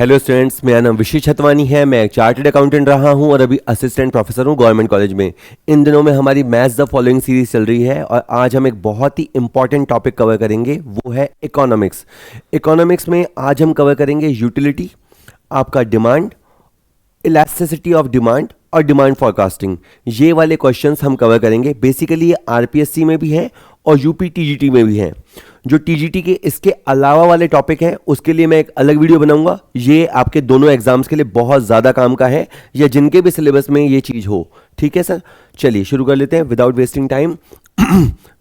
Hello students, मेरा नाम विशेष छतवानी है। मैं एक चार्टर्ड अकाउंटेंट रहा हूं और अभी असिस्टेंट प्रोफेसर हूं गवर्नमेंट कॉलेज में। इन दिनों में हमारी मैथ्स द फॉलोइंग सीरीज चल रही है और आज हम एक बहुत ही इंपॉर्टेंट टॉपिक कवर करेंगे, वो है इकोनॉमिक्स। इकोनॉमिक्स में आज हम कवर करेंगे यूटिलिटी, आपका डिमांड, इलास्टिसिटी ऑफ डिमांड और डिमांड फोरकास्टिंग। ये वाले क्वेश्चंस हम कवर करेंगे। बेसिकली ये आरपीएससी में भी है और यूपी टीजीटी में भी है। जो टीजीटी के इसके अलावा वाले टॉपिक हैं उसके लिए मैं एक अलग वीडियो बनाऊंगा। ये आपके दोनों एग्जाम्स के लिए बहुत ज़्यादा काम का है, या जिनके भी सिलेबस में ये चीज़ हो। ठीक है सर, चलिए शुरू कर लेते हैं without wasting time.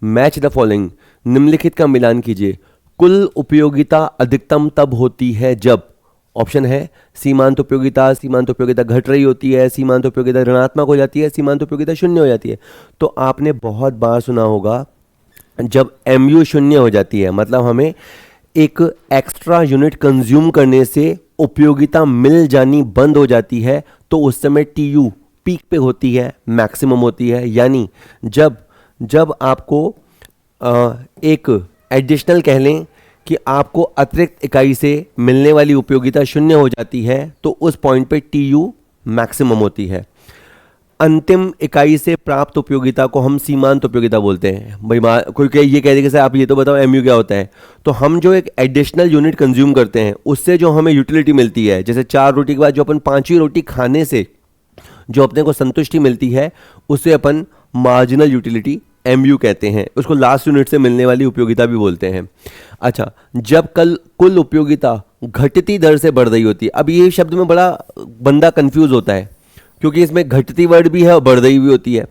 Match the following, निम्नलिखित का मिलान कीजिए। कुल उपयोगिता अधिकतम तब होती है जब, ऑप्शन है सीमांत उपयोगिता घट रही होती है, सीमांत उपयोगिता ऋणात्मक हो जाती है, सीमांत उपयोगिता शून्य हो जाती है। तो आपने बहुत बार सुना होगा जब MU शून्य हो जाती है, मतलब हमें एक एक्स्ट्रा यूनिट कंज्यूम करने से उपयोगिता मिल जानी बंद हो जाती है, तो उस समय TU पीक पे होती है, मैक्सिमम होती है। यानी जब आपको एक एडिशनल कह लें कि आपको अतिरिक्त इकाई से मिलने वाली उपयोगिता शून्य हो जाती है, तो उस पॉइंट पे TU मैक्सिमम होती है। अंतिम इकाई से प्राप्त उपयोगिता को हम सीमांत उपयोगिता बोलते हैं। भाई कोई ये कह दे कि सर आप ये तो बताओ MU क्या होता है। तो हम जो एक एडिशनल यूनिट कंज्यूम करते हैं उससे जो हमें यूटिलिटी मिलती है, जैसे 4 रोटी के बाद जो अपन 5वीं रोटी खाने से जो अपने को संतुष्टि मिलती है, उसे अपन मार्जिनल यूटिलिटी MU कहते हैं। उसको लास्ट यूनिट से मिलने वाली उपयोगिता भी बोलते हैं। अच्छा, जब कुल उपयोगिता घटती दर से बढ़ रही होती है। अब ये शब्द में बड़ा बंदा कंफ्यूज होता है, क्योंकि इसमें घटती वर्ड भी है और बढ़ रही भी होती है।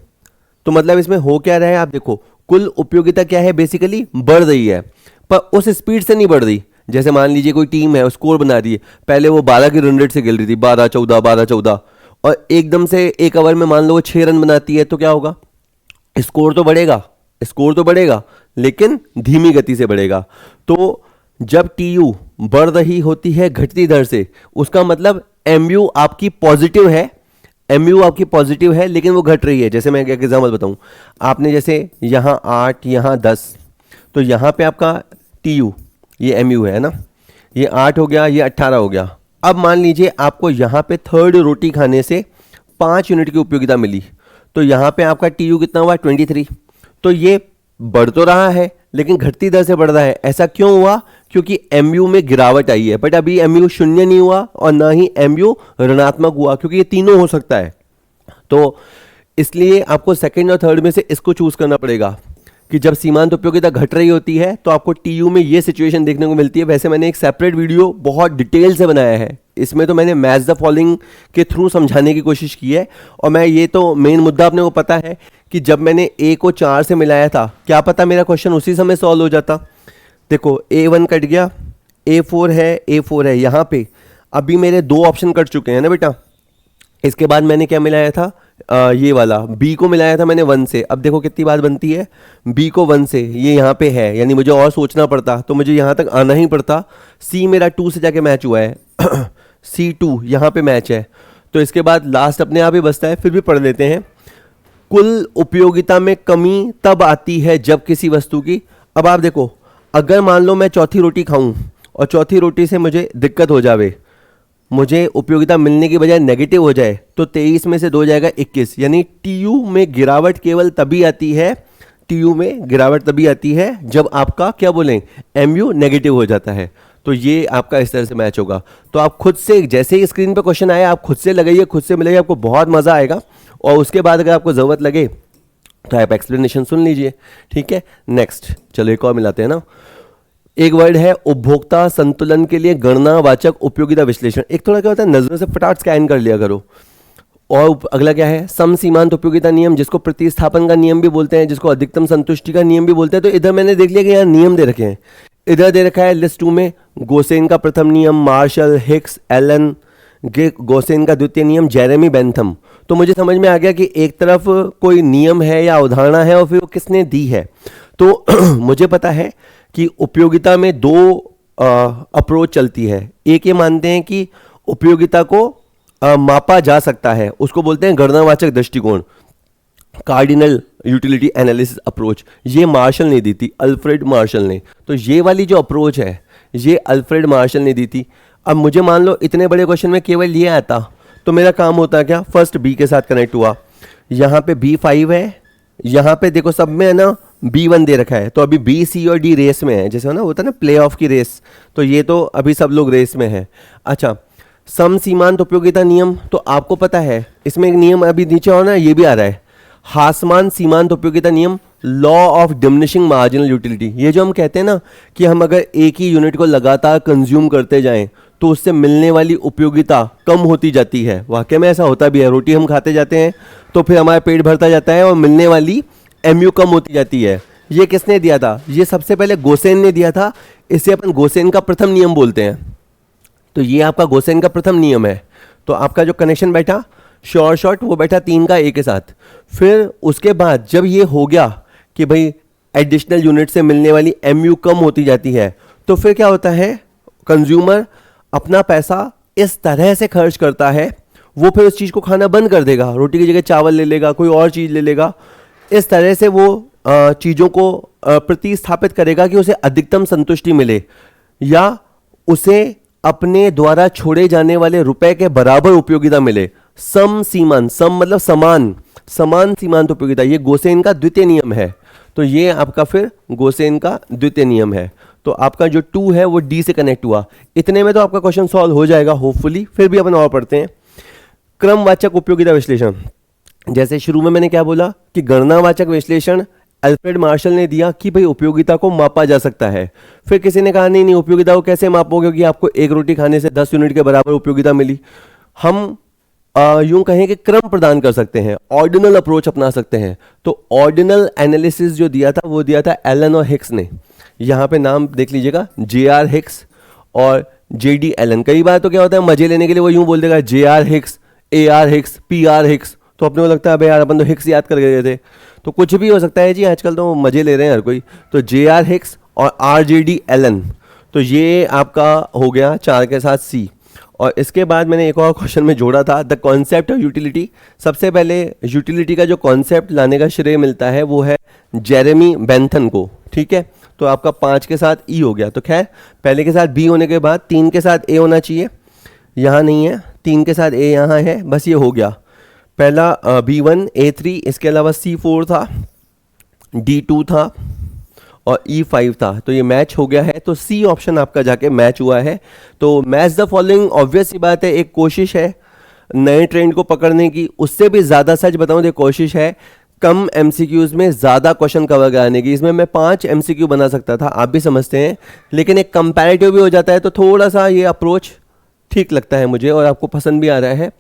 तो मतलब इसमें हो क्या रहा है, आप देखो, कुल उपयोगिता क्या है, बेसिकली बढ़ रही है, पर उस स्पीड से नहीं बढ़ रही। जैसे मान लीजिए कोई टीम है, स्कोर बना रही है, पहले वो 12 की रन रेट से खेल रही थी, 12-14, और एकदम से एक ओवर में मान लो वो 6 रन बनाती है, तो क्या होगा, स्कोर तो बढ़ेगा लेकिन धीमी गति से बढ़ेगा। तो जब TU बढ़ रही होती है घटती दर से, उसका मतलब MU आपकी पॉजिटिव है लेकिन वो घट रही है। जैसे मैं एक एग्जाम्पल बताऊं, आपने जैसे यहाँ 8, यहाँ 10, तो यहाँ पे आपका TU ये MU है ना, ये 8 हो गया, ये 18 हो गया। अब मान लीजिए आपको यहाँ पे 3rd रोटी खाने से 5 यूनिट की उपयोगिता मिली, तो यहाँ पे आपका TU कितना हुआ, 23। तो ये बढ़ तो रहा है लेकिन घटती दर से बढ़ रहा है। ऐसा क्यों हुआ, क्योंकि MU में गिरावट आई है। बट अभी MU शून्य नहीं हुआ और ना ही MU ऋणात्मक हुआ, क्योंकि ये तीनों हो सकता है। तो इसलिए आपको सेकंड और थर्ड में से इसको चूज करना पड़ेगा कि जब सीमांत उपयोगिता घट रही होती है तो आपको TU में ये सिचुएशन देखने को मिलती है। वैसे मैंने एक सेपरेट वीडियो बहुत डिटेल से बनाया है, इसमें तो मैंने मैच द फॉलोइंग के थ्रू समझाने की कोशिश की है। और मैं ये तो मेन मुद्दा अपने को पता है कि जब मैंने A को 4 से मिलाया था, क्या पता मेरा क्वेश्चन उसी समय सॉल्व हो जाता। देखो A1 कट गया, A4 है, यहाँ पे अभी मेरे 2 ऑप्शन कट चुके हैं ना बेटा। इसके बाद मैंने क्या मिलाया था, ये वाला B को मिलाया था मैंने 1 से। अब देखो कितनी बात बनती है, B को 1 से, ये यहाँ पे है, यानी मुझे और सोचना पड़ता, तो मुझे यहाँ तक आना ही पड़ता। C मेरा 2 से जाके मैच हुआ है C2 यहाँ पे मैच है। तो इसके बाद लास्ट अपने आप ही बचता है, फिर भी पढ़ लेते हैं। कुल उपयोगिता में कमी तब आती है जब किसी वस्तु की, अब आप देखो, अगर मान लो मैं चौथी रोटी खाऊं और चौथी रोटी से मुझे दिक्कत हो जावे, मुझे उपयोगिता मिलने की बजाय नेगेटिव हो जाए, तो 23 में से 2 जाएगा 21। यानी TU में गिरावट केवल तभी आती है, जब आपका क्या बोलें MU नेगेटिव हो जाता है। तो ये आपका इस तरह से मैच होगा। तो आप खुद से, जैसे ही स्क्रीन पे क्वेश्चन आया, आप खुद से लगाइए, खुद से मिलाइए, आपको बहुत मज़ा आएगा। और उसके बाद अगर आपको ज़रूरत लगे तो आप एक्सप्लेनेशन सुन लीजिए। ठीक है, नेक्स्ट चलो एक और मिलाते हैं ना। एक वर्ड है उपभोक्ता संतुलन के लिए गणनावाचक उपयोगिता विश्लेषण। एक थोड़ा क्या होता है, नजरों से फटाफट स्कैन कर लिया करो। और अगला क्या है, सम सीमांत उपयोगिता नियम, जिसको प्रतिस्थापन का नियम भी बोलते हैं, जिसको अधिकतम संतुष्टि का नियम भी बोलते हैं। तो इधर मैंने देख लिया कि यहाँ नियम दे रखे हैं। इधर दे रखा है लिस्ट 2 में गोसेन का प्रथम नियम, मार्शल, हिक्स, एलन गोसेन का द्वितीय नियम, जेरेमी बेंथम। तो मुझे समझ में आ गया कि एक तरफ कोई नियम है या अवधारणा है और फिर वो किसने दी है। तो मुझे पता है कि उपयोगिता में 2 अप्रोच चलती है। एक ये मानते हैं कि उपयोगिता को मापा जा सकता है, उसको बोलते हैं गणनावाचक दृष्टिकोण, कार्डिनल यूटिलिटी एनालिसिस अप्रोच। ये मार्शल ने दी थी, अल्फ्रेड मार्शल ने। तो ये वाली जो अप्रोच है ये अल्फ्रेड मार्शल ने दी थी। अब मुझे मान लो इतने बड़े क्वेश्चन में केवल ये आता तो मेरा काम होता क्या, फर्स्ट बी के साथ कनेक्ट हुआ, यहाँ पे B5 है, यहाँ पे देखो सब में है ना B1 दे रखा है, तो अभी B, C और D रेस में है, जैसे ना होता है ना प्ले ऑफ की रेस, तो ये तो अभी सब लोग रेस में है। अच्छा, सम सीमांत उपयोगिता नियम तो आपको पता है, इसमें एक नियम अभी नीचे और ना ये भी आ रहा है, हासमान सीमांत उपयोगिता नियम, law of diminishing marginal utility. ये जो हम कहते हैं ना कि हम अगर एक ही यूनिट को लगातार कंज्यूम करते जाएं तो उससे मिलने वाली उपयोगिता कम होती जाती है, वाकई में ऐसा होता भी है। रोटी हम खाते जाते हैं तो फिर हमारा पेट भरता जाता है और मिलने वाली एमयू कम होती जाती है। ये किसने दिया था, ये सबसे पहले गोसेन ने दिया था, इसे अपन गोसेन का प्रथम नियम बोलते हैं। तो ये आपका गोसेन का प्रथम नियम है। तो आपका जो कनेक्शन बैठा श्योर शॉर्ट वो बैठा 3 का A के साथ। फिर उसके बाद जब ये हो गया कि भाई एडिशनल यूनिट से मिलने वाली एमयू कम होती जाती है, तो फिर क्या होता है, कंज्यूमर अपना पैसा इस तरह से खर्च करता है, वो फिर उस चीज़ को खाना बंद कर देगा, रोटी की जगह चावल ले लेगा, कोई और चीज़ ले लेगा। इस तरह से वो चीज़ों को प्रतिस्थापित करेगा कि उसे अधिकतम संतुष्टि मिले या उसे अपने द्वारा छोड़े जाने वाले रुपए के बराबर उपयोगिता मिले। सम सीमांत, सम मतलब समान, समान सीमांत उपयोगिता, ये गोसेन का द्वितीय नियम है। तो ये आपका फिर गोसेन का द्वितीय नियम है। तो आपका जो 2 है वो डी से कनेक्ट हुआ। इतने में तो आपका क्वेश्चन सॉल्व हो जाएगा होपफुली। फिर भी अपन और पढ़ते हैं। क्रमवाचक उपयोगिता विश्लेषण, जैसे शुरू में मैंने क्या बोला कि गणनावाचक विश्लेषण अल्फ्रेड मार्शल ने दिया कि भाई उपयोगिता को मापा जा सकता है। फिर किसी ने कहा नहीं नहीं, उपयोगिता को कैसे मापोगे कि आपको एक रोटी खाने से 10 यूनिट के बराबर उपयोगिता मिली। हम यूं कहें कि क्रम प्रदान कर सकते हैं, ऑर्डिनल अप्रोच अपना सकते हैं। तो ऑर्डिनल एनालिसिस जो दिया था वो दिया था एलन और हिक्स ने। यहाँ पे नाम देख लीजिएगा, J.R. हिक्स और J.D. एलन। कई बार तो क्या होता है मजे लेने के लिए वो यूं बोल देगा J.R. Hicks, A.R. Hicks, P.R. Hicks, तो अपने को लगता है अबे यार अपन तो हिक्स याद कर गए थे। तो कुछ भी हो सकता है जी, आजकल तो मजे ले रहे हैं हर कोई। तो J.R. हिक्स और R.J.D. एलन, तो ये आपका हो गया 4 के साथ C। और इसके बाद मैंने एक और क्वेश्चन में जोड़ा था, द कॉन्सेप्ट ऑफ यूटिलिटी। सबसे पहले यूटिलिटी का जो कॉन्सेप्ट लाने का श्रेय मिलता है वो है जेरेमी बेंथन को, ठीक है। तो आपका 5 के साथ E हो गया। तो खैर पहले के साथ B होने के बाद 3 के साथ A होना चाहिए, यहाँ नहीं है, 3 के साथ A यहाँ है, बस ये हो गया। पहला B1 A3, इसके अलावा C4 था, D2 था और E5 था। तो ये मैच हो गया है, तो C ऑप्शन आपका जाके मैच हुआ है। तो मैच द फॉलोइंग, ऑब्वियस सी बात है, एक कोशिश है नए ट्रेंड को पकड़ने की। उससे भी ज़्यादा सच बताऊँ तो कोशिश है कम MCQs में ज़्यादा क्वेश्चन कवर कराने की। इसमें मैं 5 MCQ बना सकता था, आप भी समझते हैं, लेकिन एक कंपैरेटिव भी हो जाता है तो थोड़ा सा ये अप्रोच ठीक लगता है मुझे और आपको पसंद भी आ रहा है।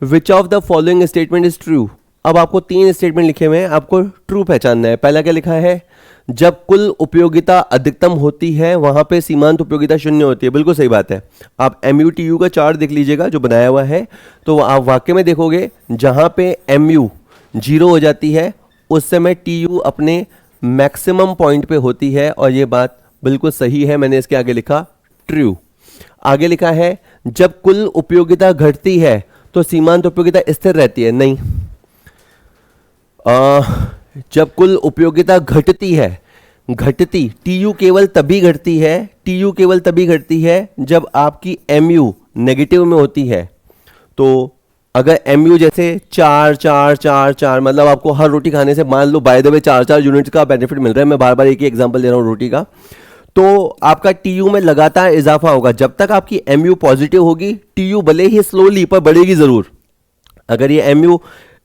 विच of the following statement is true. अब आपको 3 स्टेटमेंट लिखे हुए हैं, आपको ट्रू पहचानना है। पहला क्या लिखा है, जब कुल उपयोगिता अधिकतम होती है वहां पे सीमांत उपयोगिता 0 होती है। बिल्कुल सही बात है। आप MUTU का चार्ट देख लीजिएगा जो बनाया हुआ है, तो आप वाकई में देखोगे जहां पे MU 0 हो जाती है उस समय TU अपने मैक्सिमम पॉइंट पे होती है, और ये बात बिल्कुल सही है। मैंने इसके आगे लिखा ट्रू। आगे लिखा है जब कुल उपयोगिता घटती है तो सीमांत उपयोगिता स्थिर रहती है। नहीं, जब कुल उपयोगिता घटती है, घटती, TU केवल तभी घटती है, TU केवल तभी घटती है जब आपकी MU नेगेटिव में होती है। तो अगर MU जैसे 4 4 4 4, मतलब आपको हर रोटी खाने से मान लो बाय द वे 4 यूनिट्स का बेनिफिट मिल रहा है, मैं बार बार एक ही एग्जांपल दे रहा हूँ रोटी का, तो आपका TU में लगातार इजाफा होगा। जब तक आपकी MU पॉजिटिव होगी, TU भले ही स्लोली पर बढ़ेगी जरूर। अगर ये MU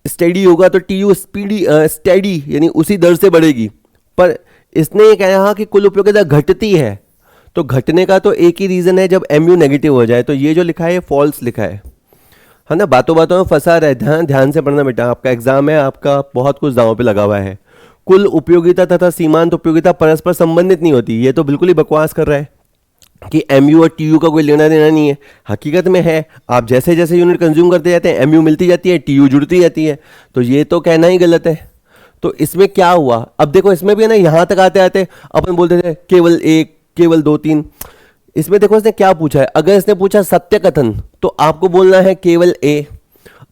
स्टेडी होगा तो TU स्टेडी यानी उसी दर से बढ़ेगी। पर इसने ये कहा कि कुल उपयोगिता घटती है, तो घटने का तो एक ही रीजन है, जब MU नेगेटिव हो जाए। तो ये जो लिखा है फॉल्स लिखा है ना, बातों बातों में फंसा रहे। ध्यान से पढ़ना बेटा, आपका एग्जाम है, आपका बहुत कुछ दांव पे लगा हुआ है। कुल उपयोगिता तथा सीमांत उपयोगिता परस्पर संबंधित नहीं होती। ये तो बिल्कुल ही बकवास कर रहा है कि MU और TU का कोई लेना देना नहीं है। हकीकत में है, आप जैसे जैसे यूनिट कंज्यूम करते जाते हैं MU मिलती जाती है, TU जुड़ती जाती है। तो ये तो कहना ही गलत है। तो इसमें क्या हुआ, अब देखो इसमें भी है ना, यहाँ तक आते आते अपन बोलते थे केवल 1, केवल 2, 3। इसमें देखो इसने क्या पूछा है। अगर इसने पूछा सत्य कथन तो आपको बोलना है केवल A।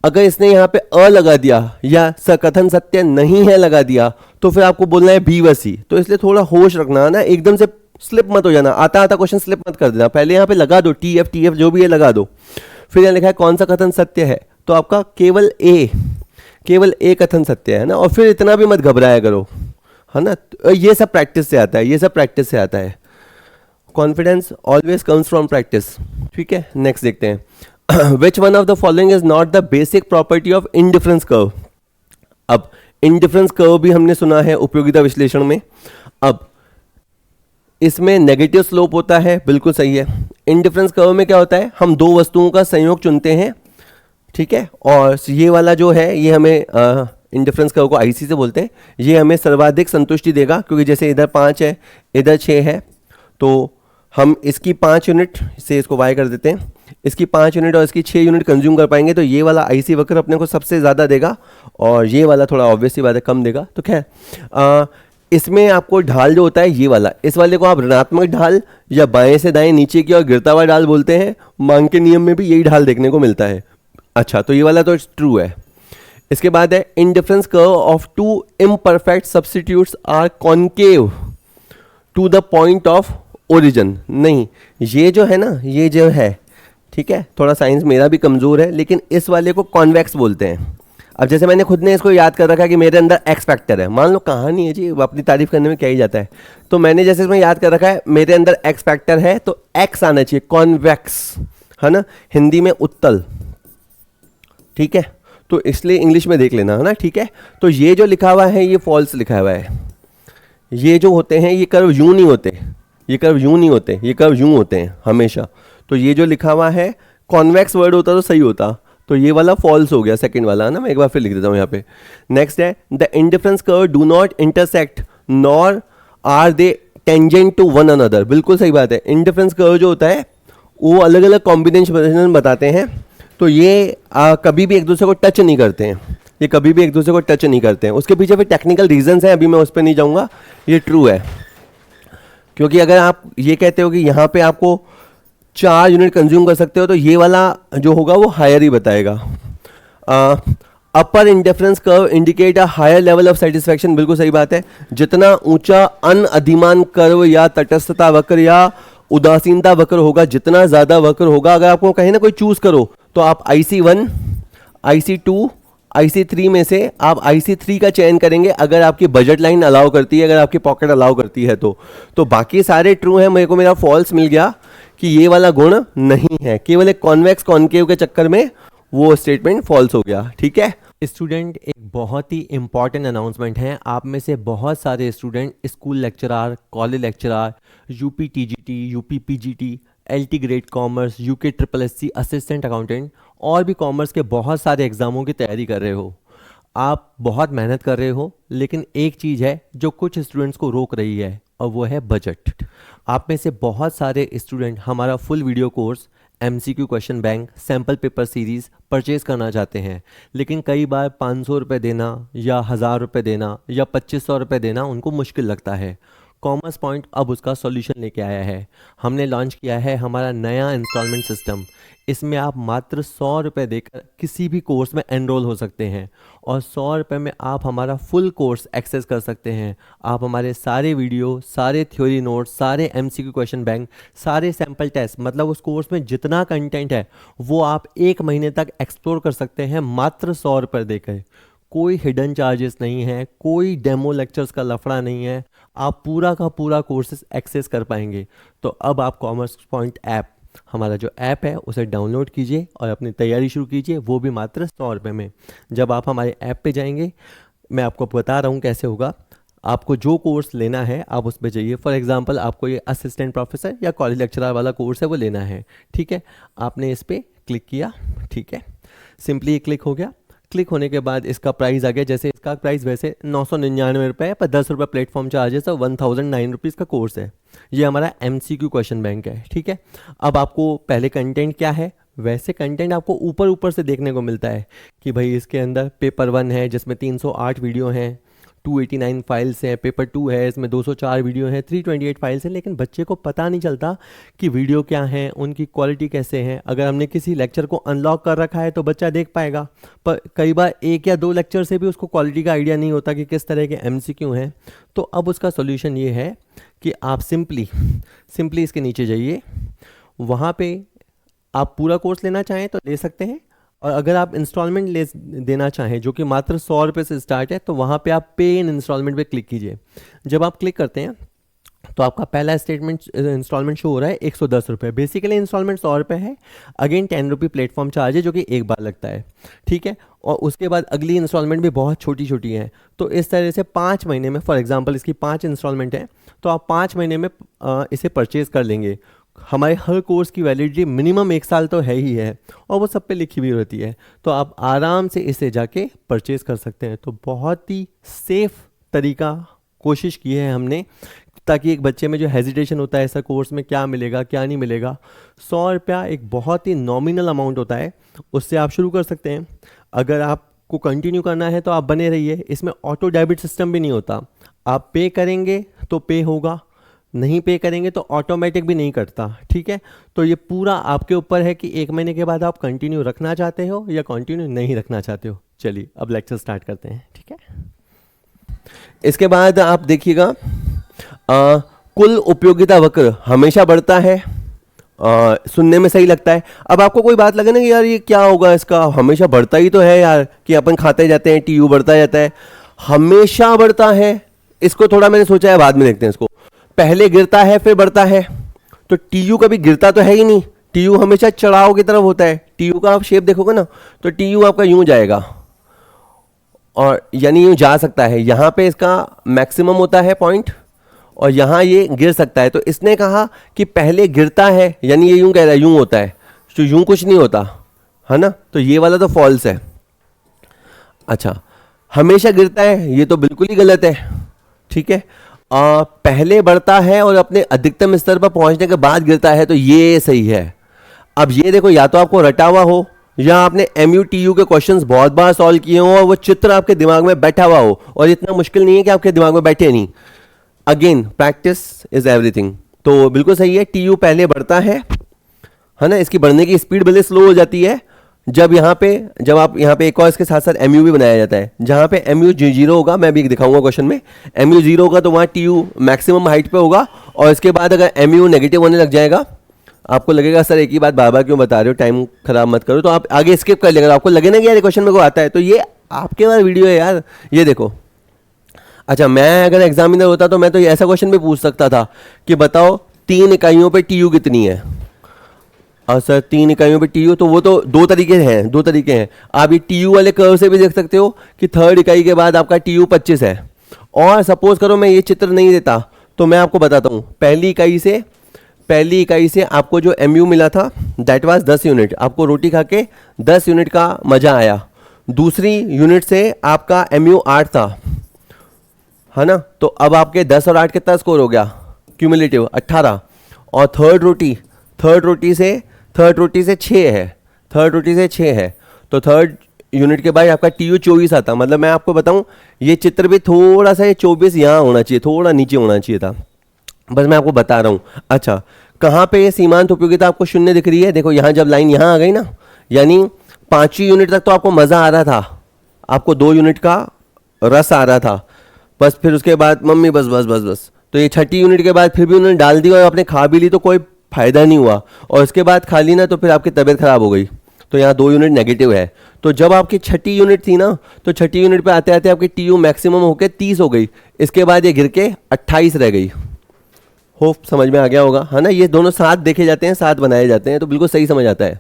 अगर इसने यहाँ पे अ लगा दिया या कथन सत्य नहीं है लगा दिया तो फिर आपको बोलना है B व C। तो इसलिए थोड़ा होश रखना ना, एकदम से स्लिप मत हो जाना, आता आता क्वेश्चन स्लिप मत कर देना, पहले यहाँ पे लगा दो टी एफ जो भी है लगा दो। फिर यहाँ लिखा है कौन सा कथन सत्य है, तो आपका केवल ए कथन सत्य है ना। और फिर इतना भी मत घबराया करो, है ना, ये सब प्रैक्टिस से आता है, ये सब प्रैक्टिस से आता है। Confidence always comes from practice. ठीक है, नेक्स्ट देखते हैं। Which one of the following is not the basic property of indifference curve. अब इनडिफरेंस कर्व भी हमने सुना है उपयोगिता विश्लेषण में। अब इसमें नेगेटिव स्लोप होता है, बिल्कुल सही है। इनडिफरेंस कर्व में क्या होता है, हम दो वस्तुओं का संयोग चुनते हैं, ठीक है, और ये वाला जो है ये हमें इनडिफरेंस कर्व को आईसी से बोलते हैं, ये हमें सर्वाधिक संतुष्टि देगा, क्योंकि जैसे इधर 5 है इधर 6 है, तो हम इसकी 5 यूनिट से इसको वाई कर देते हैं, इसकी 5 यूनिट और इसकी 6 यूनिट कंज्यूम कर पाएंगे, तो ये वाला आईसी वक्र अपने को सबसे ज़्यादा देगा, और ये वाला थोड़ा ऑब्वियसली बात है कम देगा। तो खैर इसमें आपको ढाल जो होता है ये वाला, इस वाले को आप ऋणात्मक ढाल या बाएं से दाएं नीचे की और गिरता हुआ ढाल बोलते हैं। मांग के नियम में भी यही ढाल देखने को मिलता है। अच्छा, तो ये वाला तो ट्रू है। इसके बाद है indifference curve of two imperfect substitutes are concave to the point of origin. नहीं, ये जो है ना, ये जो है, ठीक है, थोड़ा साइंस मेरा भी कमज़ोर है, लेकिन इस वाले को कॉन्वेक्स बोलते हैं। अब जैसे मैंने खुद ने इसको याद कर रखा है कि मेरे अंदर एक्स फैक्टर है, मान लो कहानी है जी, अपनी तारीफ करने में क्या ही जाता है, तो मैंने जैसे इसमें याद कर रखा है मेरे अंदर एक्स फैक्टर है, तो एक्स आना चाहिए, कॉन्वेक्स, है ना, हिंदी में उत्तल, ठीक है, तो इसलिए इंग्लिश में देख लेना, है ना, ठीक है। तो ये जो लिखा हुआ है ये फॉल्स लिखा हुआ है। ये जो होते हैं ये कर्व यूं नहीं होते, ये कर्व यूं नहीं होते, ये कर्व यूं होते हैं हमेशा। तो ये जो लिखा हुआ है कॉन्वेक्स वर्ड होता तो सही होता, तो ये वाला फॉल्स हो गया, सेकंड वाला, है ना। मैं एक बार फिर लिख देता हूँ यहाँ पे। नेक्स्ट है the indifference curve do not intersect nor are they tangent to one another. बिल्कुल सही बात है, इनडिफरेंस कर्व जो होता है वो अलग अलग कॉम्बिनेशन बताते हैं, तो ये कभी भी एक दूसरे को टच नहीं करते हैं, ये कभी भी एक दूसरे को टच नहीं करते हैं। उसके पीछे फिर टेक्निकल रीजंस हैं, अभी मैं उस पर नहीं जाऊँगा। ये ट्रू है, क्योंकि अगर आप ये कहते हो कि यहाँ पे आपको 4 यूनिट कंज्यूम कर सकते हो, तो ये वाला जो होगा वो हायर ही बताएगा। Upper indifference curve indicate a higher level of satisfaction. बिल्कुल सही बात है, जितना ऊंचा अनअधिमान कर्व या तटस्थता वक्र या उदासीनता वक्र होगा, जितना ज़्यादा वक्र होगा, अगर आपको कहीं ना कोई चूज करो तो आप IC1, IC2, IC3 में से आप IC3 का चयन करेंगे, अगर आपकी बजट लाइन अलाउ करती है, अगर आपकी पॉकेट अलाउ करती है तो बाकी सारे ट्रू हैं। मेरे को मेरा फॉल्स मिल गया कि ये वाला गुण नहीं है, केवल एक कॉन्वेक्स कॉन्केव के चक्कर में वो स्टेटमेंट फॉल्स हो गया, ठीक है। स्टूडेंट, एक बहुत ही इंपॉर्टेंट अनाउंसमेंट है। आप में से बहुत सारे student school lecturer, college lecturer, UP TGT, UP PGT, LT grade commerce, UK SSSC assistant accountant और भी कॉमर्स के बहुत सारे एग्जामों की तैयारी कर रहे हो। आप बहुत मेहनत कर रहे हो, लेकिन एक चीज़ है जो कुछ स्टूडेंट्स को रोक रही है, और वो है बजट। आप में से बहुत सारे स्टूडेंट हमारा full video course MCQ question bank sample paper series purchase करना चाहते हैं, लेकिन कई बार 500 रुपये देना या 1000 रुपये देना या 2500 रुपये देना उनको मुश्किल लगता है। कॉमर्स पॉइंट अब उसका सॉल्यूशन लेके आया है। हमने लॉन्च किया है हमारा नया इंस्टॉलमेंट सिस्टम। इसमें आप मात्र 100 रुपये देकर किसी भी कोर्स में एनरोल हो सकते हैं, और 100 रुपये में आप हमारा फुल कोर्स एक्सेस कर सकते हैं। आप हमारे सारे वीडियो, सारे थ्योरी नोट्स, सारे MCQ क्वेश्चन बैंक, सारे सैम्पल टेस्ट, मतलब उस कोर्स में जितना कंटेंट है वो आप 1 महीने तक एक्सप्लोर कर सकते हैं मात्र 100 रुपये देकर। कोई हिडन चार्जेस नहीं है, कोई डेमो लेक्चर्स का लफड़ा नहीं है, आप पूरा का पूरा कोर्सेज एक्सेस कर पाएंगे। तो अब आप कॉमर्स पॉइंट ऐप, हमारा जो ऐप है उसे डाउनलोड कीजिए और अपनी तैयारी शुरू कीजिए, वो भी मात्र 100 रुपये में। जब आप हमारे ऐप पे जाएंगे, मैं आपको बता रहा हूँ कैसे होगा। आपको जो कोर्स लेना है आप उस पर जाइए। फॉर एग्जांपल आपको ये असिस्टेंट प्रोफेसर या कॉलेज लेक्चरर वाला कोर्स है वो लेना है, ठीक है। आपने इस पर क्लिक किया, ठीक है, सिंपली क्लिक हो गया। क्लिक होने के बाद इसका प्राइस आ गया। जैसे इसका प्राइस वैसे 999 रुपये है, पर 10 रुपये प्लेटफॉर्म चार्जेस है, 1009 रुपीज़ का कोर्स है। ये हमारा MCQ क्वेश्चन बैंक है, ठीक है। अब आपको पहले कंटेंट क्या है, वैसे कंटेंट आपको ऊपर ऊपर से देखने को मिलता है कि भाई इसके अंदर पेपर 1 है जिसमें 308 वीडियो हैं, 289 फाइल्स हैं, पेपर 2 है, इसमें 204 वीडियो हैं, 328 फाइल्स हैं, लेकिन बच्चे को पता नहीं चलता कि वीडियो क्या है, उनकी क्वालिटी कैसे है। अगर हमने किसी लेक्चर को अनलॉक कर रखा है तो बच्चा देख पाएगा, पर कई बार 1 या 2 लेक्चर से भी उसको क्वालिटी का आइडिया नहीं होता कि किस तरह के MCQ हैं। तो अब उसका सोल्यूशन ये है कि आप सिंपली इसके नीचे जाइए, वहाँ पे आप पूरा कोर्स लेना चाहें तो ले सकते हैं, और अगर आप इंस्टॉलमेंट ले देना चाहें जो कि मात्र 100 रुपये से स्टार्ट है, तो वहाँ पे आप पे इन इंस्टॉलमेंट पे क्लिक कीजिए। जब आप क्लिक करते हैं तो आपका पहला स्टेटमेंट इंस्टॉलमेंट शो हो रहा है 110 रुपये। बेसिकली इंस्टॉलमेंट 100 रुपये है, अगेन 10 रुपये प्लेटफॉर्म चार्ज है जो कि एक बार लगता है, ठीक है। और उसके बाद अगली इंस्टॉलमेंट भी बहुत छोटी छोटी है। तो इस तरह से 5 महीने में, फॉर एग्जांपल इसकी 5 इंस्टॉलमेंट है, तो आप 5 महीने में इसे परचेज़ कर लेंगे। हमारे हर कोर्स की वैलिडिटी मिनिमम 1 साल तो है ही है, और वो सब पे लिखी हुई होती है, तो आप आराम से इसे जाके परचेज़ कर सकते हैं। तो बहुत ही सेफ तरीका कोशिश की है हमने, ताकि एक बच्चे में जो हेजिटेशन होता है ऐसा कोर्स में क्या मिलेगा क्या नहीं मिलेगा। 100 रुपया एक बहुत ही नॉमिनल अमाउंट होता है, उससे आप शुरू कर सकते हैं। अगर आपको कंटिन्यू करना है तो आप बने रहिए, इसमें ऑटो डेबिट सिस्टम भी नहीं होता। आप पे करेंगे तो पे होगा, नहीं पे करेंगे तो ऑटोमेटिक भी नहीं कटता, ठीक है। तो ये पूरा आपके ऊपर है कि 1 महीने के बाद आप कंटिन्यू रखना चाहते हो या कंटिन्यू नहीं रखना चाहते हो। चलिए अब लेक्चर स्टार्ट करते हैं, ठीक है। इसके बाद आप देखिएगा, कुल उपयोगिता वक्र हमेशा बढ़ता है, सुनने में सही लगता है। अब आपको कोई बात लगे ना कि यार ये क्या होगा, इसका हमेशा बढ़ता ही तो है यार, कि अपन खाते जाते हैं TU बढ़ता जाता है, हमेशा बढ़ता है। इसको थोड़ा मैंने सोचा है, बाद में देखते हैं इसको। पहले गिरता है फिर बढ़ता है, तो TU कभी गिरता तो है ही नहीं, TU हमेशा चढ़ाव की तरफ होता है। TU का आप शेप देखोगे ना, तो TU आपका यूं जाएगा, और यानी यूं जा सकता है। यहाँ पे इसका मैक्सिमम होता है पॉइंट, और यहाँ ये गिर सकता है। तो इसने कहा कि पहले गिरता है, यानी ये यूं कह रहा है यूं होता है, तो यूं कुछ नहीं होता है ना, तो ये वाला तो फॉल्स है। अच्छा, हमेशा गिरता है, ये तो बिल्कुल ही गलत है, ठीक है। पहले बढ़ता है और अपने अधिकतम स्तर पर पहुंचने के बाद गिरता है, तो ये सही है। अब ये देखो, या तो आपको रटा हुआ हो या आपने MUTU के क्वेश्चंस बहुत बार सॉल्व किए हो और वो चित्र आपके दिमाग में बैठा हुआ हो, और इतना मुश्किल नहीं है कि आपके दिमाग में बैठे नहीं। Again practice is everything. तो बिल्कुल सही है, TU पहले बढ़ता है ना, इसकी बढ़ने की स्पीड भले स्लो हो जाती है जब आप यहाँ पे एक और इसके साथ साथ MU भी बनाया जाता है। जहाँ पे MU 0 होगा, मैं भी दिखाऊंगा क्वेश्चन में, MU 0 होगा तो वहाँ TU मैक्सिमम हाइट पे होगा, और इसके बाद अगर MU नेगेटिव होने लग जाएगा, आपको लगेगा सर एक ही बात बार बार क्यों बता रहे हो, टाइम खराब मत करो, तो आप आगे स्किप कर लेगा। आपको लगे ना कि यार क्वेश्चन मेरे को आता है, तो ये आपके पास वीडियो है यार, ये देखो। अच्छा, मैं अगर एग्जामिनर होता तो मैं तो ऐसा क्वेश्चन भी पूछ सकता था कि बताओ 3 इकाइयों पे TU कितनी है। और सर 3 इकाइयों पे TU, तो वो तो दो तरीके हैं। आप ये TU वाले कर्व से भी देख सकते हो कि 3rd इकाई के बाद आपका TU 25 है। और सपोज करो मैं ये चित्र नहीं देता, तो मैं आपको बताता हूँ, पहली इकाई से आपको जो MU मिला था दैट वाज 10 यूनिट, आपको रोटी खा के 10 यूनिट का मजा आया। दूसरी यूनिट से आपका MU 8 था, है ना, तो अब आपके 10 और 8 कितना स्कोर हो गया, क्यूमुलेटिव 18। और थर्ड रोटी से 6 है, तो 3rd यूनिट के बाद आपका TU 24 आता। मतलब मैं आपको बताऊं, ये चित्र भी थोड़ा सा 24 यहाँ होना चाहिए, थोड़ा नीचे होना चाहिए था, बस मैं आपको बता रहा हूँ। अच्छा, कहाँ पे ये सीमांत उपयोगिता आपको 0 दिख रही है, देखो यहाँ जब लाइन यहाँ आ गई ना, यानी 5वीं यूनिट तक तो आपको मज़ा आ रहा था, आपको 2 यूनिट का रस आ रहा था, बस फिर उसके बाद मम्मी बस, तो ये 6ठी यूनिट के बाद फिर भी उन्होंने डाल दी और आपने खा भी ली, तो कोई फायदा नहीं हुआ, और इसके बाद खा ली ना तो फिर आपकी तबीयत खराब हो गई, तो यहाँ 2 यूनिट नेगेटिव है। तो जब आपकी 6ठी यूनिट थी ना, तो 6ठी यूनिट पे आते आते आपकी TU मैक्सिमम होकर 30 हो गई, इसके बाद ये गिर के 28 रह गई। होप समझ में आ गया होगा, है ना। ये दोनों साथ देखे जाते हैं, साथ बनाए जाते हैं, तो बिल्कुल सही समझ आता है।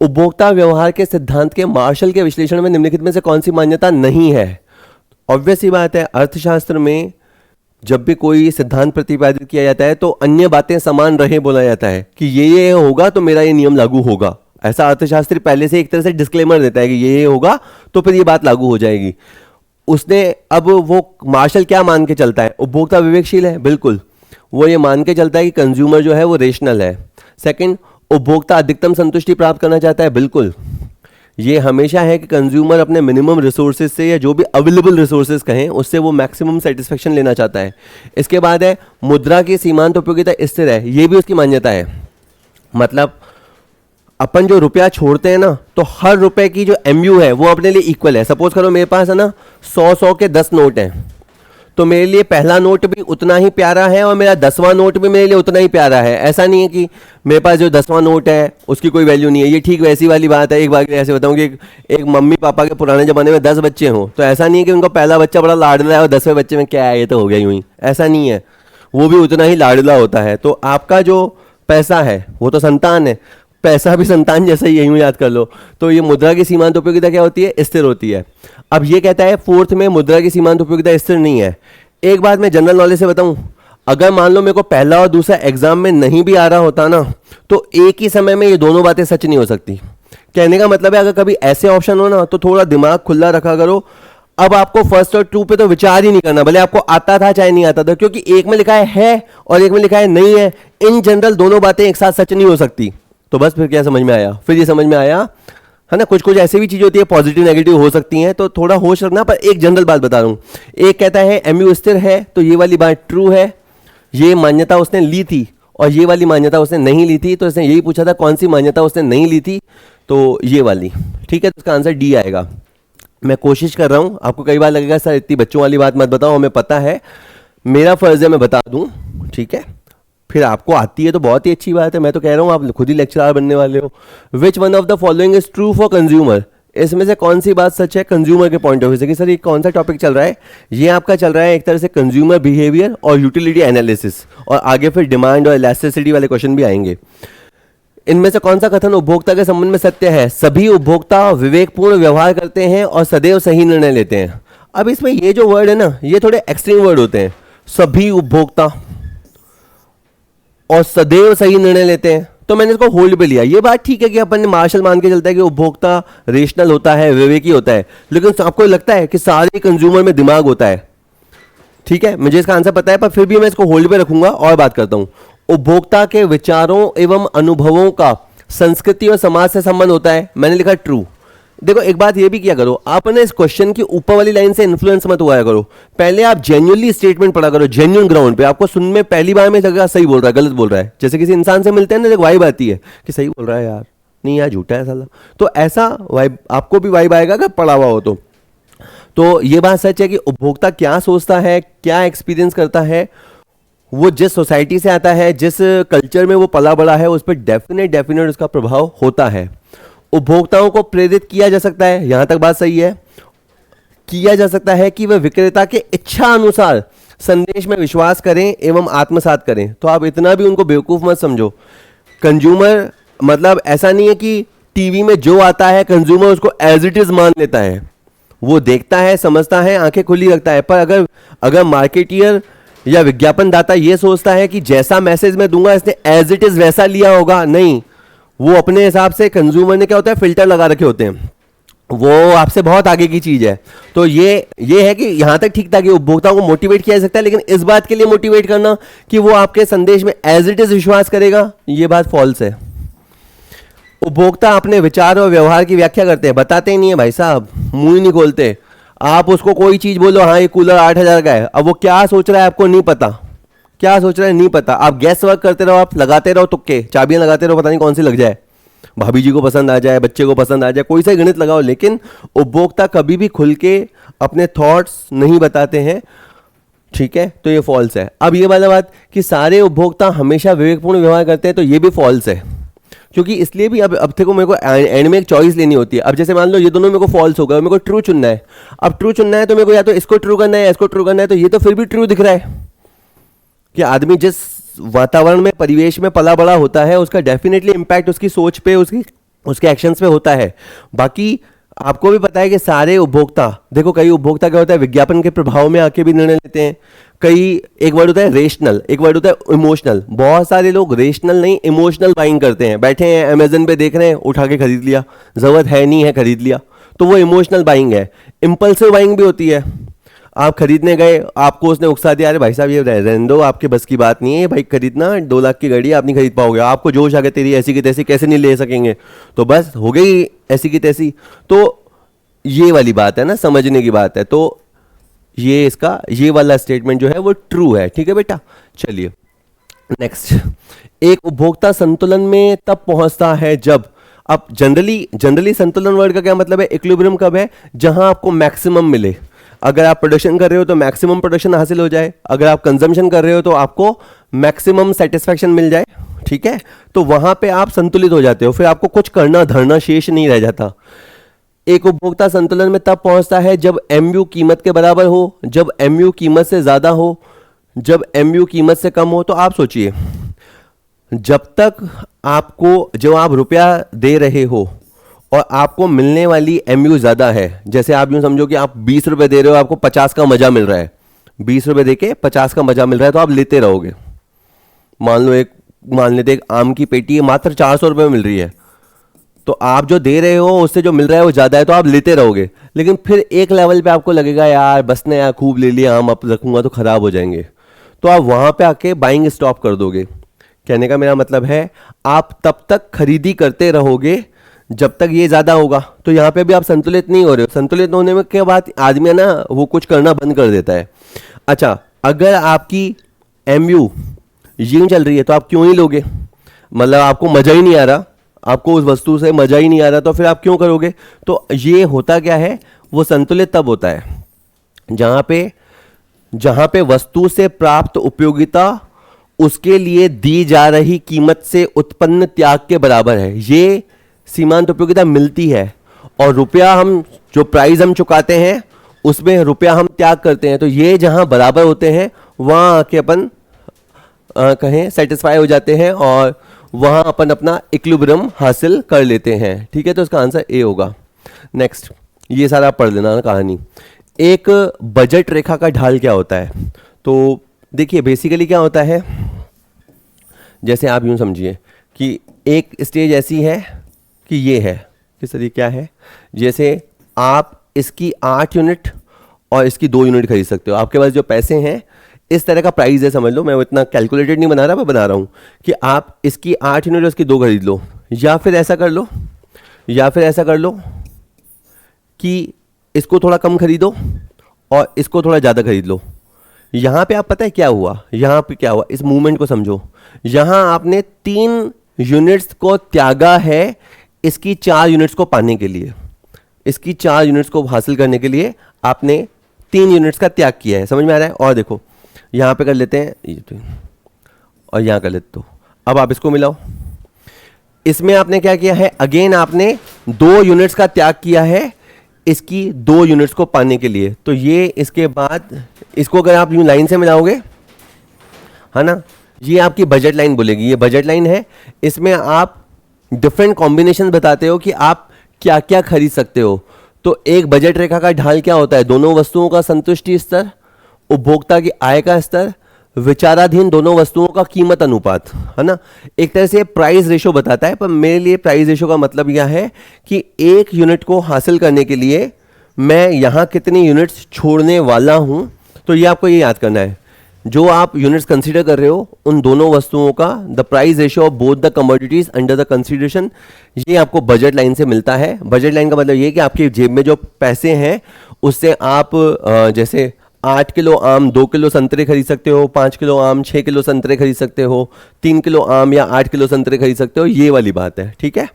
उपभोक्ता व्यवहार के सिद्धांत के मार्शल के विश्लेषण में निम्नलिखित में से कौन सी मान्यता नहीं है। ऑब्वियस ही बात है, अर्थशास्त्र में जब भी कोई सिद्धांत प्रतिपादित किया जाता है तो अन्य बातें समान रहे बोला जाता है कि ये होगा तो मेरा ये नियम लागू होगा। ऐसा अर्थशास्त्री पहले से एक तरह से डिस्क्लेमर देता है कि ये होगा तो फिर ये बात लागू हो जाएगी। उसने अब वो मार्शल क्या मान के चलता है, उपभोक्ता विवेकशील है, बिल्कुल वो ये मान के चलता है कि कंज्यूमर जो है वो रेशनल है। सेकंड, उपभोक्ता अधिकतम संतुष्टि प्राप्त करना चाहता है, बिल्कुल ये हमेशा है कि कंज्यूमर अपने मिनिमम रिसोर्सेज से या जो भी अवेलेबल रिसोर्सेज कहें उससे वो मैक्सिमम सेटिस्फेक्शन लेना चाहता है। इसके बाद है मुद्रा की सीमांत उपयोगिता स्थिर है, ये भी उसकी मान्यता है। मतलब अपन जो रुपया छोड़ते हैं ना, तो हर रुपए की जो एमयू है वो अपने लिए इक्वल है। सपोज करो मेरे पास है ना 100 के 10 नोट हैं, तो मेरे लिए पहला नोट भी उतना ही प्यारा है और मेरा 10वां नोट भी मेरे लिए उतना ही प्यारा है। ऐसा नहीं है कि मेरे पास जो 10वां नोट है उसकी कोई वैल्यू नहीं है। ये ठीक वैसी वाली बात है। एक बार ऐसे बताऊं कि एक मम्मी पापा के पुराने ज़माने में 10 बच्चे हों, तो ऐसा नहीं है कि उनका पहला बच्चा बड़ा लाडला है और 10वें बच्चे में क्या है ये तो हो गया यूं ही, ऐसा नहीं है। वो भी उतना ही लाडला होता है। तो आपका जो पैसा है वो तो संतान है, पैसा भी संतान जैसा ही, यही याद कर लो। तो ये मुद्रा की सीमांत उपयोगिता क्या होती है? स्थिर होती है। अब ये कहता है फोर्थ में मुद्रा की सीमांत उपयोगिता स्थिर नहीं है। एक बात मैं जनरल नॉलेज से बताऊं, अगर मान लो मेरे को पहला और दूसरा एग्जाम में नहीं भी आ रहा होता ना, तो एक ही समय में ये दोनों बातें सच नहीं हो सकती। कहने का मतलब है अगर कभी ऐसे ऑप्शन हो ना तो थोड़ा दिमाग खुला रखा करो। अब आपको फर्स्ट और टू पे तो विचार ही नहीं करना, भले आपको आता था चाहे नहीं आता था, क्योंकि एक में लिखा है और एक में लिखा है नहीं है। इन जनरल दोनों बातें एक साथ सच नहीं हो सकती। तो बस फिर क्या समझ में आया? फिर ये समझ में आया है ना, कुछ कुछ ऐसी भी चीज़ होती है पॉजिटिव नेगेटिव हो सकती हैं, तो थोड़ा होश रखना। पर एक जनरल बात बता रहा हूँ, एक कहता है एमयू स्थिर है, तो ये वाली बात ट्रू है, ये मान्यता उसने ली थी, और ये वाली मान्यता उसने नहीं ली थी। तो इसने यही पूछा था कौन सी मान्यता उसने नहीं ली थी, तो ये वाली। ठीक है, तो इसका आंसर डी आएगा। मैं कोशिश कर रहा हूँ, आपको कई बार लगेगा सर इतनी बच्चों वाली बात मत बताओ, हमें पता है, मेरा फर्ज है मैं बता दूँ। ठीक है, फिर आपको आती है तो बहुत ही अच्छी बात है। मैं तो कह रहा हूँ आप खुद ही लेक्चरर बनने वाले हो। Which one of the following is true for consumer? इसमें से कौन सी बात सच है कंज्यूमर के पॉइंट ऑफ व्यू से? कि सर ये कौन सा टॉपिक चल रहा है? ये आपका चल रहा है एक तरह से कंज्यूमर बिहेवियर और यूटिलिटी एनालिसिस, और आगे फिर डिमांड और इलास्टिसिटी वाले क्वेश्चन भी आएंगे। इनमें से कौन सा कथन उपभोक्ता के संबंध में सत्य है? सभी उपभोक्ता विवेकपूर्ण व्यवहार करते हैं और सदैव सही निर्णय लेते हैं। अब इसमें ये जो वर्ड है ना, ये थोड़े एक्सट्रीम वर्ड होते हैं। सभी उपभोक्ता और सदैव सही निर्णय लेते हैं, तो मैंने इसको होल्ड पे लिया। ये बात ठीक है कि अपन मार्शल मान के चलता है कि उपभोक्ता रेशनल होता है, विवेकी होता है, लेकिन आपको लगता है कि सारे कंज्यूमर में दिमाग होता है? ठीक है, मुझे इसका आंसर पता है, पर फिर भी मैं इसको होल्ड पे रखूंगा और बात करता हूं। उपभोक्ता के विचारों एवं अनुभवों का संस्कृति और समाज से संबंध होता है, मैंने लिखा ट्रू। देखो एक बात ये भी किया करो, आप ना इस क्वेश्चन की ऊपर वाली लाइन से इन्फ्लुएंस मत हुआ करो। पहले आप जेन्युइनली स्टेटमेंट पढ़ा करो, जेन्युइन ग्राउंड पे। आपको सुनने में पहली बार में लगेगा सही बोल रहा है, गलत बोल रहा है। जैसे किसी इंसान से मिलते हैं ना, एक वाइब आती है कि सही बोल रहा है यार, नहीं यार झूठा है साला, तो ऐसा वाइब आपको भी वाइब आएगा अगर पढ़ा हुआ हो तो ये बात सच है कि उपभोक्ता क्या सोचता है, क्या एक्सपीरियंस करता है, वो जिस सोसाइटी से आता है, जिस कल्चर में वो पला बड़ा है, उस पर डेफिनेट उसका प्रभाव होता है। उपभोक्ताओं को प्रेरित किया जा सकता है, यहां तक बात सही है, किया जा सकता है कि वह विक्रेता के इच्छा अनुसार संदेश में विश्वास करें एवं आत्मसात करें। तो आप इतना भी उनको बेवकूफ मत समझो। कंज्यूमर मतलब ऐसा नहीं है कि टीवी में जो आता है कंज्यूमर उसको एज इट इज मान लेता है। वो देखता है, समझता है, आंखें खुली रखता है। पर अगर मार्केटियर या विज्ञापन दाता ये सोचता है कि जैसा मैसेज मैं दूंगा इसने एज इट इज वैसा लिया होगा, नहीं, वो अपने हिसाब से, कंज्यूमर ने क्या होता है फिल्टर लगा रखे होते हैं, वो आपसे बहुत आगे की चीज है। तो ये है कि यहां तक ठीक था कि उपभोक्ताओं को मोटिवेट किया जा सकता है, लेकिन इस बात के लिए मोटिवेट करना कि वो आपके संदेश में एज इट इज विश्वास करेगा, ये बात फॉल्स है। उपभोक्ता अपने विचार और व्यवहार की व्याख्या करते हैं, बताते ही नहीं है भाई साहब, मुंह ही नहीं खोलते। आप उसको कोई चीज बोलो, हाँ ये कूलर 8,000 का है, अब वो क्या सोच रहा है आपको नहीं पता, क्या सोच रहा है नहीं पता। आप गैस वर्क करते रहो, आप लगाते रहो तुक्के, चाबियां लगाते रहो, पता नहीं कौन सी लग जाए, भाभी जी को पसंद आ जाए, बच्चे को पसंद आ जाए, कोई सा गणित लगाओ। लेकिन उपभोक्ता कभी भी खुल के अपने थॉट्स नहीं बताते हैं। ठीक है, तो ये फॉल्स है। अब ये वाला बात कि सारे उपभोक्ता हमेशा विवेकपूर्ण व्यवहार करते हैं, तो ये भी फॉल्स है। क्योंकि इसलिए भी अब देखो मेरे को एंड में एक चॉइस लेनी होती है। अब जैसे मान लो ये दोनों मेरे को फॉल्स हो गए, मेरे को ट्रू चुनना है। अब ट्रू चुनना है तो मेरे को या तो इसको ट्रू करना है या इसको ट्रू करना है। तो ये तो फिर भी ट्रू दिख रहा है कि आदमी जिस वातावरण में, परिवेश में पला बड़ा होता है, उसका डेफिनेटली इंपैक्ट उसकी सोच पे, उसके एक्शंस पे होता है। बाकी आपको भी पता है कि सारे उपभोक्ता, देखो कई उपभोक्ता क्या होता है विज्ञापन के प्रभाव में आके भी निर्णय लेते हैं। कई, एक वर्ड होता है रेशनल, एक वर्ड होता है इमोशनल। बहुत सारे लोग रेशनल नहीं इमोशनल बाइंग करते हैं, बैठे हैं अमेजन पे देख रहे हैं, उठा के खरीद लिया, जरूरत है नहीं है खरीद लिया, तो वो इमोशनल बाइंग है। इंपल्सिव बाइंग भी होती है। आप खरीदने गए, आपको उसने उकसा दिया, अरे भाई साहब ये रहने दो, आपके बस की बात नहीं है, ये बाइक खरीदना 2 लाख की गाड़ी आप नहीं खरीद पाओगे, आपको जोश आ गया तेरी ऐसी की तैसी कैसे नहीं ले सकेंगे, तो बस हो गई ऐसी की तैसी। तो ये वाली बात है ना, समझने की बात है। तो ये इसका ये वाला स्टेटमेंट जो है वो ट्रू है, ठीक है बेटा। चलिए नेक्स्ट, एक उपभोक्ता संतुलन में तब पहुंचता है जब, अब जनरली संतुलन वर्ड का क्या मतलब है, इक्विलिब्रियम कब है, जहां आपको मैक्सिमम मिले। अगर आप प्रोडक्शन कर रहे हो तो मैक्सिमम प्रोडक्शन हासिल हो जाए, अगर आप कंजम्पशन कर रहे हो तो आपको मैक्सिमम सेटिस्फैक्शन मिल जाए, ठीक है, तो वहां पे आप संतुलित हो जाते हो, फिर आपको कुछ करना धरना शेष नहीं रह जाता। एक उपभोक्ता संतुलन में तब पहुंचता है जब एमयू कीमत के बराबर हो, जब एमयू कीमत से ज्यादा हो, जब एमयू कीमत से कम हो। तो आप सोचिए, जब तक आपको, जब आप रुपया दे रहे हो और आपको मिलने वाली एमयू ज्यादा है, जैसे आप यूं समझो कि आप 20 रुपए दे रहे हो, आपको 50 का मजा मिल रहा है, 20 रुपए देके 50 का मजा मिल रहा है, तो आप लेते रहोगे। मान लेते एक आम की पेटी मात्र 400 रुपये में मिल रही है, तो आप जो दे रहे हो उससे जो मिल रहा है वो ज़्यादा है, तो आप लेते रहोगे। लेकिन फिर एक लेवल पे आपको लगेगा यार बस ने यार खूब ले लिया आम, अब रखूंगा तो ख़राब हो जाएंगे, तो आप वहाँ पे आके बाइंग स्टॉप कर दोगे। कहने का मेरा मतलब है आप तब तक खरीदी करते रहोगे जब तक ये ज़्यादा होगा। तो यहाँ पे भी आप संतुलित नहीं हो रहे हो। संतुलित होने में के बाद आदमी ना वो कुछ करना बंद कर देता है। अच्छा, अगर आपकी एमयू यूं चल रही है तो आप क्यों ही लोगे, मतलब आपको मज़ा ही नहीं आ रहा, आपको उस वस्तु से मज़ा ही नहीं आ रहा, तो फिर आप क्यों करोगे। तो ये होता क्या है, वो संतुलित तब होता है जहाँ पे वस्तु से प्राप्त उपयोगिता उसके लिए दी जा रही कीमत से उत्पन्न त्याग के बराबर है। ये सीमांत उपयोगिता मिलती है और रुपया हम जो प्राइस हम चुकाते हैं उसमें रुपया हम त्याग करते हैं, तो ये जहाँ बराबर होते हैं वहाँ आके अपन कहें सेटिस्फाई हो जाते हैं और वहाँ अपन अपना इक्विलिब्रियम हासिल कर लेते हैं, ठीक है। तो इसका आंसर ए होगा। नेक्स्ट, ये सारा पढ़ लेना ना कहानी। एक बजट रेखा का ढाल क्या होता है, तो देखिए बेसिकली क्या होता है, जैसे आप यूं समझिए कि एक स्टेज ऐसी है कि ये है, किस तरीके क्या है, जैसे आप इसकी 8 यूनिट और इसकी 2 यूनिट खरीद सकते हो। आपके पास जो पैसे हैं इस तरह का प्राइस है, समझ लो, मैं वो इतना कैलकुलेटेड नहीं बना रहा, मैं बना रहा हूँ कि आप इसकी 8 यूनिट और इसकी 2 खरीद लो, या फिर ऐसा कर लो कि इसको थोड़ा कम खरीदो और इसको थोड़ा ज़्यादा खरीद लो। यहाँ पे आप पता है क्या हुआ, यहाँ पे क्या हुआ, इस मूवमेंट को समझो। यहाँ आपने 3 यूनिट्स को त्यागा है इसकी 4 यूनिट्स को पाने के लिए, इसकी 4 यूनिट्स को हासिल करने के लिए आपने 3 यूनिट्स का त्याग किया है। समझ में आ रहा है। और देखो यहाँ पे कर लेते हैं ये तो, और यहाँ कर लेते हो। अब आप इसको मिलाओ, इसमें आपने क्या किया है, अगेन आपने 2 यूनिट्स का त्याग किया है इसकी 2 यूनिट्स को पाने के लिए। तो ये इसके बाद इसको अगर आप यूं लाइन से मिलाओगे, है ना, ये आपकी बजट लाइन बोलेगी, ये बजट लाइन है। इसमें आप डिफरेंट कॉम्बिनेशन बताते हो कि आप क्या क्या खरीद सकते हो। तो एक बजट रेखा का ढाल क्या होता है, दोनों वस्तुओं का संतुष्टि स्तर, उपभोक्ता की आय का स्तर, विचाराधीन दोनों वस्तुओं का कीमत अनुपात, है ना। एक तरह से प्राइस रेशो बताता है, पर मेरे लिए प्राइस रेशो का मतलब यह है कि एक यूनिट को हासिल करने के लिए मैं यहाँ कितनी यूनिट्स छोड़ने वाला हूँ। तो ये आपको ये याद करना है, जो आप यूनिट्स कंसीडर कर रहे हो उन दोनों वस्तुओं का the price ratio of both the commodities under the consideration, ये आपको बजट लाइन से मिलता है। बजट लाइन का मतलब ये कि आपकी जेब में जो पैसे हैं उससे आप जैसे 8 किलो आम 2 किलो संतरे खरीद सकते हो, 5 किलो आम 6 किलो संतरे खरीद सकते हो, 3 किलो आम या 8 किलो संतरे खरीद सकते हो, ये वाली बात है, ठीक है।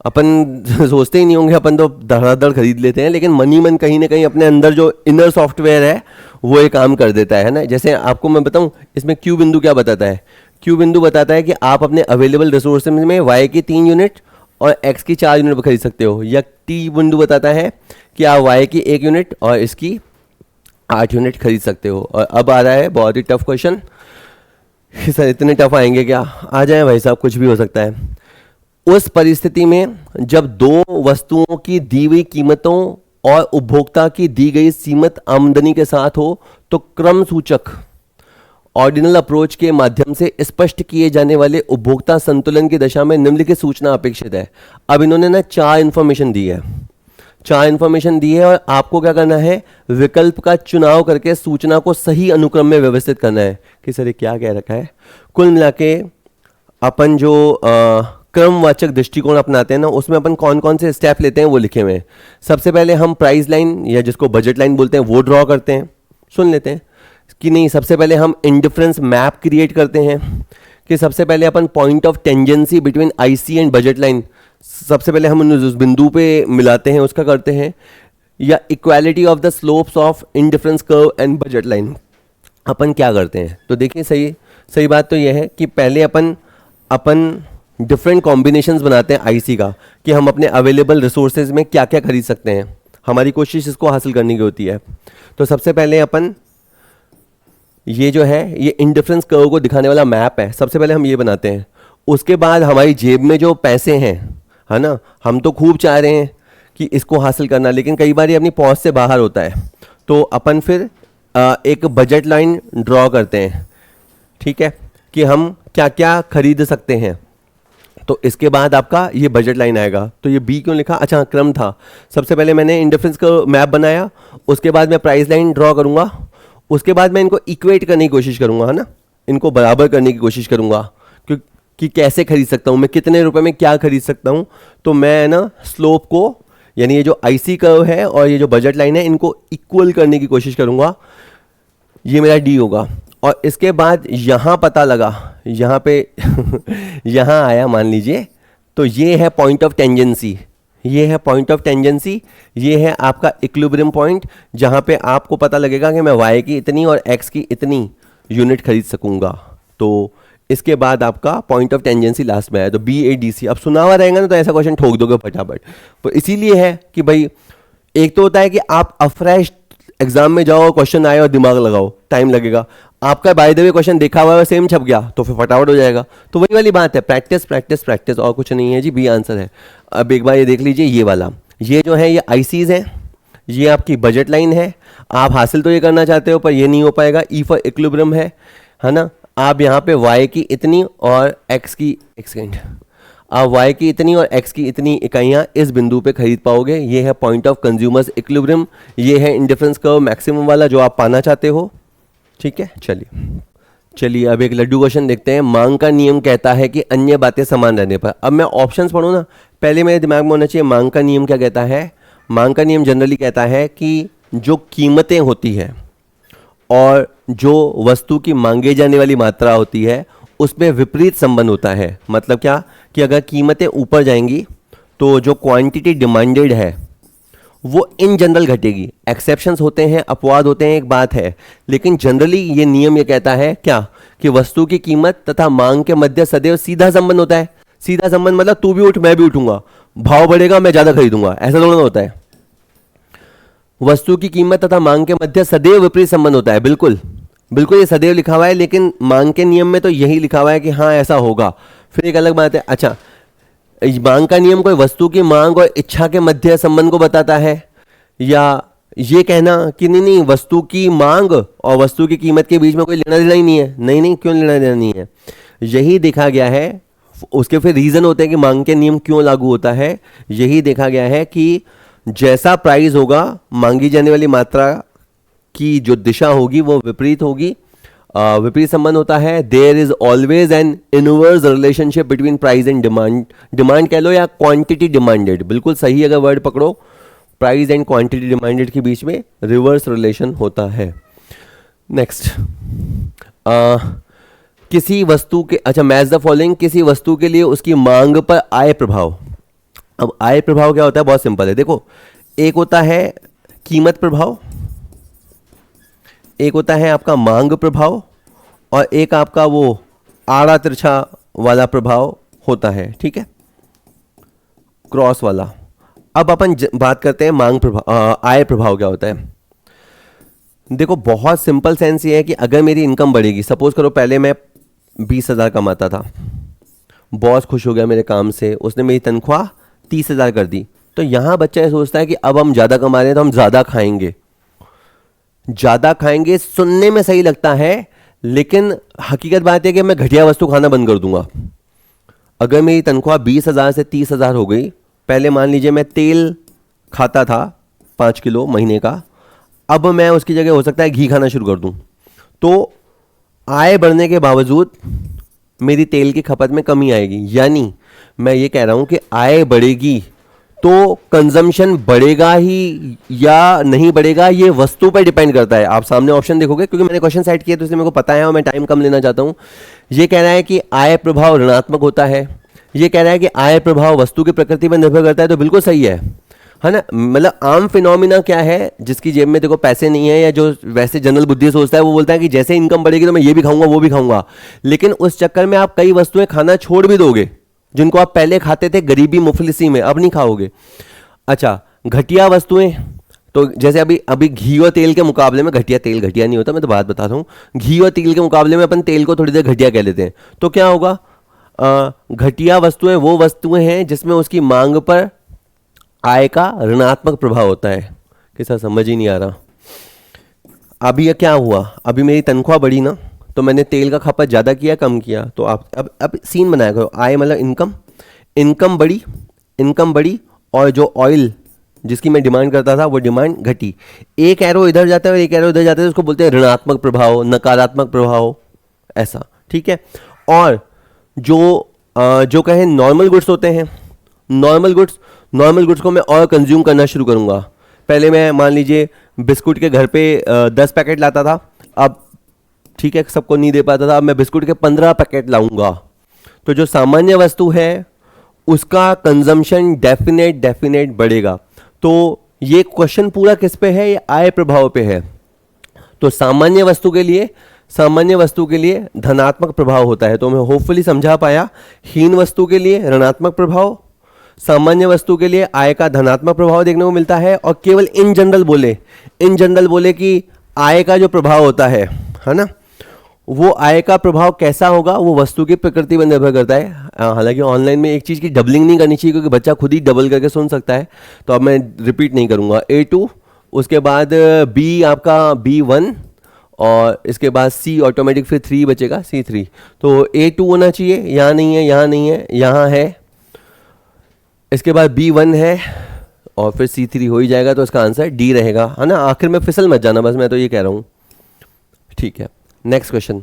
अपन सोचते ही नहीं होंगे, अपन तो धड़ाधड़ खरीद लेते हैं, लेकिन मनी मन कहीं ना कहीं अपने अंदर जो इनर सॉफ्टवेयर है वो एक काम कर देता है ना। जैसे आपको मैं बताऊं, इसमें क्यू बिंदु क्या बताता है, क्यू बिंदु बताता है कि आप अपने अवेलेबल रिसोर्सेज में वाई की 3 यूनिट और एक्स की 4 यूनिट खरीद सकते हो, या टी बिंदु बताता है कि आप वाई की 1 यूनिट और इसकी 8 यूनिट खरीद सकते हो। और अब आ रहा है बहुत ही टफ क्वेश्चन, सर इतने टफ आएंगे क्या, आ जाए भाई साहब, कुछ भी हो सकता है। उस परिस्थिति में जब 2 वस्तुओं की दी हुई कीमतों और उपभोक्ता की दी गई सीमित आमदनी के साथ हो तो क्रम सूचक ऑर्डिनल अप्रोच के माध्यम से स्पष्ट किए जाने वाले उपभोक्ता संतुलन की दशा में निम्नलिखित सूचना अपेक्षित है। अब इन्होंने ना 4 इंफॉर्मेशन दी है, 4 इन्फॉर्मेशन दी है और आपको क्या करना है, विकल्प का चुनाव करके सूचना को सही अनुक्रम में व्यवस्थित करना है। कि सर ये क्या कह रखा है, कुल मिला के अपन जो क्रमवाचक दृष्टिकोण अपनाते हैं ना, उसमें अपन कौन कौन से स्टेप लेते हैं वो लिखे हुए हैं। सबसे पहले हम प्राइस लाइन या जिसको बजट लाइन बोलते हैं वो ड्रॉ करते हैं, सुन लेते हैं कि नहीं। सबसे पहले हम इंडिफरेंस मैप क्रिएट करते हैं कि सबसे पहले अपन point of tangency between IC and budget line, सबसे पहले हम उस बिंदु पे मिलाते हैं, उसका करते हैं। या equality of the slopes of indifference curve and budget line, अपन क्या करते हैं। तो देखिए सही बात तो यह है कि पहले अपन डिफरेंट कॉम्बिनेशंस बनाते हैं आईसी का, कि हम अपने अवेलेबल रिसोर्सेज में क्या क्या खरीद सकते हैं। हमारी कोशिश इसको हासिल करने की होती है। तो सबसे पहले अपन ये जो है ये इंडिफरेंस कर्व को दिखाने वाला मैप है, सबसे पहले हम ये बनाते हैं। उसके बाद हमारी जेब में जो पैसे हैं, है ना, हम तो खूब चाह रहे हैं कि इसको हासिल करना, लेकिन कई बार ये अपनी पहुंच से बाहर होता है। तो अपन फिर एक बजट लाइन ड्रॉ करते हैं, ठीक है, कि हम क्या क्या खरीद सकते हैं। तो इसके बाद आपका ये बजट लाइन आएगा। तो ये बी क्यों लिखा, अच्छा क्रम था। सबसे पहले मैंने इंडिफरेंस का मैप बनाया, उसके बाद मैं प्राइस लाइन ड्रॉ करूंगा, उसके बाद मैं इनको इक्वेट करने की कोशिश करूंगा, है ना, इनको बराबर करने की कोशिश करूंगा कि कैसे खरीद सकता हूं मैं, कितने रुपए में क्या खरीद सकता हूं। तो मैं ना स्लोप को, यानी ये जो आईसी कर्व है और ये जो बजट लाइन है, इनको इक्वल करने की कोशिश करूंगा। ये मेरा डी होगा। और इसके बाद यहाँ पता लगा, यहाँ पे यहाँ आया मान लीजिए, तो ये है पॉइंट ऑफ टेंजेंसी, ये है पॉइंट ऑफ टेंजेंसी, ये है आपका इक्विलिब्रियम पॉइंट, जहाँ पे आपको पता लगेगा कि मैं y की इतनी और x की इतनी यूनिट खरीद सकूंगा। तो इसके बाद आपका पॉइंट ऑफ टेंजेंसी लास्ट में आया। तो BADC अब सुना हुआ रहेगा ना, तो ऐसा क्वेश्चन ठोक दोगे फटाफट। तो इसीलिए है कि भाई एक तो होता है कि आप अफ्रेश एग्जाम में जाओ और क्वेश्चन आए और दिमाग लगाओ, टाइम लगेगा। आपका बाय द वे क्वेश्चन देखा हुआ है सेम छप गया तो फिर फटाफट हो जाएगा। तो वही वाली बात है, प्रैक्टिस प्रैक्टिस प्रैक्टिस, और कुछ नहीं है जी। बी आंसर है। अब एक बार ये देख लीजिए, ये वाला, ये जो है ये आईसीज है, ये आपकी बजट लाइन है। आप हासिल तो ये करना चाहते हो पर ये नहीं हो पाएगा। ई फॉर इक्विलिब्रियम है ना। आप यहाँ पे y की इतनी और x की, एक सेकेंड, आप y की इतनी और x की इतनी इकाइयाँ इस बिंदु पे खरीद पाओगे। ये है पॉइंट ऑफ कंज्यूमर्स इक्विलिब्रियम, ये है इंडिफरेंस कर्व मैक्सिमम वाला जो आप पाना चाहते हो, ठीक है। चलिए अब एक लड्डू क्वेश्चन देखते हैं। मांग का नियम कहता है कि अन्य बातें समान रहने पर, अब मैं ऑप्शंस पढ़ूँ ना, पहले मेरे दिमाग में होना चाहिए मांग का नियम क्या कहता है। मांग का नियम जनरली कहता है कि जो कीमतें होती हैं और जो वस्तु की मांगे जाने वाली मात्रा होती है उसमें विपरीत संबंध होता है। मतलब क्या, कि अगर कीमतें ऊपर जाएंगी तो जो क्वांटिटी डिमांडेड है वो इन जनरल घटेगी। एक्सेप्शंस होते हैं, अपवाद होते हैं, एक बात है, लेकिन जनरली ये नियम ये कहता है क्या, कि वस्तु की कीमत तथा मांग के मध्य सदैव सीधा संबंध होता है। सीधा संबंध मतलब तू भी उठ मैं भी उठूंगा, भाव बढ़ेगा मैं ज्यादा खरीदूंगा, ऐसा थोड़ा होता है। वस्तु की कीमत तथा मांग के मध्य सदैव विपरीत संबंध होता है। बिल्कुल बिल्कुल ये सदैव लिखा हुआ है, लेकिन मांग के नियम में तो यही लिखा हुआ है कि हाँ ऐसा होगा। फिर एक अलग बात है, अच्छा मांग का नियम कोई वस्तु की मांग और इच्छा के मध्य संबंध को बताता है, या ये कहना कि नहीं वस्तु की मांग और वस्तु की कीमत के बीच में कोई लेना देना ही नहीं है। नहीं क्यों लेना देना नहीं है, यही देखा गया है। उसके फिर रीजन होते हैं कि मांग के नियम क्यों लागू होता है। यही देखा गया है कि जैसा प्राइस होगा, मांगी जाने वाली मात्रा की जो दिशा होगी वो विपरीत होगी। विपरीत संबंध होता है। There is always an inverse relationship between price and demand, demand कह लो या क्वांटिटी डिमांडेड, बिल्कुल सही अगर वर्ड पकड़ो, प्राइस एंड क्वांटिटी डिमांडेड के बीच में रिवर्स रिलेशन होता है। नेक्स्ट, किसी वस्तु के, अच्छा मैच द फॉलोइंग, किसी वस्तु के लिए उसकी मांग पर आय प्रभाव। अब आय प्रभाव क्या होता है, बहुत सिंपल है। देखो, एक होता है कीमत प्रभाव, एक होता है आपका मांग प्रभाव, और एक आपका वो आड़ा तिरछा वाला प्रभाव होता है, ठीक है, क्रॉस वाला। अब अपन बात करते हैं मांग प्रभाव, आय प्रभाव क्या होता है। देखो बहुत सिंपल सेंस ये है कि अगर मेरी इनकम बढ़ेगी, सपोज करो पहले मैं 20,000 कमाता था, बॉस खुश हो गया मेरे काम से, उसने मेरी तनख्वाह 30,000 कर दी, तो यहां बच्चा ये सोचता है कि अब हम ज्यादा कमा रहे हैं तो हम ज्यादा खाएंगे। ज्यादा खाएंगे सुनने में सही लगता है, लेकिन हकीकत बात है कि मैं घटिया वस्तु खाना बंद कर दूंगा। अगर मेरी तनख्वाह 20,000 से 30,000 हो गई, पहले मान लीजिए मैं तेल खाता था 5 किलो महीने का, अब मैं उसकी जगह हो सकता है घी खाना शुरू कर दूं, तो आय बढ़ने के बावजूद मेरी तेल की खपत में कमी आएगी। यानी मैं ये कह रहा हूं कि आय बढ़ेगी तो कंजम्पशन बढ़ेगा ही या नहीं बढ़ेगा, ये वस्तु पर डिपेंड करता है। आप सामने ऑप्शन देखोगे, क्योंकि मैंने क्वेश्चन सेट किया तो इसलिए मेरे को पता है और मैं टाइम कम लेना चाहता हूं। ये कह रहा है कि आय प्रभाव ऋणात्मक होता है, ये कह रहा है कि आय प्रभाव वस्तु की प्रकृति पर निर्भर करता है, तो बिल्कुल सही है ना। मतलब आम फिनोमिना क्या है, जिसकी जेब में देखो पैसे नहीं है, या जो वैसे जनरल बुद्धि सोचता है वो बोलता है कि जैसे इनकम बढ़ेगी तो मैं ये भी खाऊंगा वो भी खाऊंगा, लेकिन उस चक्कर में आप कई वस्तुएं खाना छोड़ भी दोगे जिनको आप पहले खाते थे गरीबी मुफलिसी में, अब नहीं खाओगे। अच्छा, घटिया वस्तुएं, तो जैसे अभी घी और तेल के मुकाबले में, घटिया तेल घटिया नहीं होता, मैं तो बात बताता हूँ, घी और तेल के मुकाबले में अपन तेल को थोड़ी देर घटिया कह लेते हैं, तो क्या होगा, घटिया वस्तुएं वो वस्तुएं हैं जिसमें उसकी मांग पर आय का ऋणात्मक प्रभाव होता है। किसा समझ ही नहीं आ रहा। अभी ये क्या हुआ, अभी मेरी तनख्वाह बढ़ी ना, तो मैंने तेल का खपत ज़्यादा किया कम किया, तो आप अब सीन बनाया करो, आय मतलब इनकम बढ़ी और जो ऑयल जिसकी मैं डिमांड करता था वो डिमांड घटी। एक एरो इधर जाता है और एक एरो इधर जाता है, उसको बोलते हैं ऋणात्मक प्रभाव, नकारात्मक प्रभाव, ऐसा, ठीक है। और जो कहें नॉर्मल गुड्स होते हैं, नॉर्मल गुड्स को मैं और कंज्यूम करना शुरू करूंगा। पहले मैं मान लीजिए बिस्कुट के घर पे 10 पैकेट लाता था, अब ठीक है सबको नहीं दे पाता था, अब मैं बिस्कुट के 15 पैकेट लाऊंगा। तो जो सामान्य वस्तु है उसका कंजम्पशन डेफिनेट बढ़ेगा। तो ये क्वेश्चन पूरा किस पे है, ये आय प्रभाव पे है। तो सामान्य वस्तु के लिए धनात्मक प्रभाव होता है, तो मैं होपफुली समझा पाया। हीन वस्तु के लिए ऋणात्मक प्रभाव, सामान्य वस्तु के लिए आय का धनात्मक प्रभाव देखने को मिलता है। और केवल इन जनरल बोले कि आय का जो प्रभाव होता है ना, वो आय का प्रभाव कैसा होगा वो वस्तु की प्रकृति पर निर्भर करता है। हालांकि ऑनलाइन में एक चीज़ की डबलिंग नहीं करनी चाहिए, क्योंकि बच्चा खुद ही डबल करके सुन सकता है, तो अब मैं रिपीट नहीं करूँगा। A2, उसके बाद B आपका B1, और इसके बाद C ऑटोमेटिक फिर 3 बचेगा, C3। तो A2 होना चाहिए, यहाँ नहीं है, यहाँ नहीं है, यहाँ है, इसके बाद B1 है, और फिर C3 हो ही जाएगा, तो इसका आंसर D रहेगा, है ना। आखिर में फिसल मत जाना, बस मैं तो ये कह रहा हूँ, ठीक है। नेक्स्ट क्वेश्चन,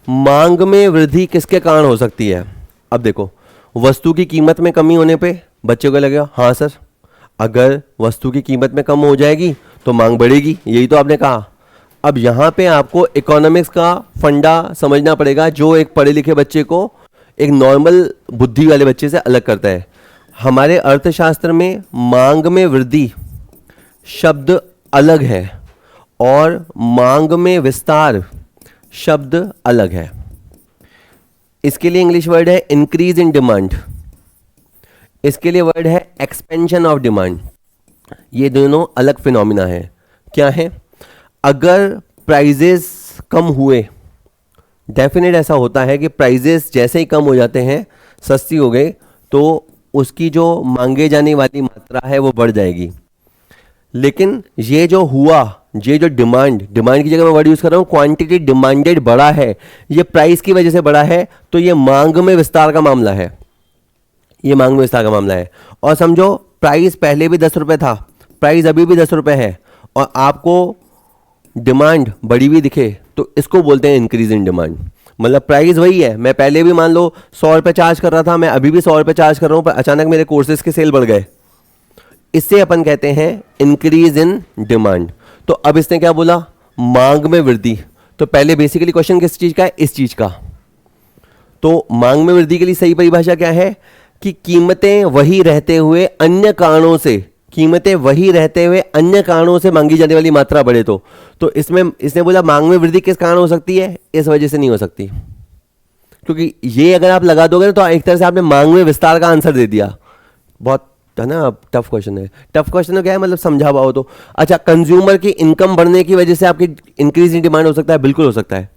मांग में वृद्धि किसके कारण हो सकती है। अब देखो, वस्तु की कीमत में कमी होने पे बच्चे को लगेगा हाँ सर, अगर वस्तु की कीमत में कम हो जाएगी तो मांग बढ़ेगी, यही तो आपने कहा। अब यहाँ पे आपको इकोनॉमिक्स का फंडा समझना पड़ेगा, जो एक पढ़े लिखे बच्चे को एक नॉर्मल बुद्धि वाले बच्चे से अलग करता है। हमारे अर्थशास्त्र में मांग में वृद्धि शब्द अलग है और मांग में विस्तार शब्द अलग है। इसके लिए इंग्लिश वर्ड है इंक्रीज इन डिमांड, इसके लिए वर्ड है एक्सपेंशन ऑफ डिमांड। ये दोनों अलग फिनोमिना है। क्या है, अगर प्राइजेस कम हुए, डेफिनेट ऐसा होता है कि प्राइजेस जैसे ही कम हो जाते हैं, सस्ती हो गई, तो उसकी जो मांगे जाने वाली मात्रा है वो बढ़ जाएगी। लेकिन ये जो हुआ, ये जो डिमांड की जगह मैं वर्ड यूज कर रहा हूँ क्वांटिटी डिमांडेड बढ़ा है, ये प्राइस की वजह से बढ़ा है, तो ये मांग में विस्तार का मामला है, ये मांग में विस्तार का मामला है। और समझो प्राइस पहले भी 10 रुपए था, प्राइस अभी भी 10 रुपए है, और आपको डिमांड बढ़ी हुई दिखे, तो इसको बोलते हैं इंक्रीज इन डिमांड। मतलब प्राइस वही है, मैं पहले भी मान लो 100 रुपये चार्ज कर रहा था, मैं अभी भी 100 रुपये चार्ज कर रहा हूँ, पर अचानक मेरे कोर्सेज के सेल बढ़ गए, इससे अपन कहते हैं इंक्रीज इन डिमांड। तो अब इसने क्या बोला, मांग में वृद्धि। तो पहले बेसिकली क्वेश्चन किस चीज का है, इस चीज का। तो मांग में वृद्धि के लिए सही परिभाषा क्या है कि कीमतें वही रहते हुए अन्य कारणों से मांगी जाने वाली मात्रा बढ़े। तो इसमें इसने बोला मांग में वृद्धि किस कारण हो सकती है, इस वजह से नहीं हो सकती, क्योंकि ये अगर आप लगा दोगे तो एक तरह से आपने मांग में विस्तार का आंसर दे दिया। बहुत है ना, टफ क्वेश्चन है। टफ क्वेश्चन क्या है, मतलब समझा पाओ तो। अच्छा, कंज्यूमर की इनकम बढ़ने की वजह से आपकी इंक्रीज इन डिमांड हो सकता है, बिल्कुल हो सकता है।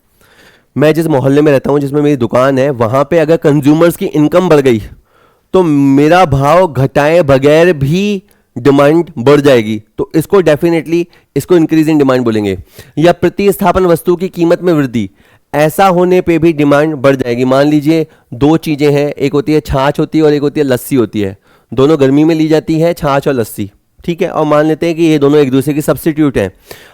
मैं जिस मोहल्ले में रहता हूँ, जिसमें मेरी दुकान है, वहां पे अगर कंज्यूमर्स की इनकम बढ़ गई तो मेरा भाव घटाए बगैर भी डिमांड बढ़ जाएगी, तो इसको डेफिनेटली इसको इंक्रीज इन डिमांड बोलेंगे। या प्रतिस्थापन वस्तु की कीमत में वृद्धि, ऐसा होने पे भी डिमांड बढ़ जाएगी। मान लीजिए 2 चीजें हैं, एक होती है छाछ होती है और एक होती है लस्सी होती है, दोनों गर्मी में ली जाती है, छाछ और लस्सी, ठीक है, और मान लेते हैं कि ये दोनों एक दूसरे की सब्स्टिट्यूट हैं।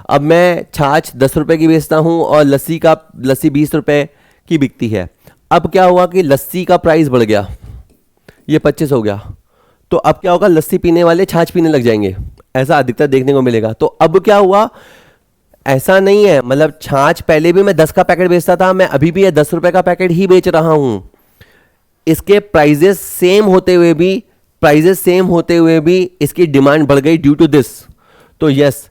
अब मैं छाछ 10 रुपए की बेचता हूँ और लस्सी 20 रुपए की बिकती है। अब क्या हुआ कि लस्सी का प्राइस बढ़ गया, ये 25 हो गया, तो अब क्या होगा, लस्सी पीने वाले छाछ पीने लग जाएंगे, ऐसा अधिकतर देखने को मिलेगा। तो अब क्या हुआ, ऐसा नहीं है, मतलब छाछ पहले भी मैं 10 का पैकेट बेचता था, मैं अभी भी ये 10 रुपए का पैकेट ही बेच रहा हूं। इसके प्राइजेस सेम होते हुए भी इसकी डिमांड बढ़ गई ड्यू टू दिस। तो यस,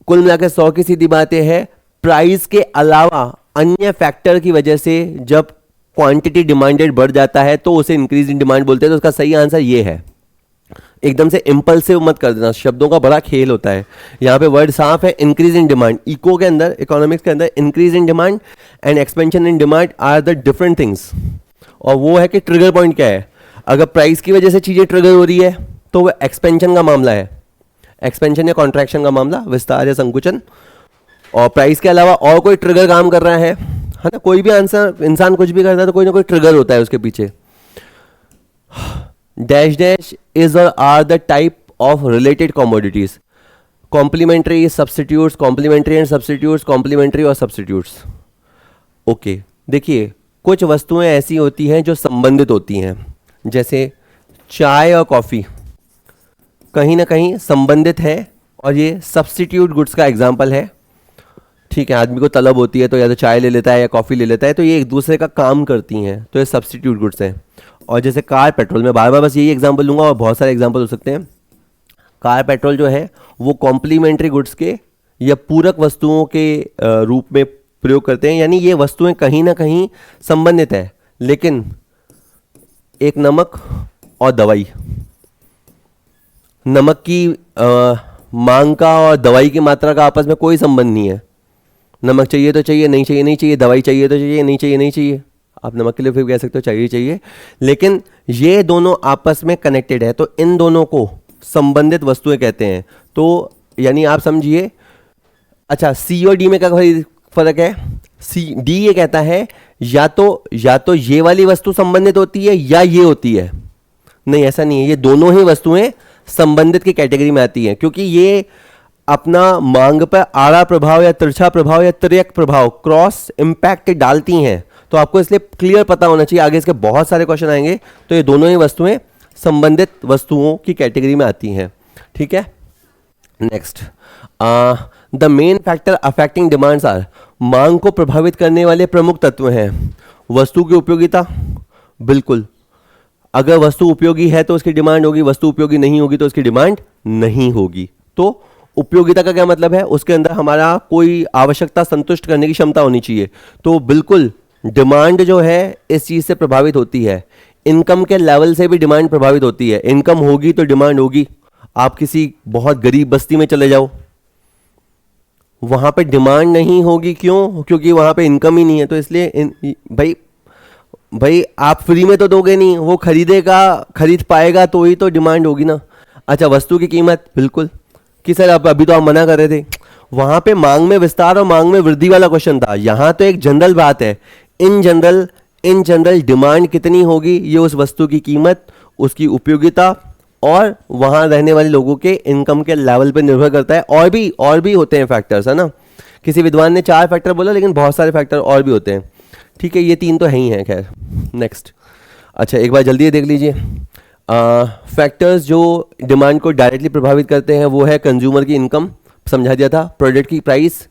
कुल मिलाकर 100 की सीधी बात यह है, प्राइस के अलावा अन्य फैक्टर की वजह से जब क्वांटिटी डिमांडेड बढ़ जाता है तो उसे इंक्रीज इन डिमांड बोलते हैं। तो उसका सही आंसर ये है। एकदम से इम्पल्सिव मत कर देना, शब्दों का बड़ा खेल होता है। यहाँ पे वर्ड साफ है, इंक्रीज इन डिमांड। इको के अंदर, इकोनॉमिक्स के अंदर increase in demand and expansion in demand are the different things. और वो है कि ट्रिगर पॉइंट क्या है। अगर प्राइस की वजह से चीजें ट्रिगर हो रही है तो वो एक्सपेंशन का मामला है, एक्सपेंशन या कॉन्ट्रैक्शन का मामला, विस्तार या संकुचन। और प्राइस के अलावा और कोई ट्रिगर काम कर रहा है ना। कोई भी आंसर, इंसान कुछ भी करता है तो कोई ना कोई ट्रिगर होता है उसके पीछे। डैश डैश इज और are the type of related commodities, complementary, substitutes, complementary and substitutes, complementary और सब्स्टिट्यूट्स। ओके, देखिए कुछ वस्तुएं ऐसी होती हैं जो संबंधित होती हैं, जैसे चाय और कॉफ़ी कहीं ना कहीं संबंधित है और ये सब्स्टिट्यूट गुड्स का एग्जाम्पल है। ठीक है, आदमी को तलब होती है तो या तो चाय ले लेता है या कॉफ़ी ले लेता है, तो ये एक दूसरे का काम करती हैं, तो ये सब्स्टिट्यूट गुड्स हैं। और जैसे कार पेट्रोल, मैं बार बार बस यही एग्जांपल लूँगा और बहुत सारे एग्जांपल हो सकते हैं। कार पेट्रोल जो है वो कॉम्प्लीमेंट्री गुड्स के या पूरक वस्तुओं के रूप में प्रयोग करते हैं, यानी ये वस्तुएं कहीं ना कहीं संबंधित है। लेकिन एक नमक और दवाई, नमक की मांग का और दवाई की मात्रा का आपस में कोई संबंध नहीं है। नमक चाहिए तो चाहिए, नहीं चाहिए नहीं चाहिए, दवाई चाहिए तो चाहिए, नहीं चाहिए नहीं चाहिए। आप नमक के लिए फिर कह सकते हो चाहिए चाहिए, लेकिन ये दोनों आपस में कनेक्टेड है, तो इन दोनों को संबंधित वस्तुएं कहते हैं। तो यानी आप समझिए, अच्छा सी और डी में क्या फर्क है। डी ये कहता है या तो ये वाली वस्तु संबंधित होती है या ये होती है। नहीं, ऐसा नहीं है, ये दोनों ही वस्तुएं संबंधित की कैटेगरी में आती हैं, क्योंकि ये अपना मांग पर आड़ा प्रभाव या तिरछा प्रभाव या तिर्यक प्रभाव, क्रॉस इंपैक्ट डालती हैं। तो आपको इसलिए क्लियर पता होना चाहिए, आगे इसके बहुत सारे क्वेश्चन आएंगे, तो ये दोनों ही वस्तुएं संबंधित वस्तुओं की कैटेगरी में आती हैं। ठीक है, next, the main factor affecting demands are, मांग को प्रभावित करने वाले प्रमुख तत्व हैं। वस्तु की उपयोगिता, बिल्कुल, अगर वस्तु उपयोगी है तो उसकी डिमांड होगी, वस्तु उपयोगी नहीं होगी तो उसकी डिमांड नहीं होगी। तो उपयोगिता का क्या मतलब है, उसके अंदर हमारा कोई आवश्यकता संतुष्ट करने की क्षमता होनी चाहिए। तो बिल्कुल डिमांड जो है इस चीज से प्रभावित होती है। इनकम के लेवल से भी डिमांड प्रभावित होती है, इनकम होगी तो डिमांड होगी। आप किसी बहुत गरीब बस्ती में चले जाओ, वहां पे डिमांड नहीं होगी, क्यों, क्योंकि वहां पे इनकम ही नहीं है। तो इसलिए भाई आप फ्री में तो दोगे नहीं, वो खरीद पाएगा तो ही तो डिमांड होगी ना। अच्छा, वस्तु की कीमत, बिल्कुल कि सर अब अभी तो आप मना कर रहे थे, वहां पे मांग में विस्तार और मांग में वृद्धि वाला क्वेश्चन था। यहां तो एक जनरल बात है, इन जनरल डिमांड कितनी होगी, ये उस वस्तु की कीमत, उसकी उपयोगिता और वहां रहने वाले लोगों के इनकम के लेवल पर निर्भर करता है। और भी होते हैं फैक्टर्स, है ना। किसी विद्वान ने 4 फैक्टर बोला, लेकिन बहुत सारे फैक्टर और भी होते हैं। ठीक है, ये 3 तो है ही हैं। खैर, नेक्स्ट, अच्छा एक बार जल्दी देख लीजिए। फैक्टर्स जो डिमांड को डायरेक्टली प्रभावित करते हैं वो है कंज्यूमर की इनकम, समझा दिया था, प्रोडक्ट की प्राइस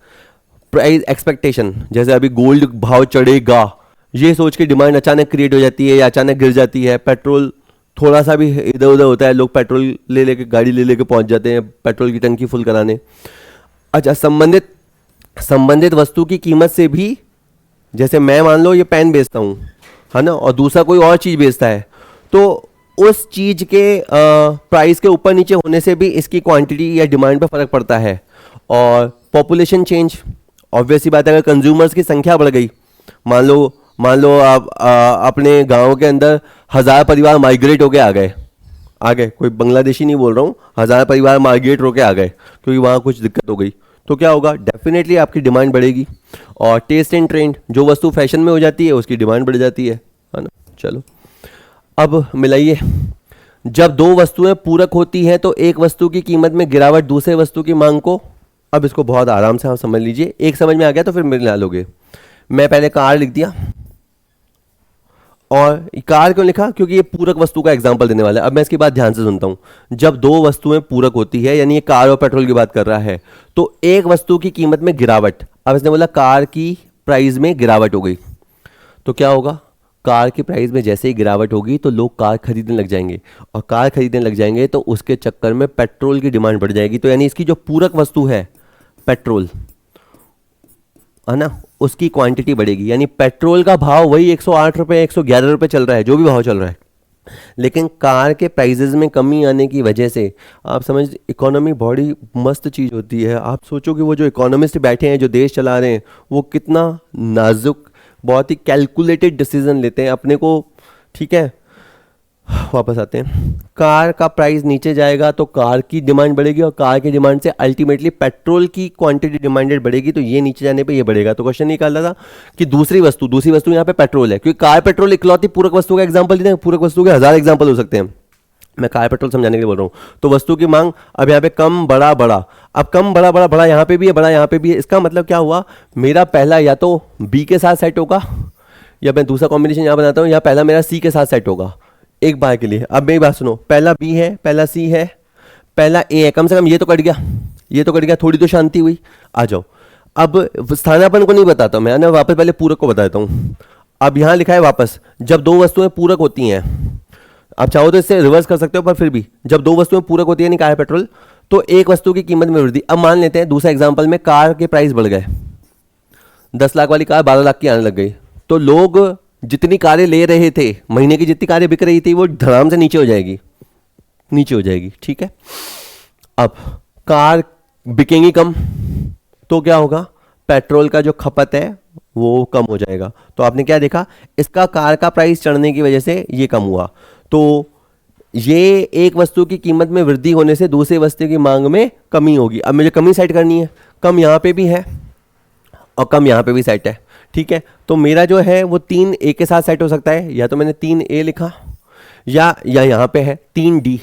एक्सपेक्टेशन, जैसे अभी गोल्ड भाव चढ़ेगा ये सोच के डिमांड अचानक क्रिएट हो जाती है या अचानक गिर जाती है। पेट्रोल थोड़ा सा भी इधर उधर होता है, लोग पेट्रोल ले लेके गाड़ी ले लेके पहुंच जाते हैं पेट्रोल की टंकी फुल कराने। अच्छा, संबंधित वस्तु की कीमत से भी, जैसे मैं मान लो ये पेन बेचता हूँ, है ना, और दूसरा कोई और चीज़ बेचता है, तो उस चीज़ के प्राइस के ऊपर नीचे होने से भी इसकी क्वांटिटी या डिमांड पर फर्क पड़ता है। और पॉपुलेशन चेंज, ऑब्वियस सी बात है, अगर कंज्यूमर्स की संख्या बढ़ गई, मान लो आप अपने गांव के अंदर 1000 परिवार माइग्रेट होके आ गए, कोई बांग्लादेशी नहीं बोल रहा हूँ, 1000 परिवार माइग्रेट होके आ गए क्योंकि वहाँ कुछ दिक्कत हो गई, तो क्या होगा, डेफिनेटली आपकी डिमांड बढ़ेगी। और टेस्ट एंड ट्रेंड, जो वस्तु फैशन में हो जाती है उसकी डिमांड बढ़ जाती है ना। चलो अब मिलाइए, जब दो वस्तुएं पूरक होती हैं तो एक वस्तु की कीमत में गिरावट दूसरे वस्तु की मांग को, अब इसको बहुत आराम से आप समझ लीजिए, एक समझ में आ गया तो फिर मिला लोगे। मैं पहले कार लिख दिया, और कार क्यों लिखा, क्योंकि ये पूरक वस्तु का एग्जांपल देने वाला है। अब मैं इसकी बात ध्यान से सुनता हूं। जब दो वस्तुएं पूरक होती है, यानी ये कार और पेट्रोल की बात कर रहा है, तो एक वस्तु की कीमत में गिरावट, अब इसने बोला कार की प्राइस में गिरावट हो गई, तो क्या होगा, कार की प्राइस में जैसे ही गिरावट होगी तो लोग कार खरीदने लग जाएंगे, और कार खरीदने लग जाएंगे तो उसके चक्कर में पेट्रोल की डिमांड बढ़ जाएगी। तो यानी इसकी जो पूरक वस्तु है पेट्रोल, है ना, उसकी क्वांटिटी बढ़ेगी। यानी पेट्रोल का भाव वही 108 रुपये 111 रुपये चल रहा है, जो भी भाव चल रहा है, लेकिन कार के प्राइजेज में कमी आने की वजह से आप समझ, इकोनॉमी बड़ी मस्त चीज़ होती है। आप सोचो कि वो जो इकोनॉमिस्ट बैठे हैं, जो देश चला रहे हैं, वो कितना नाजुक, बहुत ही कैलकुलेटेड डिसीजन लेते हैं अपने को। ठीक है, वापस आते हैं। कार का प्राइस नीचे जाएगा तो कार की डिमांड बढ़ेगी, और कार की डिमांड से अल्टीमेटली पेट्रोल की क्वांटिटी डिमांडेड बढ़ेगी, तो ये नीचे जाने पे ये बढ़ेगा। तो क्वेश्चन निकाल रहा था कि दूसरी वस्तु यहाँ पे पेट्रोल है, क्योंकि कार पेट्रोल इकलौती पूरक वस्तु का एग्जांपल देते हैं, पूरक वस्तु के 1000 एग्जांपल हो सकते हैं, मैं कार पेट्रोल समझाने के लिए बोल रहा हूँ। तो वस्तु की मांग, अब यहाँ पे कम बड़ा बड़ा, अब कम बड़ा बड़ा, बड़ा यहाँ पे भी है, बड़ा यहाँ पे भी है। इसका मतलब क्या हुआ, मेरा पहला या तो बी के साथ सेट होगा, या मैं दूसरा कॉम्बिनेशन यहाँ बनाता हूँ, या पहला मेरा सी के साथ सेट होगा एक बार के लिए। अब मेरी बात सुनो, पहला बी है, पहला सी है, पहला ए है, कम से कम ये तो कट गया, ये तो कट गया, थोड़ी तो शांति हुई। आ जाओ, अब स्थानापन्न को नहीं बताता मैं ना, वापस पहले पूरक को बताता हूँ। अब यहाँ लिखा है वापस, जब दो वस्तुएं पूरक होती हैं, आप चाहो तो इससे रिवर्स कर सकते हो, पर फिर भी जब दो वस्तुएं पूरक होती है, नहीं कार पेट्रोल, तो एक वस्तु की कीमत में वृद्धि। अब मान लेते हैं दूसरा एग्जांपल में कार के प्राइस बढ़ गए, 10 लाख वाली कार 12 लाख की आने लग गई, तो लोग जितनी कारें ले रहे थे, महीने की जितनी कारें बिक रही थी, वो धड़ाम से नीचे हो जाएगी, नीचे हो जाएगी। ठीक है, अब कार बिकेंगी कम, तो क्या होगा, पेट्रोल का जो खपत है वो कम हो जाएगा। तो आपने क्या देखा, इसका कार का प्राइस चढ़ने की वजह से ये कम हुआ। तो ये एक वस्तु की कीमत में वृद्धि होने से दूसरी वस्तु की मांग में कमी होगी। अब मुझे कमी सेट करनी है, कम यहाँ पे भी है और कम यहाँ पे भी सेट है। ठीक है, तो मेरा जो है वो 3 ए के साथ सेट हो सकता है, या तो मैंने 3 ए लिखा, या यहाँ पे है 3 डी,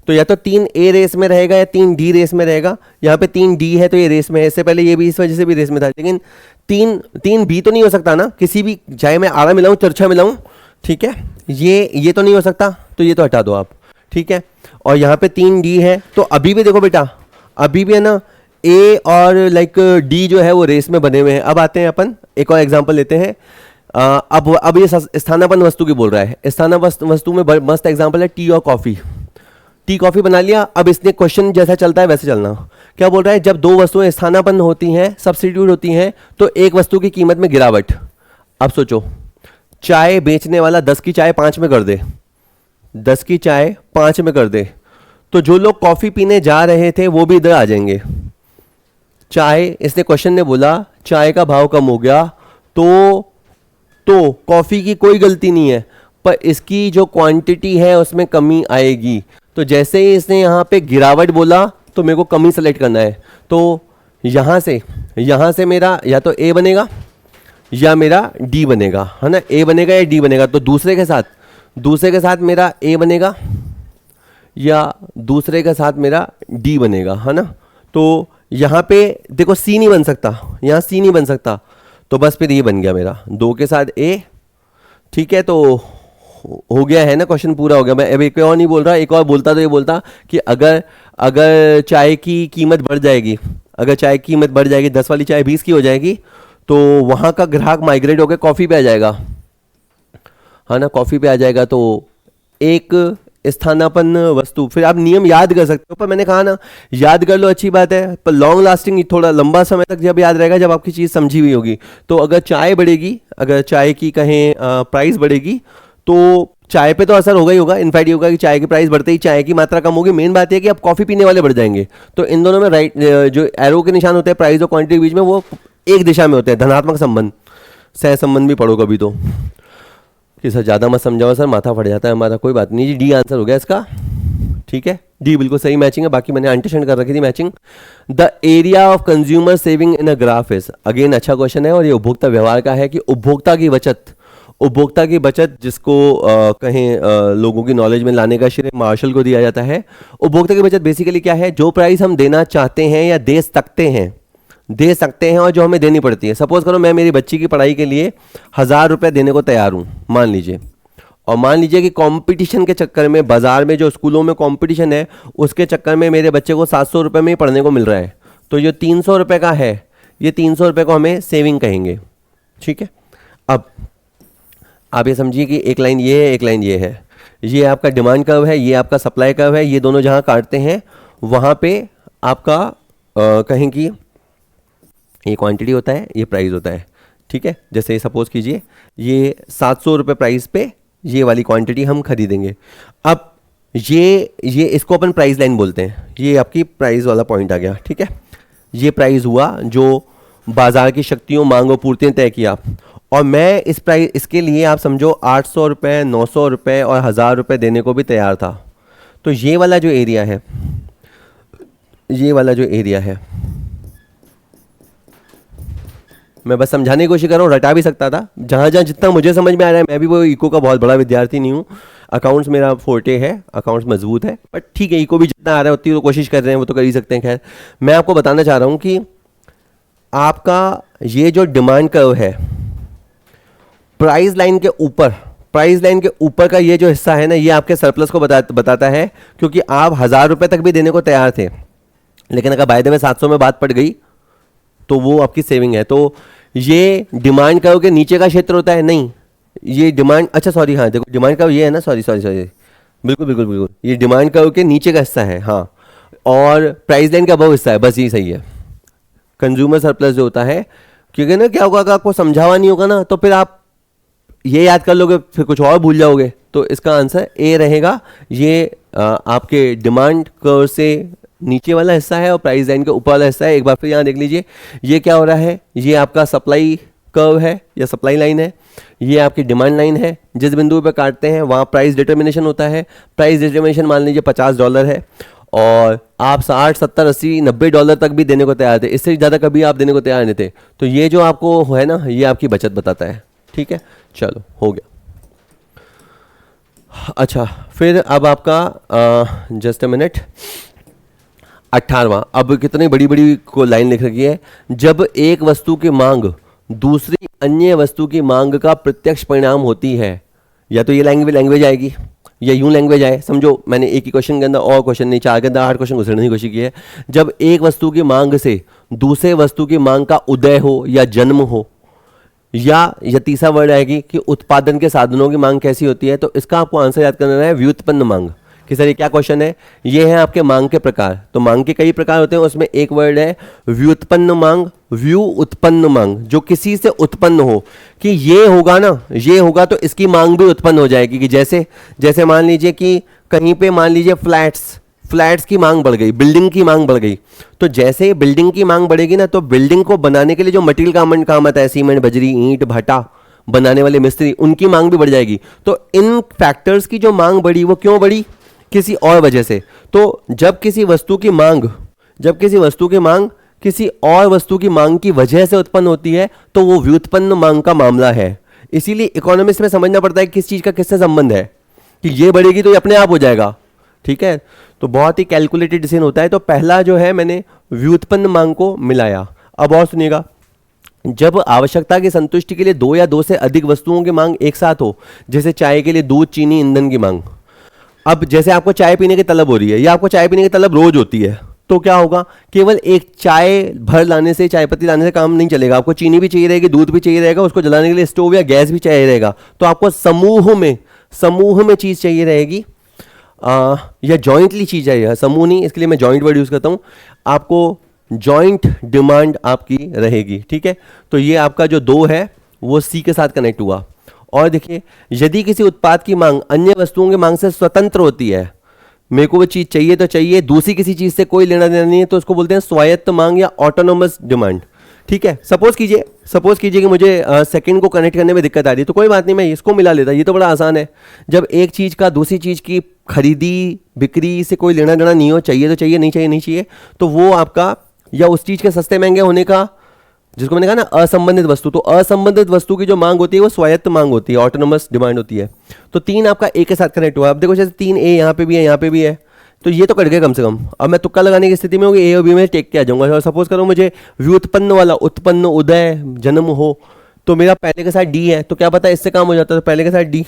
तो या तो 3 ए रेस में रहेगा या 3 डी रेस में रहेगा। यहाँ पे 3 डी है तो ये रेस में है, इससे पहले ये भी इस वजह से भी रेस में था, लेकिन 3 बी तो नहीं हो सकता ना, किसी भी, चाहे मैं आड़ा मिलाऊं चरछा मिलाऊं। ठीक है, ये तो नहीं हो सकता, तो ये तो हटा दो आप। ठीक है, और यहाँ पे 3 डी है, तो अभी भी देखो बेटा, अभी भी है ना, ए और लाइक डी जो है वो रेस में बने हुए हैं। अब आते हैं अपन एक और एग्जांपल लेते हैं। अब ये स्थानापन्न वस्तु की बोल रहा है। स्थानापन्न वस्तु में मस्त एग्जांपल है टी और कॉफी। टी कॉफी बना लिया, अब इसने क्वेश्चन जैसा चलता है वैसे चलना। क्या बोल रहा है, जब दो वस्तुएं स्थानापन्न होती हैं, सब्स्टिट्यूट होती हैं, तो एक वस्तु की कीमत में गिरावट। अब सोचो, चाय बेचने वाला 10 की चाय 5 में कर दे, 10 की चाय 5 में कर दे, तो जो लोग कॉफी पीने जा रहे थे वो भी इधर आ जाएंगे। चाय, इसने क्वेश्चन ने बोला चाय का भाव कम हो गया, तो कॉफी की कोई गलती नहीं है, पर इसकी जो क्वांटिटी है उसमें कमी आएगी। तो जैसे ही इसने यहाँ पे गिरावट बोला तो मेरे को कमी सेलेक्ट करना है। तो यहाँ से मेरा या तो ए बनेगा या मेरा डी बनेगा, है ना, ए बनेगा या डी बनेगा। तो दूसरे के साथ मेरा ए बनेगा या दूसरे के साथ मेरा डी बनेगा, है ना। तो यहाँ पे देखो सी नहीं बन सकता, यहाँ सी नहीं बन सकता, तो बस फिर ये बन गया मेरा 2 के साथ ए। ठीक है, तो हो गया है ना, क्वेश्चन पूरा हो गया। मैं अब एक और नहीं बोल रहा, एक और बोलता तो ये बोलता कि अगर चाय की कीमत बढ़ जाएगी, अगर चाय की कीमत बढ़ जाएगी, 10 वाली चाय 20 की हो जाएगी, तो वहाँ का ग्राहक माइग्रेट होकर कॉफ़ी पे आ जाएगा, है ना, कॉफ़ी पे आ जाएगा। तो एक स्थानापन्न वस्तु, फिर आप नियम याद कर सकते हो, पर मैंने कहा ना याद कर लो, अच्छी बात है, पर लॉन्ग लास्टिंग थोड़ा लंबा समय तक जब याद रहेगा, जब आपकी चीज़ समझी हुई होगी। तो अगर चाय बढ़ेगी, अगर चाय की कहें प्राइस बढ़ेगी, तो चाय पे तो असर होगा ही होगा। इनफैक्ट ये होगा कि चाय की प्राइस बढ़ते ही चाय की मात्रा कम होगी। मेन बात यह है कि अब कॉफ़ी पीने वाले बढ़ जाएंगे। तो इन दोनों में राइट जो एरो के निशान होते हैं प्राइस और क्वांटिटी के बीच में, वो एक दिशा में होते हैं, धनात्मक संबंध, सह संबंध भी पढ़ो कभी तो, कि सर ज़्यादा मत समझाओ सर, माथा फट जाता है हमारा। कोई बात नहीं जी, डी आंसर हो गया इसका। ठीक है, डी बिल्कुल सही मैचिंग है, बाकी मैंने अंडरस्टैंड कर रखी थी matching. The area of consumer saving in a graph is, again अच्छा क्वेश्चन है, और ये उपभोक्ता व्यवहार का है कि उपभोक्ता की बचत, उपभोक्ता की बचत, जिसको कहें लोगों की नॉलेज में लाने का श्रेय मार्शल को दिया जाता है। उपभोक्ता की बचत बेसिकली क्या है? जो प्राइस हम देना चाहते हैं या दे सकते हैं और जो हमें देनी पड़ती है। सपोज करो मैं मेरी बच्ची की पढ़ाई के लिए 1,000 रुपये देने को तैयार हूँ, मान लीजिए, और मान लीजिए कि कंपटीशन के चक्कर में, बाजार में जो स्कूलों में कंपटीशन है उसके चक्कर में मेरे बच्चे को 700 रुपये में ही पढ़ने को मिल रहा है, तो ये 300 रुपये का है, ये 300 रुपये को हमें सेविंग कहेंगे। ठीक है, अब आप ये समझिए कि एक लाइन ये है, एक लाइन ये है, ये आपका डिमांड कर्व है, ये आपका सप्लाई कर्व है, ये दोनों जहाँ काटते हैं वहाँ पे आपका कहें कि ये क्वांटिटी होता है, ये प्राइस होता है। ठीक है, जैसे सपोज कीजिए ये 700 रुपये प्राइस पे ये वाली क्वांटिटी हम खरीदेंगे। अब ये इसको अपन प्राइस लाइन बोलते हैं, ये आपकी प्राइस वाला पॉइंट आ गया। ठीक है, ये प्राइस हुआ जो बाजार की शक्तियों, मांग और पूर्ति ने तय किया, और मैं इसके लिए आप समझो 800 रुपये, 900 रुपये और 1,000 रुपये देने को भी तैयार था। तो ये वाला जो एरिया है, ये वाला जो एरिया है, मैं बस समझाने की कोशिश कर रहा हूँ, रटा भी सकता था, जहाँ जहाँ जितना मुझे समझ में आ रहा है। मैं भी वो इको का बहुत बड़ा विद्यार्थी नहीं हूँ, अकाउंट्स मेरा फोर्टे है, अकाउंट्स मजबूत है, बट ठीक है, इको भी जितना आ रहा है उतनी तो कोशिश कर रहे हैं, वो तो कर ही सकते हैं। खैर, मैं आपको बताना चाह रहा हूँ कि आपका ये जो डिमांड कर्व है, प्राइस लाइन के ऊपर का ये जो हिस्सा है ना, ये आपके सरप्लस को बताता है, क्योंकि आप 1,000 रुपये तक भी देने को तैयार थे, लेकिन अगर बाय द वे 700 में बात पड़ गई तो वो आपकी सेविंग है। तो ये डिमांड कर्व के नीचे का क्षेत्र होता है, नहीं, ये डिमांड, अच्छा सॉरी, हाँ देखो डिमांड कर्व ये है ना, सॉरी, बिल्कुल ये डिमांड कर्व के नीचे का हिस्सा है, हाँ, और प्राइस लाइन का अबव हिस्सा है, बस यही सही है। कंज्यूमर सरप्लस जो होता है, क्योंकि ना क्या होगा, अगर आपको समझावा नहीं होगा ना तो फिर आप ये याद कर लोगे, फिर कुछ और भूल जाओगे। तो इसका आंसर ए रहेगा। ये आपके डिमांड कर्व से नीचे वाला हिस्सा है और प्राइस लाइन के ऊपर वाला हिस्सा है। एक बार फिर यहाँ देख लीजिए, ये क्या हो रहा है, ये आपका सप्लाई कर्व है या सप्लाई लाइन है, ये आपकी डिमांड लाइन है। जिस बिंदु पे काटते हैं वहाँ प्राइस डिटर्मिनेशन होता है। प्राइस डिटर्मिनेशन मान लीजिए $50 है, और आप 60, 70, 80, $90 तक भी देने को तैयार थे, इससे ज़्यादा कभी आप देने को तैयार नहीं थे। तो ये जो आपको है ना, ये आपकी बचत बताता है। ठीक है, चलो हो गया। अच्छा, फिर अब आपका जस्ट अ मिनट, 18वां, अब कितनी बड़ी बड़ी को लाइन लिख रखी है, जब एक वस्तु की मांग दूसरी अन्य वस्तु की मांग का प्रत्यक्ष परिणाम होती है। या तो ये लैंग्वेज आएगी या यूं लैंग्वेज आए। समझो मैंने एक ही क्वेश्चन के अंदर और क्वेश्चन नहीं, 4 के अंदर 8 क्वेश्चन घुसने की कोशिश की है। जब एक वस्तु की मांग से दूसरे वस्तु की मांग का उदय हो या जन्म हो, या तीसरा वर्ड आएगी कि उत्पादन के साधनों की मांग कैसी होती है। तो इसका आपको आंसर याद करना है व्युत्पन्न मांग। कि सर ये क्या क्वेश्चन है, ये है आपके मांग के प्रकार। तो मांग के कई प्रकार होते हैं, उसमें एक वर्ड है व्युत्पन्न मांग, उत्पन्न मांग, जो किसी से उत्पन्न हो, कि ये होगा ना, ये होगा तो इसकी मांग भी उत्पन्न हो जाएगी। कि जैसे मान लीजिए कि कहीं पे मान लीजिए फ्लैट्स की मांग बढ़ गई, बिल्डिंग की मांग बढ़ गई, तो जैसे ही बिल्डिंग की मांग बढ़ेगी ना, तो बिल्डिंग को बनाने के लिए जो मटेरियल काम आता है, सीमेंट, बजरी, ईंट, भट्टा बनाने वाले मिस्त्री, उनकी मांग भी बढ़ जाएगी। तो इन फैक्टर्स की जो मांग बढ़ी, वो क्यों बढ़ी, किसी और वजह से। तो जब किसी वस्तु की मांग किसी और वस्तु की मांग की वजह से उत्पन्न होती है, तो वो व्युत्पन्न मांग का मामला है। इसीलिए इकोनॉमिक्स में समझना पड़ता है किस चीज का किससे संबंध है, कि ये बढ़ेगी तो ये अपने आप हो जाएगा। ठीक है, तो बहुत ही कैलकुलेटेड डिसीजन होता है। तो पहला जो है, मैंने व्युत्पन्न मांग को मिलाया। अब और सुनिएगा, जब आवश्यकता की संतुष्टि के लिए 2 या 2 से अधिक वस्तुओं की मांग एक साथ हो, जैसे चाय के लिए दूध, चीनी, ईंधन की मांग। अब जैसे आपको चाय पीने की तलब हो रही है, या आपको चाय पीने की तलब रोज होती है, तो क्या होगा, केवल एक चाय भर लाने से, चाय पत्ती लाने से काम नहीं चलेगा। आपको चीनी भी चाहिए रहेगी, दूध भी चाहिए रहेगा, उसको जलाने के लिए स्टोव या गैस भी चाहिए रहेगा। तो आपको समूह में चीज चाहिए रहेगी, या जॉइंटली चीज चाहिए, समूह नहीं, इसके लिए मैं जॉइंट वर्ड यूज करता हूं। आपको जॉइंट डिमांड आपकी रहेगी। ठीक है, तो ये आपका जो 2 है वो सी के साथ कनेक्ट हुआ। और देखिए, यदि किसी उत्पाद की मांग अन्य वस्तुओं की मांग से स्वतंत्र होती है, मेरे को वो चीज चाहिए तो चाहिए, दूसरी किसी चीज से कोई लेना देना नहीं है, तो उसको बोलते हैं स्वायत्त मांग या ऑटोनोमस डिमांड। ठीक है, सपोज कीजिए कि मुझे सेकंड को कनेक्ट करने में दिक्कत आ रही है, तो कोई बात नहीं, मैं इसको मिला लेता, ये तो बड़ा आसान है। जब एक चीज का दूसरी चीज की खरीदी बिक्री से कोई लेना देना नहीं हो, चाहिए तो चाहिए, नहीं चाहिए नहीं चाहिए, तो वो आपका, या उस चीज के सस्ते महंगे होने का जिसको मैंने कहा ना असंबंधित वस्तु, तो असंबंधित वस्तु की जो मांग होती है वो स्वायत्त मांग होती है, ऑटोनोमस डिमांड होती है। तो 3 आपका ए के साथ कनेक्ट हुआ। अब देखो जैसे 3A यहाँ पे भी है, यहाँ पे भी है, तो ये तो कट गया कम से कम। अब मैं तुक्का लगाने की स्थिति में होगी, ए और बी में टेक के आ जाऊंगा। और सपोज करो मुझे व्युत्पन्न वाला, उत्पन्न, उदय, जन्म हो, तो मेरा पहले के साथ डी है, तो क्या पता इससे काम हो जाता है, तो पहले के साथ डी,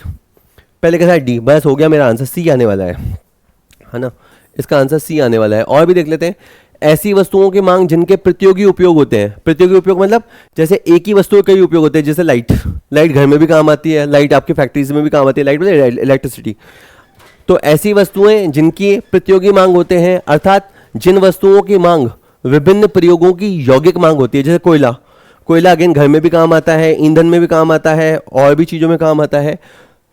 पहले के साथ डी, बस हो गया, मेरा आंसर सी आने वाला है ना। इसका आंसर सी आने वाला है। और भी देख लेते हैं, ऐसी वस्तुओं की मांग जिनके प्रतियोगी उपयोग होते हैं। प्रतियोगी उपयोग मतलब जैसे एक ही वस्तु के कई उपयोग होते हैं, जैसे लाइट, लाइट घर में भी काम आती है, लाइट आपकी फैक्ट्रीज में भी काम आती है, लाइट मतलब इलेक्ट्रिसिटी। तो ऐसी वस्तुएं जिनकी प्रतियोगी मांग होते हैं, अर्थात जिन वस्तुओं की मांग विभिन्न प्रयोगों की यौगिक मांग होती है, जैसे कोयला, कोयला अगेन घर में भी काम आता है, ईंधन में भी काम आता है, और भी चीज़ों में काम आता है।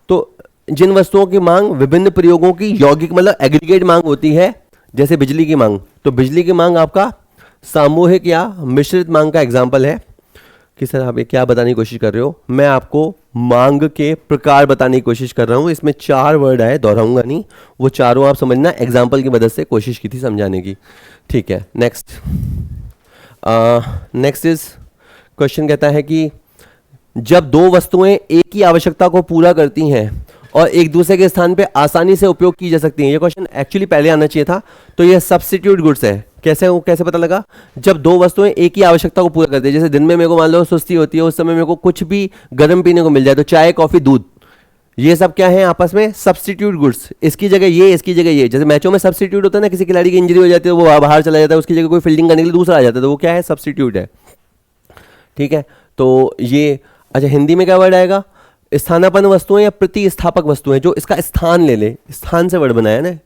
तो जिन वस्तुओं की मांग विभिन्न प्रयोगों की यौगिक मतलब एग्रीगेट मांग होती है, जैसे बिजली की मांग, तो बिजली की मांग आपका सामूहिक या मिश्रित मांग का एग्जाम्पल है। कि सर आप ये क्या बताने की कोशिश कर रहे हो? मैं आपको मांग के प्रकार बताने की कोशिश कर रहा हूँ। इसमें 4 वर्ड आए, दोहराऊंगा नहीं, वो चारों आप समझना, एग्जाम्पल की मदद से कोशिश की थी समझाने की। ठीक है, नेक्स्ट इज क्वेश्चन कहता है कि जब 2 वस्तुएं एक ही आवश्यकता को पूरा करती हैं और एक दूसरे के स्थान पे आसानी से उपयोग की जा सकती हैं। ये क्वेश्चन एक्चुअली पहले आना चाहिए था। तो ये सब्स्टिट्यूट गुड्स है। कैसे पता लगा? जब 2 वस्तुएं एक ही आवश्यकता को पूरा करती है, जैसे दिन में मेरे को मान लो सुस्ती होती है, उस समय मेरे को कुछ भी गर्म पीने को मिल जाए, तो चाय, कॉफी, दूध, ये सब क्या है आपस में? Substitute goods. इसकी जगह ये, इसकी जगह ये। जैसे मैचों में सब्स्टिट्यूट होता है ना, किसी खिलाड़ी की इंजरी हो जाती है, वो बाहर चला जाता है, उसकी जगह कोई फील्डिंग करने के लिए दूसरा आ जाता है, तो वो क्या है? सब्स्टिट्यूट है। ठीक है, तो ये अच्छा, हिंदी में क्या वर्ड आएगा? स्थानापन्न वस्तुएं या प्रतिस्थापक वस्तुएं, जो इसका स्थान ले ले, स्थान से वर्ड बनाया ना।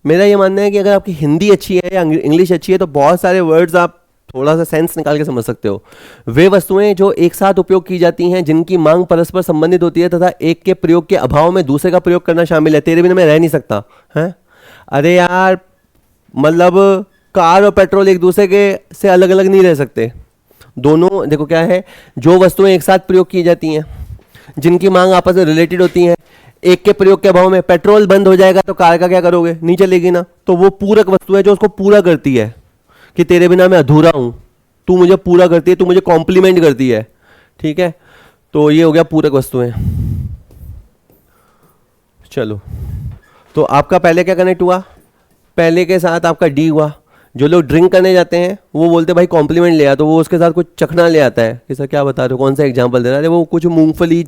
मेरा ये मानना है कि अगर आपकी हिंदी अच्छी है या इंग्लिश अच्छी है, तो बहुत सारे वर्ड्स आप थोड़ा सा सेंस निकाल के समझ सकते हो। वे वस्तुएं जो एक साथ उपयोग की जाती हैं, जिनकी मांग परस्पर संबंधित होती है तथा एक के प्रयोग के अभाव में दूसरे का प्रयोग करना शामिल है। तेरे बिना मैं रह नहीं सकता है। अरे यार, मतलब कार और पेट्रोल एक दूसरे के से अलग अलग नहीं रह सकते। दोनों देखो क्या है, जो वस्तुएं एक साथ प्रयोग की जाती हैं, जिनकी मांग आपस में रिलेटेड होती हैं, एक के प्रयोग के अभाव में पेट्रोल बंद हो जाएगा तो कार का क्या करोगे? नहीं चलेगी ना। तो वो पूरक वस्तु है जो उसको पूरा करती है, कि तेरे बिना मैं अधूरा हूं, तू मुझे पूरा करती है, तू मुझे कॉम्प्लीमेंट करती है। ठीक है, तो ये हो गया पूरक वस्तुएं। चलो, तो आपका पहले क्या कनेक्ट हुआ? पहले के साथ आपका डी हुआ। जो लोग ड्रिंक करने जाते हैं वो बोलते हैं भाई कॉम्प्लीमेंट ले आ, तो वो उसके साथ कुछ चखना ले आता है कि सर क्या बता रहे हो, कौन सा एग्जाम्पल दे रहा है? वो कुछ मूंगफली,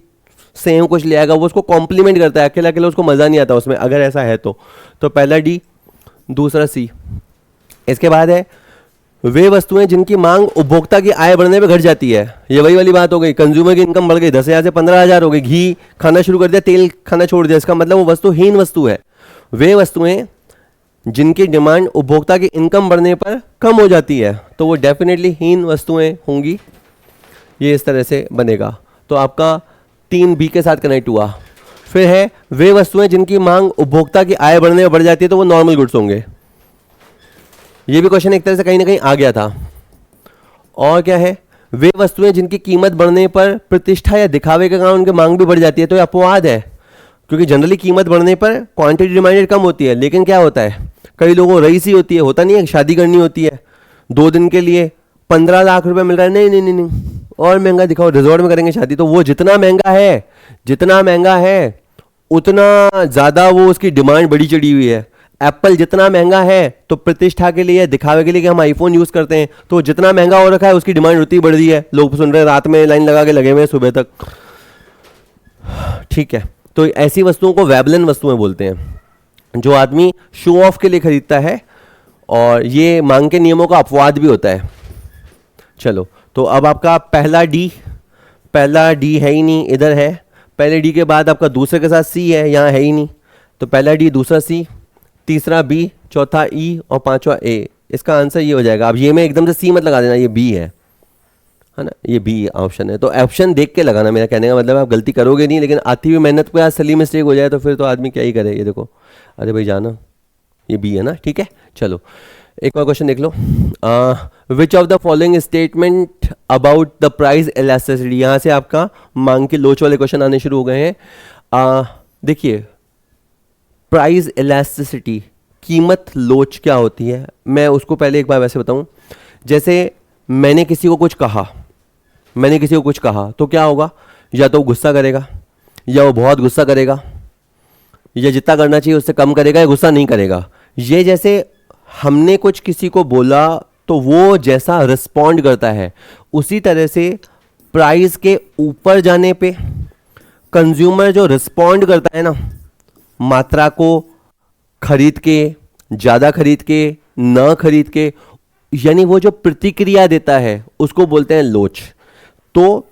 सेम कुछ ले आएगा, वो उसको कॉम्प्लीमेंट करता है, अकेला अकेला उसको मज़ा नहीं आता उसमें, अगर ऐसा है तो पहला डी, दूसरा सी। इसके बाद है वे वस्तुएं जिनकी मांग उपभोक्ता की आय बढ़ने पे घट जाती है। ये वही वाली बात हो गई, कंज्यूमर की इनकम बढ़ गई, 10,000 से 15,000 हो गई, घी खाना शुरू कर दिया, तेल खाना छोड़ दिया, इसका मतलब वो वस्तुहीन वस्तु है। वे वस्तुएं जिनकी डिमांड उपभोक्ता की इनकम बढ़ने पर कम हो जाती है, तो वो डेफिनेटली हीन वस्तुएं होंगी। ये इस तरह से बनेगा। तो आपका 3B के साथ कनेक्ट हुआ। फिर है वे वस्तुएं जिनकी मांग उपभोक्ता की आय बढ़ने में बढ़ जाती है, तो वो नॉर्मल गुड्स होंगे। ये भी क्वेश्चन एक तरह से कहीं ना कहीं आ गया था। और क्या है? वे वस्तुएं जिनकी कीमत बढ़ने पर प्रतिष्ठा या दिखावे के कारण उनकी मांग भी बढ़ जाती है, तो ये अपवाद है, क्योंकि जनरली कीमत बढ़ने पर क्वांटिटी डिमांडेड कम होती है। लेकिन क्या होता है, कई लोगों को रईसी होती है, होता नहीं है, शादी करनी होती है 2 दिन के लिए 15 लाख रुपए मिल रहा है, नहीं नहीं नहीं नहीं, और महंगा दिखाओ, रिजॉर्ट में करेंगे शादी, तो वो जितना महंगा है उतना ज़्यादा वो उसकी डिमांड बड़ी चढ़ी हुई है। एप्पल जितना महंगा है तो प्रतिष्ठा के लिए, दिखावे के लिए कि हम आईफोन यूज़ करते हैं, तो जितना महंगा हो रखा है उसकी डिमांड उतनी बढ़ रही है। लोग सुन रहे हैं, रात में लाइन लगा के लगे हुए हैं सुबह तक। ठीक है, तो ऐसी वस्तुओं को वेबलन वस्तुएं बोलते हैं, जो आदमी शो ऑफ के लिए खरीदता है, और ये मांग के नियमों का अपवाद भी होता है। चलो, तो अब आपका पहला डी है ही नहीं, इधर है। पहले डी के बाद आपका दूसरे के साथ सी है, यहाँ है ही नहीं, तो पहला डी, दूसरा सी, तीसरा बी, चौथा ई और पांचवा ए। इसका आंसर ये हो जाएगा। अब ये में एकदम से सी मत लगा देना, ये बी है ना, ये बी ऑप्शन है। तो ऑप्शन देख के लगाना, मेरा कहने का मतलब आप गलती करोगे नहीं, लेकिन आती हुई मेहनत पे आज सली मिस्टेक हो जाए तो फिर तो आदमी क्या ही करे। ये देखो, अरे भाई जाना, ये बी है ना। ठीक है, चलो एक और क्वेश्चन देख लो। Which of the following statement about the price elasticity. यहाँ से आपका मांग के लोच वाले क्वेश्चन आने शुरू हो गए हैं। देखिए, प्राइस इलास्टिसिटी, कीमत लोच क्या होती है, मैं उसको पहले एक बार वैसे बताऊं। जैसे मैंने किसी को कुछ कहा, मैंने किसी को कुछ कहा तो क्या होगा, या तो वो गुस्सा करेगा, या वो बहुत गुस्सा करेगा, या जितना करना चाहिए उससे कम करेगा, या गुस्सा नहीं करेगा। ये जैसे हमने कुछ किसी को बोला तो वो जैसा रिस्पॉन्ड करता है, उसी तरह से प्राइस के ऊपर जाने पे कंज्यूमर जो रिस्पॉन्ड करता है ना, मात्रा को खरीद के, ज़्यादा खरीद के, न खरीद के, यानी वो जो प्रतिक्रिया देता है उसको बोलते हैं लोच। तो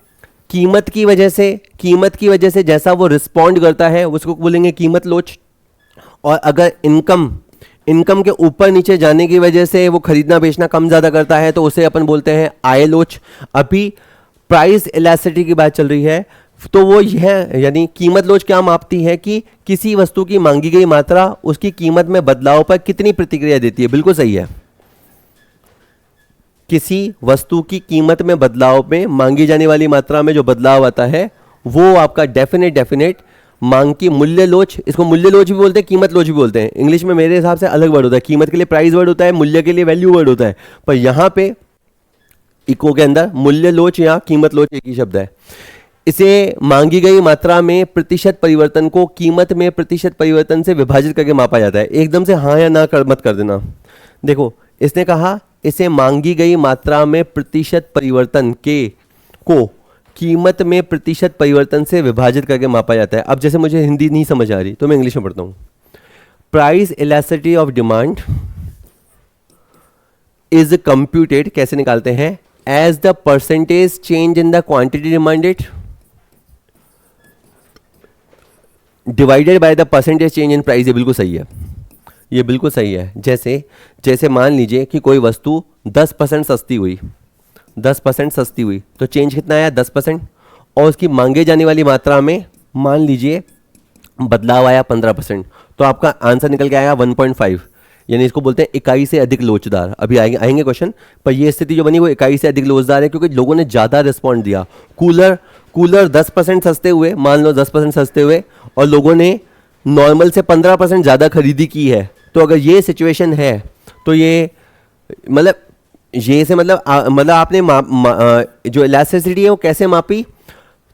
कीमत की वजह से जैसा वो रिस्पॉन्ड करता है उसको बोलेंगे कीमत लोच। और अगर इनकम के ऊपर नीचे जाने की वजह से वो खरीदना बेचना कम ज़्यादा करता है तो उसे अपन बोलते हैं आय लोच। अभी प्राइस इलास्टिसिटी की बात चल रही है, तो वो यह यानी कीमत लोच क्या मापती है कि किसी वस्तु की मांगी गई मात्रा उसकी कीमत में बदलाव पर कितनी प्रतिक्रिया देती है। बिल्कुल सही है, किसी वस्तु की कीमत में बदलाव में मांगी जाने वाली मात्रा में जो बदलाव आता है वो आपका डेफिनेट मांग की मूल्य लोच। इसको मूल्य लोच भी बोलते हैं, कीमत लोच भी बोलते हैं। इंग्लिश में मेरे हिसाब से अलग वर्ड होता है, कीमत के लिए प्राइस वर्ड होता है, मूल्य के लिए वैल्यू वर्ड होता है, पर यहां पे इको के अंदर मूल्य लोच या कीमत लोच एक ही शब्द है। इसे मांगी गई मात्रा में प्रतिशत परिवर्तन को कीमत में प्रतिशत परिवर्तन से विभाजित करके मापा जाता है। एकदम से हाँ या ना मत कर देना। देखो, इसने कहा इसे मांगी गई मात्रा में प्रतिशत परिवर्तन को कीमत में प्रतिशत परिवर्तन से विभाजित करके मापा जाता है। अब जैसे मुझे हिंदी नहीं समझ आ रही तो मैं इंग्लिश में पढ़ता हूं। Price elasticity of demand is computed, कैसे निकालते हैं, as the percentage change in the quantity demanded divided by the percentage change in price. ये बिल्कुल सही है, ये बिल्कुल सही है। जैसे मान लीजिए कि कोई वस्तु 10% सस्ती हुई, 10% सस्ती हुई तो चेंज कितना आया, 10%, और उसकी मांगे जाने वाली मात्रा में मान लीजिए बदलाव आया 15%, तो आपका आंसर निकल के आया 1.5। यानी इसको बोलते हैं इकाई से अधिक लोचदार। अभी आएंगे क्वेश्चन, पर ये स्थिति जो बनी वो इकाई से अधिक लोचदार है क्योंकि लोगों ने ज़्यादा रिस्पॉन्ड दिया। कूलर 10% सस्ते हुए, मान लो 10% सस्ते हुए, और लोगों ने नॉर्मल से 15% ज़्यादा खरीदी की है। तो अगर ये सिचुएशन है तो ये मतलब आपने जो इलास्टिसिटी है वो कैसे मापी,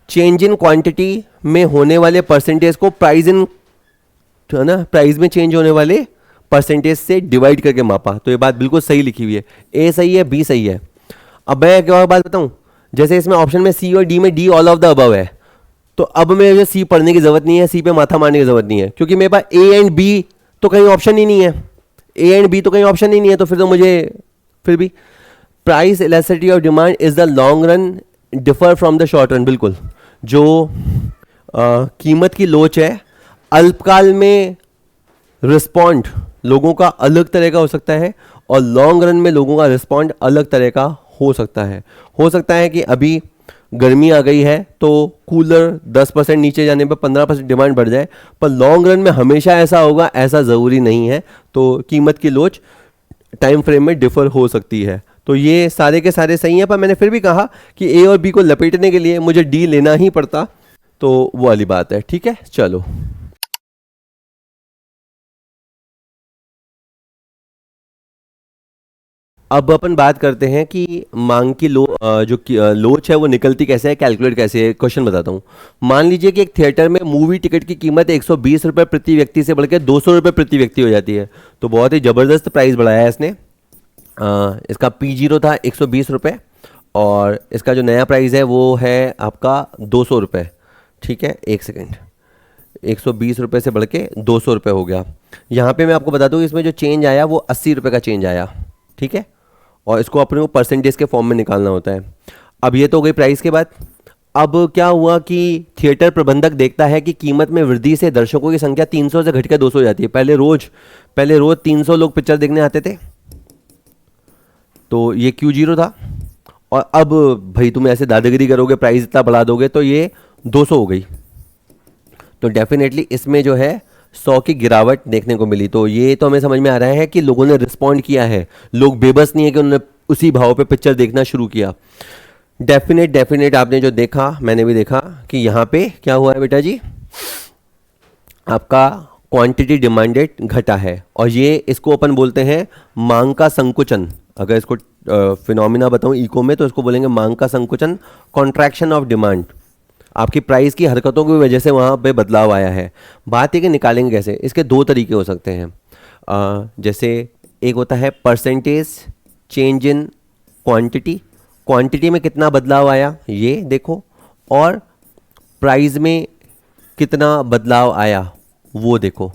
चेंज इन क्वांटिटी में होने वाले परसेंटेज को प्राइस में चेंज होने वाले परसेंटेज से डिवाइड करके मापा। तो ये बात बिल्कुल सही लिखी हुई है, ए सही है, बी सही है। अब मैं एक और बात बताऊं, जैसे इसमें ऑप्शन में सी और डी में D all of the above है, तो अब मुझे सी पढ़ने की जरूरत नहीं है, सी पे माथा मारने की जरूरत नहीं है, क्योंकि मेरे पास ए एंड बी तो कहीं ऑप्शन ही नहीं है, ए एंड बी तो कहीं ऑप्शन ही नहीं है। तो फिर तो मुझे फिर भी price elasticity of demand is the long run differ from the short run. बिल्कुल, जो कीमत की लोच है अल्पकाल में रिस्पॉन्ड लोगों का अलग तरह का हो सकता है, और लॉन्ग रन में लोगों का रिस्पॉन्ड अलग तरह का हो सकता है। हो सकता है कि अभी गर्मी आ गई है तो कूलर 10% नीचे जाने पर 15% डिमांड बढ़ जाए, पर लॉन्ग रन में हमेशा ऐसा होगा ऐसा ज़रूरी नहीं है। तो कीमत की लोच टाइम फ्रेम में डिफर हो सकती है। तो ये सारे के सारे सही हैं, पर मैंने फिर भी कहा कि ए और बी को लपेटने के लिए मुझे डी लेना ही पड़ता, तो वो वाली बात है। ठीक है, चलो अब अपन बात करते हैं कि मांग की लोच है वो निकलती कैसे है, कैलकुलेट कैसे है। क्वेश्चन बताता हूँ। मान लीजिए कि एक थिएटर में मूवी टिकट की कीमत 120 रुपये प्रति व्यक्ति से बढ़कर 200 रुपये प्रति व्यक्ति हो जाती है। तो बहुत ही ज़बरदस्त प्राइस बढ़ाया है इसने। इसका P0 था 120 रुपये, और इसका जो नया प्राइस है वो है आपका 200 रुपये। ठीक है, एक सेकेंड, 120 रुपये से बढ़ के 200 रुपये हो गया। यहाँ पे मैं आपको बता दूँ इसमें जो चेंज आया वो 80 रुपये का चेंज आया। ठीक है, और इसको अपने को परसेंटेज के फॉर्म में निकालना होता है। अब ये तो हो गई प्राइस के बाद। अब क्या हुआ कि थिएटर प्रबंधक देखता है कि कीमत में वृद्धि से दर्शकों की संख्या 300 से घटकर 200 हो जाती है। पहले रोज 300 लोग पिक्चर देखने आते थे, तो ये Q0 था, और अब भाई तुम ऐसे दादागिरी करोगे, प्राइस इतना बढ़ा दोगे तो ये 200 हो गई। तो डेफिनेटली इसमें जो है 100 की गिरावट देखने को मिली। तो ये तो हमें समझ में आ रहा है कि लोगों ने रिस्पॉन्ड किया है, लोग बेबस नहीं है कि उन्होंने उसी भाव पे पिक्चर देखना शुरू किया। डेफिनेट आपने जो देखा, मैंने भी देखा कि यहाँ पे क्या हुआ है बेटा जी, आपका क्वांटिटी डिमांडेड घटा है, और ये इसको अपन बोलते हैं मांग का संकुचन। अगर इसको फिनोमिना बताऊं इको में, तो इसको बोलेंगे मांग का संकुचन, कॉन्ट्रैक्शन ऑफ डिमांड। आपकी प्राइस की हरकतों की वजह से वहाँ पे बदलाव आया है। बात है कि निकालेंगे कैसे, इसके दो तरीके हो सकते हैं। जैसे एक होता है percentage change in quantity, quantity में कितना बदलाव आया ये देखो, और प्राइस में कितना बदलाव आया वो देखो।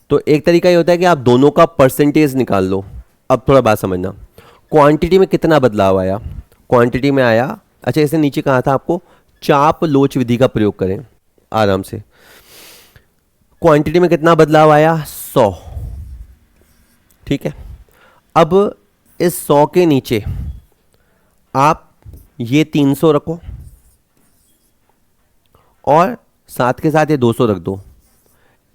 तो एक तरीका ये होता है कि आप दोनों का परसेंटेज निकाल लो। अब थोड़ा बात समझना, क्वांटिटी में कितना बदलाव आया, क्वांटिटी में आया, अच्छा इसे नीचे कहा था आपको चाप लोच विधि का प्रयोग करें आराम से। क्वांटिटी में कितना बदलाव आया 100, ठीक है। अब इस 100 के नीचे आप ये 300 रखो और साथ के साथ ये 200 रख दो।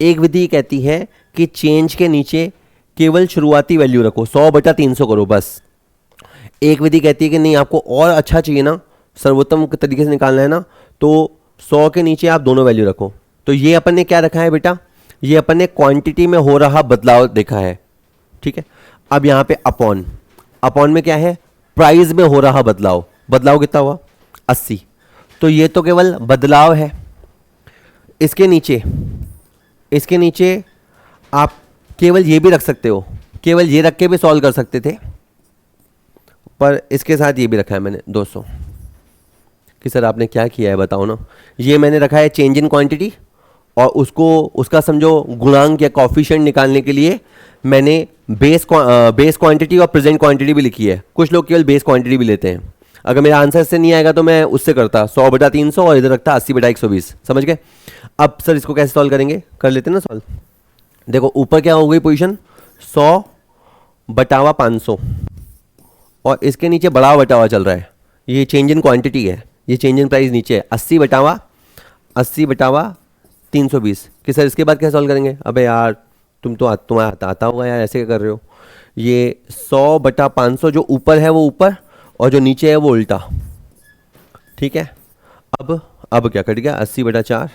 एक विधि कहती है कि चेंज के नीचे केवल शुरुआती वैल्यू रखो, 100/300 करो बस। एक विधि कहती है कि नहीं आपको और अच्छा चाहिए ना, सर्वोत्तम तरीके से निकालना है ना, तो 100 के नीचे आप दोनों वैल्यू रखो। तो ये अपन ने क्या रखा है बेटा, ये अपन ने क्वांटिटी में हो रहा बदलाव देखा है, ठीक है। अब यहाँ पे अपॉन, अपॉन में क्या है, प्राइस में हो रहा बदलाव, बदलाव कितना हुआ 80, तो ये तो केवल बदलाव है। इसके नीचे, इसके नीचे आप केवल ये भी रख सकते हो, केवल ये रख के भी सॉल्व कर सकते थे, पर इसके साथ ये भी रखा है मैंने 200 कि सर आपने क्या किया है बताओ ना। ये मैंने रखा है चेंज इन क्वांटिटी, और उसको उसका समझो गुणांक या कॉफिशिएंट निकालने के लिए मैंने बेस क्वांटिटी और प्रेजेंट क्वांटिटी भी लिखी है। कुछ लोग केवल बेस क्वांटिटी भी लेते हैं। अगर मेरा आंसर से नहीं आएगा तो मैं उससे करता 100/300 और इधर रखता 80/120, समझ गए। अब सर इसको कैसे सॉल्व करेंगे, कर लेते हैं ना सॉल्व। देखो ऊपर क्या हो गई पोजीशन 100/500 और इसके नीचे बड़ा बटावा चल रहा है, ये चेंज इन क्वांटिटी है, ये चेंज इन प्राइस नीचे है 80/320 कि सर इसके बाद क्या सॉल्व करेंगे। अबे यार तुम्हें आता होगा यार, ऐसे क्या कर रहे हो। ये 100/500 जो ऊपर है वो ऊपर और जो नीचे है वो उल्टा, ठीक है। अब क्या कट गया 80/4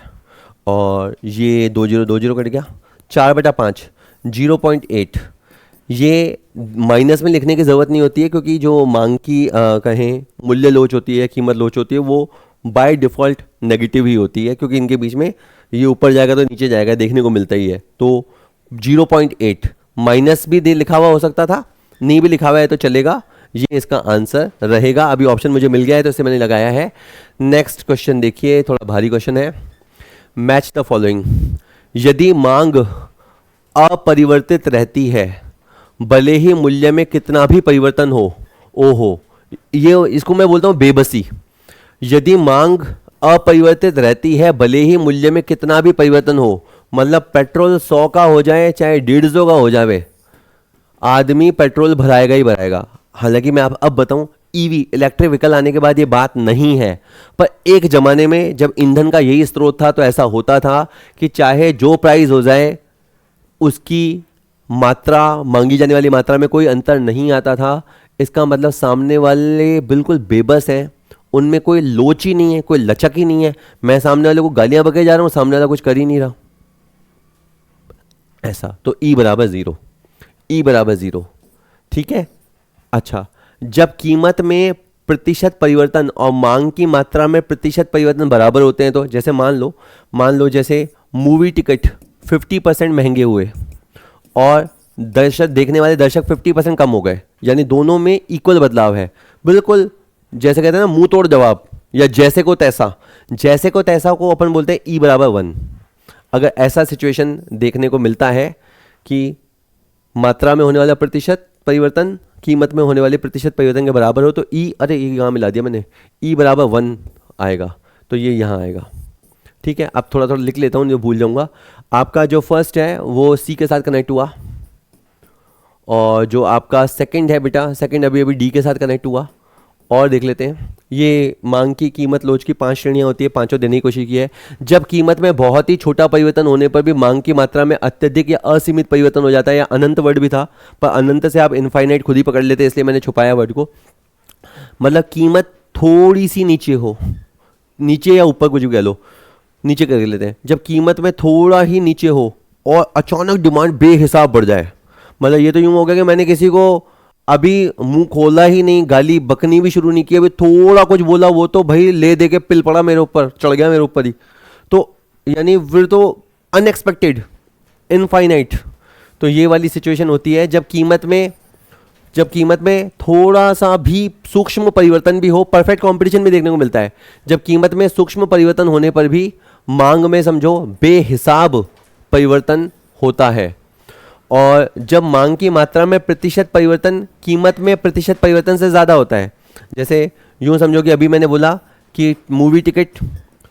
और ये 20 कट गया, 4/5 0.8। ये माइनस में लिखने की ज़रूरत नहीं होती है क्योंकि जो मांग की कहें मूल्य लोच होती है, कीमत लोच होती है, वो बाय डिफ़ॉल्ट नेगेटिव ही होती है क्योंकि इनके बीच में ये ऊपर जाएगा तो नीचे जाएगा, देखने को मिलता ही है। तो 0.8 माइनस भी दे लिखा हुआ हो सकता था, नहीं भी लिखा हुआ है तो चलेगा, ये इसका आंसर रहेगा। अभी ऑप्शन मुझे मिल गया है तो इसे मैंने लगाया है। नेक्स्ट क्वेश्चन देखिए, थोड़ा भारी क्वेश्चन है। मैच द फॉलोइंग, यदि मांग अपरिवर्तित रहती है भले ही मूल्य में कितना भी परिवर्तन हो, ओहो ये इसको मैं बोलता हूँ बेबसी। यदि मांग अपरिवर्तित रहती है भले ही मूल्य में कितना भी परिवर्तन हो, मतलब पेट्रोल 100 का हो जाए चाहे 150 का हो जाए, आदमी पेट्रोल भराएगा ही भराएगा। हालांकि मैं अब बताऊं ईवी इलेक्ट्रिक व्हीकल आने के बाद ये बात नहीं है, पर एक ज़माने में जब ईंधन का यही स्रोत था तो ऐसा होता था कि चाहे जो प्राइस हो जाए उसकी मात्रा, मांगी जाने वाली मात्रा में कोई अंतर नहीं आता था। इसका मतलब सामने वाले बिल्कुल बेबस हैं, उनमें कोई लोच ही नहीं है, कोई लचक ही नहीं है। मैं सामने वाले को गालियां बके जा रहा हूं, सामने वाला कुछ कर ही नहीं रहा, ऐसा। तो E = 0, E = 0, ठीक है। अच्छा, जब कीमत में प्रतिशत परिवर्तन और मांग की मात्रा में प्रतिशत परिवर्तन बराबर होते हैं, तो जैसे मान लो जैसे मूवी टिकट 50% महंगे हुए और देखने वाले दर्शक 50% कम हो गए, यानी दोनों में इक्वल बदलाव है। बिल्कुल जैसे कहते हैं ना मुंह तोड़ जवाब, या जैसे को तैसा, जैसे को तैसा को अपन बोलते हैं E = 1। अगर ऐसा सिचुएशन देखने को मिलता है कि मात्रा में होने वाला प्रतिशत परिवर्तन कीमत में होने वाले प्रतिशत परिवर्तन के बराबर हो, तो अरे ये यहाँ मिला दिया मैंने, E = 1 आएगा, तो ये यहाँ आएगा, ठीक है। अब थोड़ा लिख लेता हूँ जो भूल जाऊँगा। आपका जो फर्स्ट है वो C के साथ कनेक्ट हुआ, और जो आपका सेकंड है बेटा, सेकंड अभी D के साथ कनेक्ट हुआ। और देख लेते हैं, ये मांग की कीमत लोच की 5 श्रेणियाँ होती है, पांचों देने की कोशिश की है। जब कीमत में बहुत ही छोटा परिवर्तन होने पर भी मांग की मात्रा में अत्यधिक या असीमित परिवर्तन हो जाता है, या अनंत वर्ड भी था, पर अनंत से आप इनफाइनाइट खुद ही पकड़ लेते, इसलिए मैंने छुपाया वर्ड को। मतलब कीमत थोड़ी सी नीचे हो, नीचे या ऊपर कुछ भी कह लो, नीचे कर लेते हैं। जब कीमत में थोड़ा ही नीचे हो और अचानक डिमांड बेहिसाब बढ़ जाए, मतलब ये तो यूँ हो गया कि मैंने किसी को अभी मुंह खोला ही नहीं, गाली बकनी भी शुरू नहीं की, अभी थोड़ा कुछ बोला वो तो भाई ले दे के पिल पड़ा मेरे ऊपर, चढ़ गया मेरे ऊपर ही। तो यानी फिर तो अनएक्सपेक्टेड, इनफाइनाइट। तो ये वाली सिचुएशन होती है जब कीमत में थोड़ा सा भी सूक्ष्म परिवर्तन भी हो। परफेक्ट कंपटीशन में देखने को मिलता है, जब कीमत में सूक्ष्म परिवर्तन होने पर भी मांग में समझो बेहिसाब परिवर्तन होता है। और जब मांग की मात्रा में प्रतिशत परिवर्तन कीमत में प्रतिशत परिवर्तन से ज़्यादा होता है, जैसे यूँ समझो कि अभी मैंने बोला कि मूवी टिकट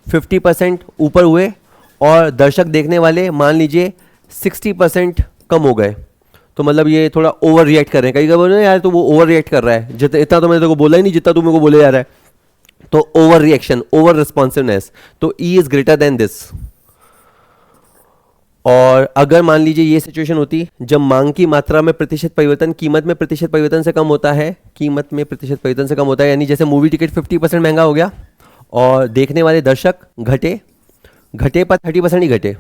50% ऊपर हुए और दर्शक देखने वाले मान लीजिए 60% कम हो गए, तो मतलब ये थोड़ा ओवर रिएक्ट कर रहे हैं। कई कई बोले यार तो वो ओवर रिएक्ट कर रहा है, जितना इतना तो मैंने तेरे को बोला ही नहीं जितना तू मेरे को बोले जा रहा है। तो ओवर रिएक्शन, ओवर रिस्पॉन्सिवनेस, तो E is greater than this. और अगर मान लीजिए ये सिचुएशन होती जब मांग की मात्रा में प्रतिशत परिवर्तन कीमत में प्रतिशत परिवर्तन से कम होता है, कीमत में प्रतिशत परिवर्तन से कम होता है, यानी जैसे मूवी टिकट 50% महंगा हो गया और देखने वाले दर्शक घटे पर 30% ही घटे,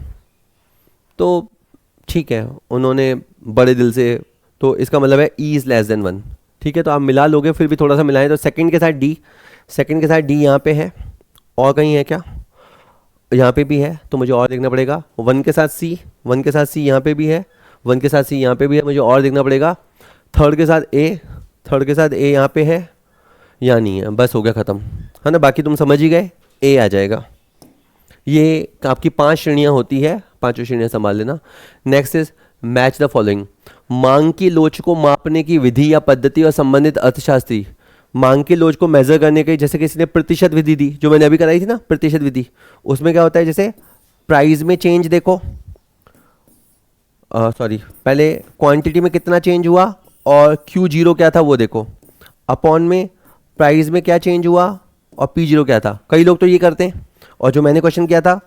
तो ठीक है उन्होंने बड़े दिल से, तो इसका मतलब है ई इज़ लेस देन 1। ठीक है, तो आप मिला लोगे, फिर भी थोड़ा सा मिलाएं तो सेकंड के साथ डी यहाँ पे है, और कहीं है क्या, यहाँ पे भी है, तो मुझे और देखना पड़ेगा। 1 के साथ सी यहाँ पे भी है, 1 के साथ सी यहाँ पे भी है, मुझे और देखना पड़ेगा। थर्ड के साथ ए यहाँ पे है या नहीं है, बस हो गया ख़त्म, है ना। बाकी तुम समझ ही गए, ए आ जाएगा। ये आपकी 5 श्रेणियाँ होती है, 5 श्रेणियाँ संभाल लेना। Next is match the following. मांग की लोच को मापने की विधि या पद्धति और संबंधित अर्थशास्त्री। मांग की लोच को मेजर करने के, जैसे किसी ने प्रतिशत विधि दी, जो मैंने अभी कराई थी ना प्रतिशत विधि, उसमें क्या होता है, जैसे प्राइस में चेंज देखो, पहले क्वांटिटी में कितना चेंज हुआ और Q0 क्या था वो देखो, अपॉन में प्राइस में क्या चेंज हुआ और P0 क्या था। कई लोग तो ये करते हैं, और जो मैंने क्वेश्चन किया था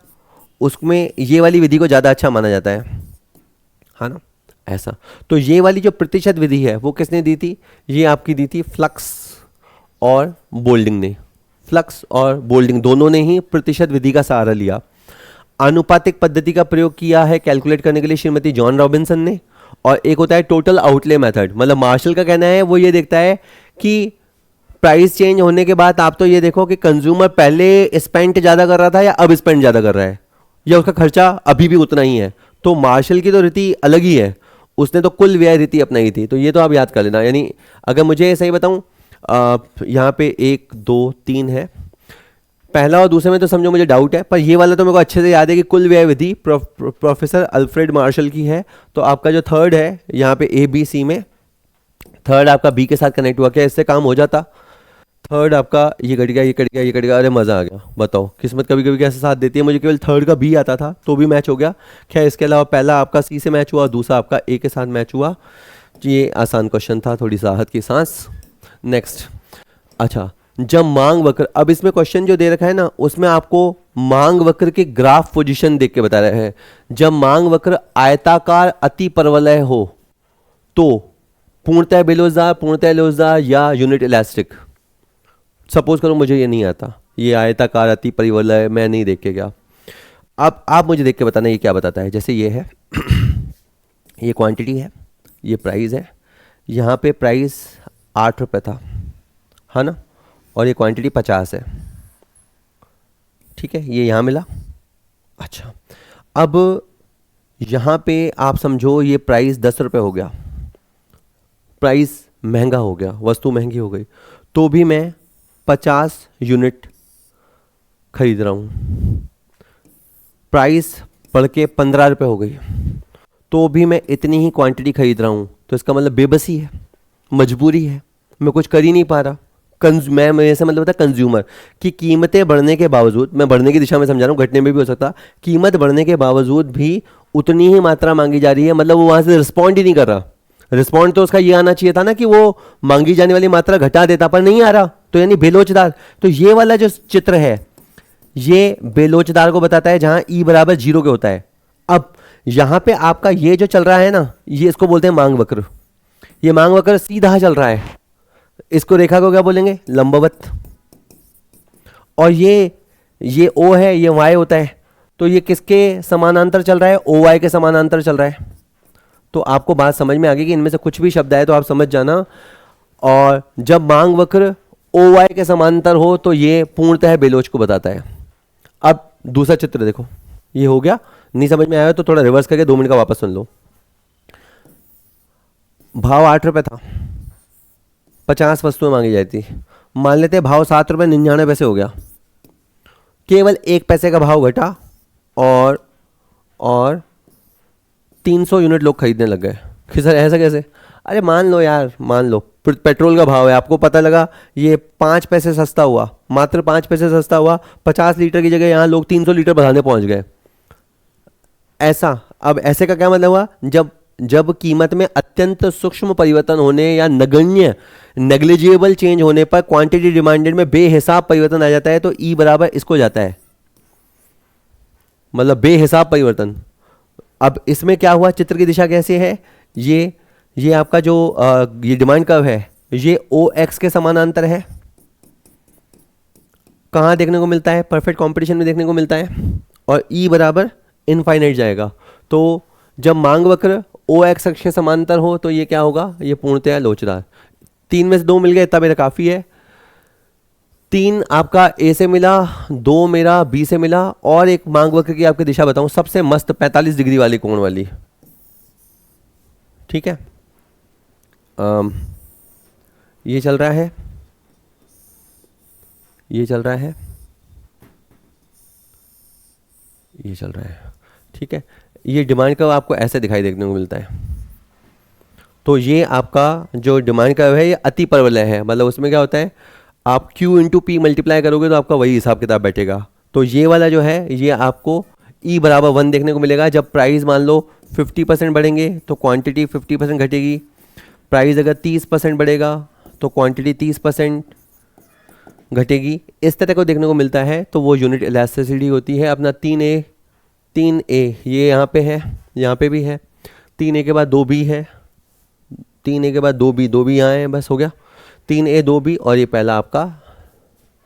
उसमें ये वाली विधि को ज़्यादा अच्छा माना जाता है ना, ऐसा। तो ये वाली जो प्रतिशत विधि है वो किसने दी थी, ये आपकी दी थी फ्लक्स और बोल्डिंग ने। फ्लक्स और बोल्डिंग दोनों ने ही प्रतिशत विधि का सहारा लिया। आनुपातिक पद्धति का प्रयोग किया है कैलकुलेट करने के लिए श्रीमती जॉन रॉबिन्सन ने। और एक होता है टोटल आउटले मेथड, मतलब मार्शल का कहना है वो ये देखता है कि प्राइस चेंज होने के बाद आप तो ये देखो कि कंज्यूमर पहले स्पेंड ज़्यादा कर रहा था या अब स्पेंड ज़्यादा कर रहा है, या उसका खर्चा अभी भी उतना ही है। तो मार्शल की तो रीति अलग ही है, उसने तो कुल व्यय रीति अपनाई थी। तो ये तो आप याद कर लेना। यानी अगर मुझे सही बताऊं, यहाँ पे 1 2 3 है, पहला और दूसरे में तो समझो मुझे डाउट है, पर ये वाला तो मेरे को अच्छे से याद है कि कुल व्यय विधि प्रोफेसर अल्फ्रेड मार्शल की है। तो आपका जो थर्ड है यहाँ पे ABC में, थर्ड आपका B के साथ कनेक्ट हुआ, क्या इससे काम हो जाता। थर्ड आपका ये कट गया, अरे मज़ा आ गया। बताओ किस्मत कभी कभी कैसे साथ देती है। मुझे केवल थर्ड का B आता था तो भी मैच हो गया। खैर इसके अलावा पहला आपका C से मैच हुआ और दूसरा आपका A के साथ मैच हुआ। ये आसान क्वेश्चन था, थोड़ी राहत की सांस। नेक्स्ट, अच्छा, जब मांग वक्र, अब इसमें क्वेश्चन जो दे रखा है ना उसमें आपको मांग वक्र के ग्राफ पोजीशन देख के बता रहे हैं। जब मांग वक्र आयताकार अति परवलय हो तो पूर्णतः बेलोजदार, पूर्णतः लोजदार या यूनिट इलास्टिक। सपोज करो मुझे ये नहीं आता, ये आयताकार अति परिवलय मैं नहीं देख के गया। अब आप मुझे देख के बताना ये क्या बताता है। जैसे ये है ये क्वांटिटी है, ये प्राइस है, यहाँ पे प्राइस 8 रुपये था, है ना, और ये क्वांटिटी 50 है। ठीक है, ये यहाँ मिला। अच्छा, अब यहाँ पे आप समझो ये प्राइस 10 रुपये हो गया, प्राइस महंगा हो गया, वस्तु महंगी हो गई, तो भी मैं 50 यूनिट खरीद रहा हूँ। प्राइस बढ़ के 15 रुपये हो गई तो भी मैं इतनी ही क्वांटिटी खरीद रहा हूँ। तो इसका मतलब बेबसी है, मजबूरी है, मैं कुछ कर ही नहीं पा रहा। मैं ऐसा मतलब होता है कंज्यूमर की कीमतें बढ़ने के बावजूद, मैं बढ़ने की दिशा में समझा रहा हूँ, घटने में भी हो सकता, कीमत बढ़ने के बावजूद भी उतनी ही मात्रा मांगी जा रही है। मतलब वो वहाँ से रिस्पॉन्ड ही नहीं कर रहा। रिस्पॉन्ड तो उसका ये आना चाहिए था ना कि वो मांगी जाने वाली मात्रा घटा देता, पर नहीं आ रहा, तो यानी बेलोचदार। तो ये वाला जो चित्र है ये बेलोचदार को बताता है, जहाँ E बराबर 0 के होता है। अब यहाँ पे आपका ये जो चल रहा है ना, ये इसको बोलते हैं मांग वक्र। ये मांग वक्र सीधा चल रहा है, इसको रेखा को क्या बोलेंगे, लंबवत। और ये O है, ये Y होता है, तो ये किसके समानांतर चल रहा है, OY के समानांतर चल रहा है। तो आपको बात समझ में आ गई कि इनमें से कुछ भी शब्द आए तो आप समझ जाना और जब मांग वक्र ओ वाई के समांतर हो तो ये पूर्णतः बेलोच को बताता है। अब दूसरा चित्र देखो, ये हो गया, नहीं समझ में आया तो थोड़ा रिवर्स करके 2 मिनट का वापस सुन लो। भाव 8 रुपये था, 50 वस्तुएं मांगी जाती, मान लेते हैं भाव 7 रुपये 99 पैसे हो गया, केवल 1 पैसे का भाव घटा और 300 यूनिट लोग खरीदने लग गए। कि सर ऐसा कैसे? अरे मान लो यार, मान लो पेट्रोल का भाव है, आपको पता लगा ये 5 पैसे सस्ता हुआ, मात्र 5 पैसे सस्ता हुआ, 50 लीटर की जगह यहाँ लोग 300 लीटर बढ़ाने पहुंच गए। ऐसा, अब ऐसे का क्या मतलब हुआ? जब कीमत में अत्यंत सूक्ष्म परिवर्तन होने या नगण्य नेग्लिजिबल चेंज होने पर क्वांटिटी डिमांडेड में बेहिसाब परिवर्तन आ जाता है तो ई बराबर इसको जाता है, मतलब बेहिसाब परिवर्तन। अब इसमें क्या हुआ, चित्र की दिशा कैसे है? ये आपका जो ये डिमांड कर्व है ये ओ एक्स के समानांतर है। कहाँ देखने को मिलता है? परफेक्ट कंपटीशन में देखने को मिलता है। और ई बराबर इनफाइनाइट जाएगा। तो जब मांग वक्र ओ एक्स अक्ष के समांतर हो तो ये क्या होगा? ये पूर्णतः लोचदार। 3 में से 2 मिल गए, इतना मेरा काफ़ी है। 3 आपका ए से मिला, 2 मेरा बी से मिला, और एक मांग वक्र की आपकी दिशा बताऊं, सबसे मस्त 45 डिग्री वाली कोण वाली, ठीक है। ये चल रहा है, ये चल रहा है, ये चल रहा है, ठीक है। ये डिमांड कर्व आपको ऐसे दिखाई देखने को मिलता है। तो ये आपका जो डिमांड कर्व है ये अति परवलय है, मतलब उसमें क्या होता है, आप Q इंटू पी मल्टीप्लाई करोगे तो आपका वही हिसाब किताब बैठेगा। तो ये वाला जो है ये आपको E बराबर 1 देखने को मिलेगा। जब प्राइस मान लो 50% बढ़ेंगे तो क्वांटिटी 50% घटेगी। प्राइस अगर 30% बढ़ेगा तो क्वांटिटी 30% घटेगी। इस तरह को देखने को मिलता है। तो वो यूनिट इलास्टिसिटी होती है अपना 3A ये यहाँ पे है, यहाँ पे भी है। 3A के बाद 2B है, 3A के बाद 2B यहाँ है, बस हो गया। 3A 2B और ये पहला आपका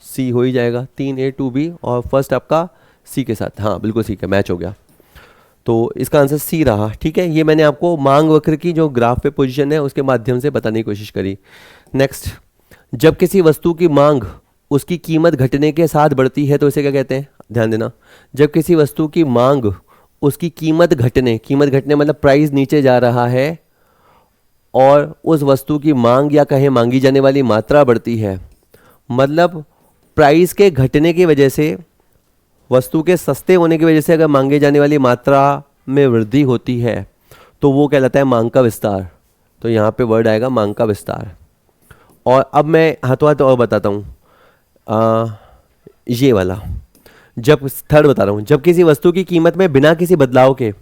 C हो ही जाएगा। 3A 2B और फर्स्ट आपका C के साथ, हाँ बिल्कुल C का मैच हो गया। तो इसका आंसर C रहा, ठीक है। ये मैंने आपको मांग वक्र की जो ग्राफ पे पोजीशन है उसके माध्यम से बताने की कोशिश करी। नेक्स्ट, जब किसी वस्तु की मांग उसकी कीमत घटने के साथ बढ़ती है तो इसे क्या कहते हैं? ध्यान देना, जब किसी वस्तु की मांग उसकी कीमत घटने मतलब प्राइस नीचे जा रहा है और उस वस्तु की मांग या कहें मांगी जाने वाली मात्रा बढ़ती है, मतलब प्राइस के घटने की वजह से, वस्तु के सस्ते होने की वजह से अगर मांगे जाने वाली मात्रा में वृद्धि होती है तो वो कहलाता है मांग का विस्तार। तो यहाँ पे वर्ड आएगा मांग का विस्तार। और अब मैं हाथों हाथ और बताता हूँ, ये वाला जब थर्ड बता रहा हूँ, जब किसी वस्तु की कीमत में बिना किसी बदलाव के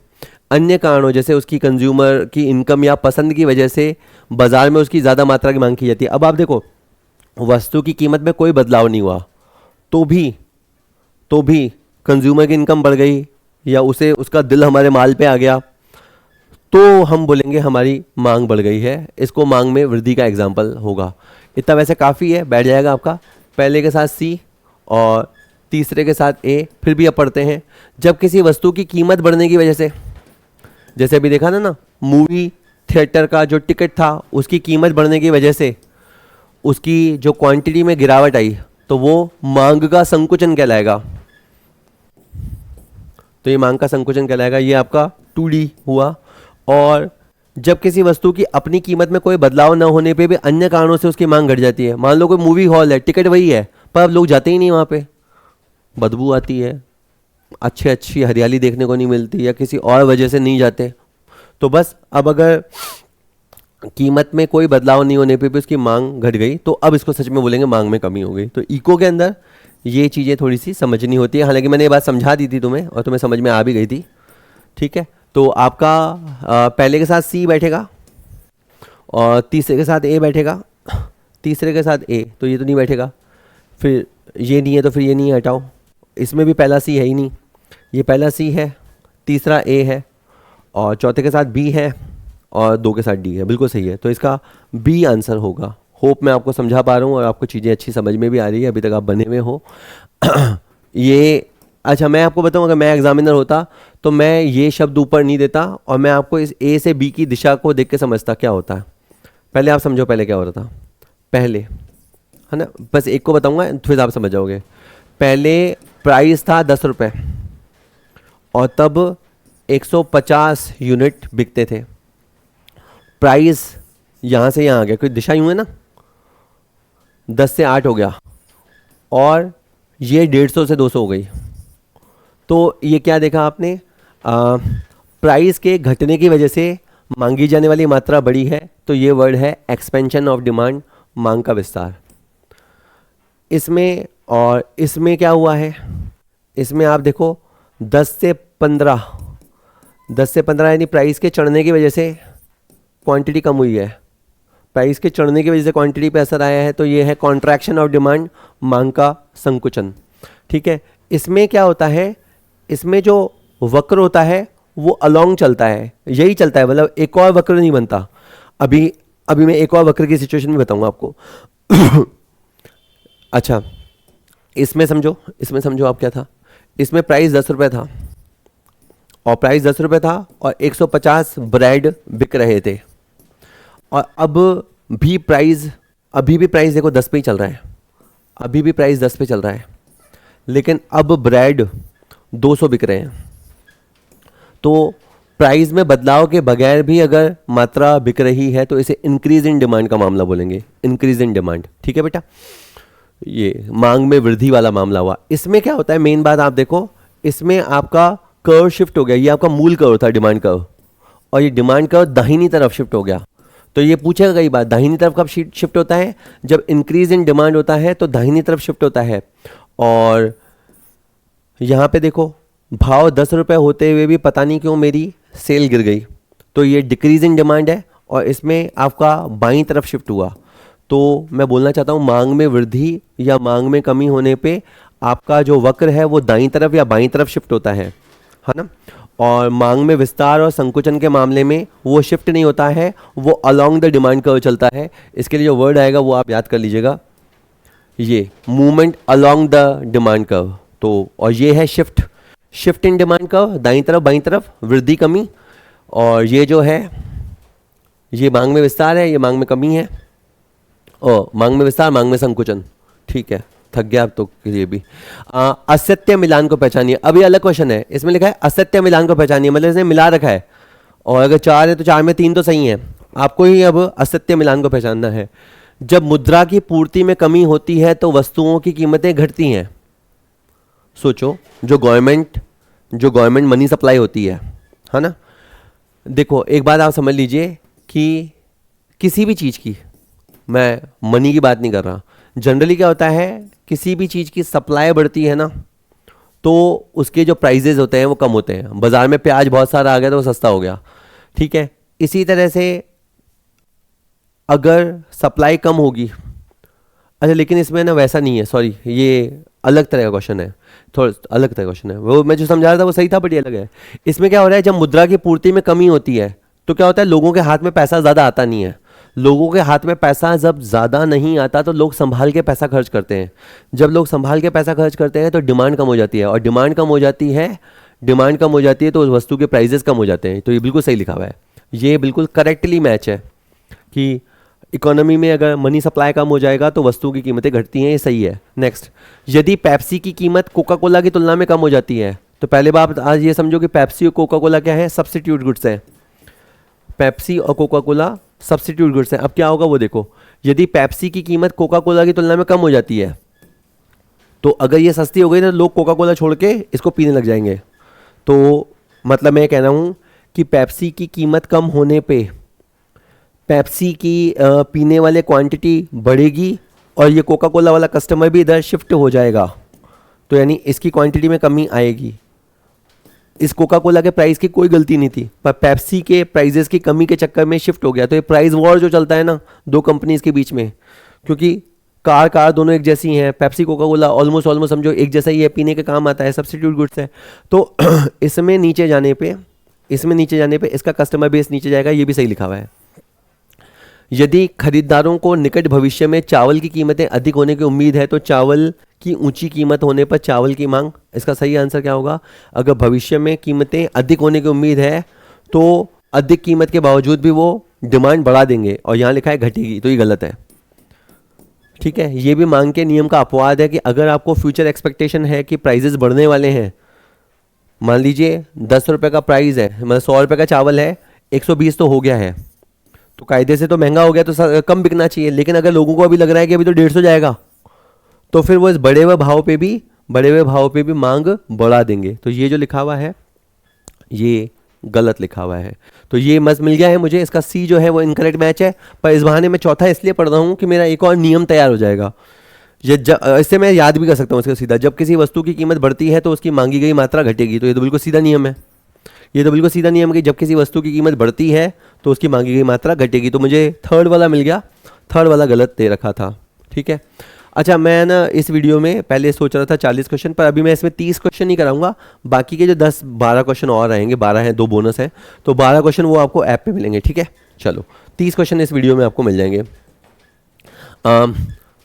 अन्य कारणों जैसे उसकी कंज्यूमर की इनकम या पसंद की वजह से बाजार में उसकी ज़्यादा मात्रा की मांग की जाती है। अब आप देखो, वस्तु की कीमत में कोई बदलाव नहीं हुआ तो भी कंज्यूमर की इनकम बढ़ गई या उसे उसका दिल हमारे माल पे आ गया तो हम बोलेंगे हमारी मांग बढ़ गई है। इसको मांग में वृद्धि का एग्जाम्पल होगा। इतना वैसे काफ़ी है, बैठ जाएगा आपका। पहले के साथ C और तीसरे के साथ A। फिर भी अब पढ़ते हैं, जब किसी वस्तु की कीमत बढ़ने की वजह से, जैसे अभी देखा ना मूवी थिएटर का जो टिकट था उसकी कीमत बढ़ने की वजह से उसकी जो क्वांटिटी में गिरावट आई तो वो मांग का संकुचन कहलाएगा। तो ये मांग का संकुचन कहलाएगा। ये आपका 2D हुआ। और जब किसी वस्तु की अपनी कीमत में कोई बदलाव न होने पे भी अन्य कारणों से उसकी मांग घट जाती है। मान लो कोई मूवी हॉल है, टिकट वही है पर अब लोग जाते ही नहीं वहाँ पे, बदबू आती है, अच्छी हरियाली देखने को नहीं मिलती या किसी और वजह से नहीं जाते। तो बस अब अगर कीमत में कोई बदलाव नहीं होने पे भी उसकी मांग घट गई तो अब इसको सच में बोलेंगे मांग में कमी हो गई। तो इको के अंदर ये चीज़ें थोड़ी सी समझनी होती है। हालांकि मैंने ये बात समझा दी थी तुम्हें और तुम्हें समझ में आ भी गई थी, ठीक है। तो आपका पहले के साथ C बैठेगा और तीसरे के साथ A बैठेगा, तीसरे के साथ A, तो ये तो नहीं बैठेगा। फिर ये नहीं है तो फिर ये नहीं है, हटाओ। इसमें भी पहला C है ही नहीं, ये पहला C है, तीसरा A है और चौथे के साथ B है और 2 के साथ D है। बिल्कुल सही है। तो इसका B आंसर होगा। होप मैं आपको समझा पा रहा हूँ और आपको चीज़ें अच्छी समझ में भी आ रही है, अभी तक आप बने हुए हो। ये अच्छा, मैं आपको बताऊँ, अगर मैं एग्जामिनर होता तो मैं ये शब्द ऊपर नहीं देता और मैं आपको इस A से B की दिशा को देख के समझता क्या होता है। पहले आप समझो पहले क्या हो रहा था। पहले, है ना, बस एक को बताऊंगा फिर आप समझ जाओगे। पहले प्राइस था 10 रुपये और तब 150 यूनिट बिकते थे। प्राइस यहाँ से यहाँ आ गया, कोई दिशा यूँ है ना, 10 से 8 हो गया और ये 150 से 200 हो गई। तो ये क्या देखा आपने, प्राइस के घटने की वजह से मांगी जाने वाली मात्रा बढ़ी है, तो ये वर्ड है एक्सपेंशन ऑफ डिमांड, मांग का विस्तार। इसमें और इसमें क्या हुआ है, इसमें आप देखो 10 से 15 यानी प्राइस के चढ़ने की वजह से क्वांटिटी कम हुई है, प्राइस के चढ़ने की वजह से क्वांटिटी पे असर आया है, तो ये है कॉन्ट्रैक्शन ऑफ डिमांड, मांग का संकुचन। ठीक है, इसमें क्या होता है, इसमें जो वक्र होता है वो अलोंग चलता है, यही चलता है, मतलब एक और वक्र नहीं बनता। अभी मैं एक और वक्र की सिचुएशन भी बताऊंगा आपको। अच्छा, इसमें समझो आप क्या था, इसमें प्राइस 10 रुपये था और प्राइस 10 रुपये था और 150 ब्रेड बिक रहे थे, और अभी भी प्राइस देखो 10 पे ही चल रहा है, अभी भी प्राइस 10 पे चल रहा है, लेकिन अब ब्रेड 200 बिक रहे हैं। तो प्राइस में बदलाव के बगैर भी अगर मात्रा बिक रही है तो इसे इंक्रीज इन डिमांड का मामला बोलेंगे, इंक्रीज इन डिमांड। ठीक है बेटा, ये मांग में वृद्धि वाला मामला हुआ। इसमें क्या होता है, मेन बात आप देखो, इसमें आपका कर्व शिफ्ट हो गया, ये आपका मूल कर्व था डिमांड कर्व, और ये डिमांड कर्व दाहिनी तरफ शिफ्ट हो गया। तो ये पूछेगा कई बार, दाहिनी तरफ कब शिफ्ट होता है, जब इंक्रीज इन डिमांड होता है तो दाहिनी तरफ शिफ्ट होता है। और यहाँ पे देखो भाव 10 रुपये होते हुए भी पता नहीं क्यों मेरी सेल गिर गई, तो ये डिक्रीज इन डिमांड है और इसमें आपका बाईं तरफ शिफ्ट हुआ। तो मैं बोलना चाहता हूँ मांग में वृद्धि या मांग में कमी होने पे आपका जो वक्र है वो दाईं तरफ या बाईं तरफ शिफ्ट होता है ना। और मांग में विस्तार और संकुचन के मामले में वो शिफ्ट नहीं होता है, वो अलोंग द डिमांड कर्व चलता है। इसके लिए जो वर्ड आएगा वो आप याद कर लीजिएगा, ये movement along the demand curve. तो और ये है शिफ्ट इन डिमांड कर्व, दाईं तरफ बाईं तरफ, वृद्धि कमी, और ये जो है ये मांग में विस्तार है, ये मांग में कमी है, और मांग में विस्तार, मांग में संकुचन। ठीक है, थक गया अब तो ये भी। असत्य मिलान को पहचानिए। अभी अलग क्वेश्चन है, इसमें लिखा है असत्य मिलान को पहचानिए, मतलब इसने मिला रखा है और अगर 4 है तो 4 में 3 तो सही है, आपको ही अब असत्य मिलान को पहचानना है। जब मुद्रा की पूर्ति में कमी होती है तो वस्तुओं की कीमतें घटती हैं। सोचो, जो गवर्नमेंट मनी सप्लाई होती है ना, देखो एक बात आप समझ लीजिए कि किसी भी चीज़ की, मैं मनी की बात नहीं कर रहा, जनरली क्या होता है, किसी भी चीज़ की सप्लाई बढ़ती है ना तो उसके जो प्राइजेज होते हैं वो कम होते हैं। बाज़ार में प्याज बहुत सारा आ गया तो वो सस्ता हो गया, ठीक है। इसी तरह से अगर सप्लाई कम होगी, अच्छा लेकिन इसमें ना वैसा नहीं है, सॉरी ये अलग तरह का क्वेश्चन है, थोड़ा अलग तरह का क्वेश्चन है, वो मैं जो समझा रहा था वो सही था बट ये अलग है। इसमें क्या हो रहा है, जब मुद्रा की पूर्ति में कमी होती है तो क्या होता है, लोगों के हाथ में पैसा ज़्यादा आता नहीं है। लोगों के हाथ में पैसा जब ज़्यादा नहीं आता तो लोग संभाल के पैसा खर्च करते हैं। जब लोग संभाल के पैसा खर्च करते हैं तो डिमांड कम हो जाती है, और डिमांड कम हो जाती है तो उस वस्तु के प्राइजेस कम हो जाते हैं। तो ये बिल्कुल सही लिखा हुआ है, ये बिल्कुल करेक्टली मैच है कि इकोनॉमी में अगर मनी सप्लाई कम हो जाएगा तो वस्तुओं की कीमतें घटती हैं, ये सही है। नेक्स्ट, यदि पेप्सी की कीमत कोका कोला की तुलना में कम हो जाती है, तो पहले बात आज ये समझो कि पेप्सी और कोका कोला क्या है, सब्स्टिट्यूट गुड्स है। पेप्सी और कोका कोला सब्स्टिट्यूट गुड्स है। अब क्या होगा वो देखो, यदि पेप्सी की कीमत कोका कोला की तुलना में कम हो जाती है तो अगर ये सस्ती हो गई तो लोग कोका कोला छोड़ के इसको पीने लग जाएंगे। तो मतलब मैं कह रहा हूँ कि पेप्सी की कीमत कम होने पे पेप्सी की पीने वाले क्वांटिटी बढ़ेगी और ये कोका कोला वाला कस्टमर भी इधर शिफ्ट हो जाएगा, तो यानी इसकी क्वांटिटी में कमी आएगी। इस कोका कोला के प्राइस की कोई गलती नहीं थी, पर पेप्सी के प्राइजेस की कमी के चक्कर में शिफ्ट हो गया। तो ये प्राइस वॉर जो चलता है ना दो कंपनीज के बीच में, क्योंकि कार दोनों एक जैसी हैं, पेप्सी कोका कोला ऑलमोस्ट समझो एक जैसा ही है, पीने के काम आता है, सब्स्टिट्यूट गुड्स है। तो इसमें नीचे जाने पे इसका कस्टमर बेस नीचे जाएगा, ये भी सही लिखा हुआ है। यदि खरीदारों को निकट भविष्य में चावल की कीमतें अधिक होने की उम्मीद है तो चावल की ऊंची कीमत होने पर चावल की मांग, इसका सही आंसर क्या होगा, अगर भविष्य में कीमतें अधिक होने की उम्मीद है तो अधिक कीमत के बावजूद भी वो डिमांड बढ़ा देंगे, और यहाँ लिखा है घटेगी, तो ये गलत है। ठीक है, ये भी मांग के नियम का अपवाद है कि अगर आपको फ्यूचर एक्सपेक्टेशन है कि प्राइजेस बढ़ने वाले हैं, मान लीजिए 10 रुपये का प्राइस है, मतलब 100 रुपये का चावल है, 120 तो हो गया है, तो कायदे से तो महंगा हो गया, तो कम बिकना चाहिए। लेकिन अगर लोगों को अभी लग रहा है कि अभी तो 150 जाएगा, तो फिर वो इस बढ़े हुए भाव पे भी मांग बढ़ा देंगे। तो ये जो लिखा हुआ है ये गलत लिखा हुआ है, तो ये मस्त मिल गया है मुझे। इसका सी जो है वो इनकरेक्ट मैच है, पर इस बहाने में चौथा इसलिए पढ़ रहा हूँ कि मेरा एक और नियम तैयार हो जाएगा। इससे मैं याद भी कर सकता हूँ इसका सीधा, जब किसी वस्तु की कीमत बढ़ती है तो उसकी मांगी गई मात्रा घटेगी। तो ये तो बिल्कुल सीधा नियम है, ये तो बिल्कुल सीधा नियम है कि जब किसी वस्तु की कीमत बढ़ती है तो उसकी मांगी गई मात्रा घटेगी। तो मुझे थर्ड वाला मिल गया, थर्ड वाला गलत दे रखा था। ठीक है, अच्छा मैं ना इस वीडियो में पहले सोच रहा था 40 क्वेश्चन, पर अभी मैं इसमें 30 क्वेश्चन नहीं कराऊंगा, बाकी के जो 10-12 क्वेश्चन और आएंगे, 12 हैं, 2 बोनस है, तो 12 क्वेश्चन वो आपको ऐप पे मिलेंगे। ठीक है, चलो 30 क्वेश्चन इस वीडियो में आपको मिल जाएंगे।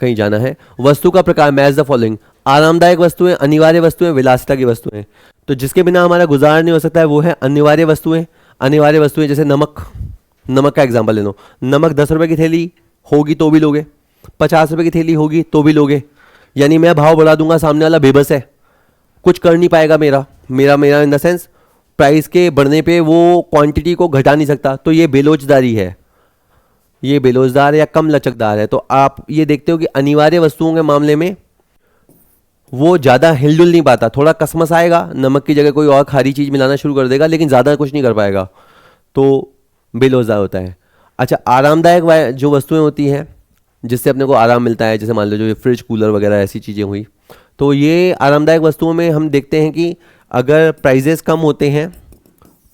कहीं जाना है, वस्तु का प्रकार, मैच द फॉलोइंग। आरामदायक वस्तुएं, अनिवार्य वस्तुएं, विलासिता की वस्तुएं। तो जिसके बिना हमारा गुजार नहीं हो सकता है वो है अनिवार्य वस्तुएं। अनिवार्य वस्तुएं जैसे नमक, नमक का एग्जांपल ले लो। नमक 10 रुपये की थैली होगी तो भी लोगे, 50 रुपये की थैली होगी तो भी लोगे, यानी मैं भाव बढ़ा दूंगा, सामने वाला बेबस है, कुछ कर नहीं पाएगा। मेरा इन द सेंस प्राइस के बढ़ने पे वो क्वांटिटी को घटा नहीं सकता, तो ये बेलोचदारी है, ये बेलोचदार या कम लचकदार है। तो आप ये देखते हो कि अनिवार्य वस्तुओं के मामले में वो ज़्यादा हिलडुल नहीं पाता, थोड़ा कसमस आएगा, नमक की जगह कोई और खारी चीज़ मिलाना शुरू कर देगा, लेकिन ज़्यादा कुछ नहीं कर पाएगा, तो बेलोचदार होता है। अच्छा, आरामदायक जो वस्तुएं होती हैं जिससे अपने को आराम मिलता है, जैसे मान लो जो फ्रिज, कूलर वगैरह ऐसी चीज़ें हुई, तो ये आरामदायक वस्तुओं में हम देखते हैं कि अगर प्राइजेस कम होते हैं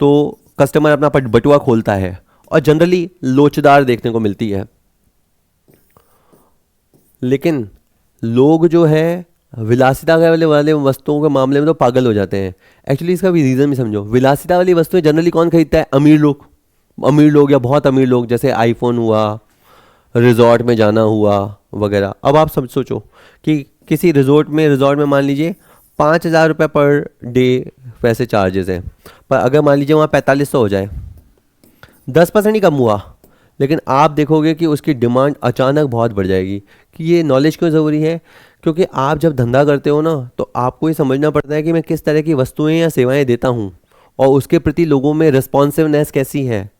तो कस्टमर अपना बटुआ खोलता है और जनरली लोचदार देखने को मिलती है। लेकिन लोग जो है विलासिता वाले वस्तुओं के मामले में तो पागल हो जाते हैं। एक्चुअली इसका भी रीज़न भी समझो। विलासिता वाली वस्तुएं जनरली कौन खरीदता है? अमीर लोग या बहुत अमीर लोग, जैसे आईफोन हुआ, रिजॉर्ट में जाना हुआ वगैरह। अब आप सब सोचो कि किसी रिजॉर्ट में मान लीजिए 5,000 रुपये पर डे वैसे चार्जेस हैं, पर अगर मान लीजिए वहाँ 4500 हो जाए, 10% ही कम हुआ, लेकिन आप देखोगे कि उसकी डिमांड अचानक बहुत बढ़ जाएगी। कि ये नॉलेज क्यों ज़रूरी है? क्योंकि आप जब धंधा करते हो ना, तो आपको ये समझना पड़ता है कि मैं किस तरह की वस्तुएं या सेवाएं देता हूँ और उसके प्रति लोगों में रिस्पॉन्सिवनेस कैसी है।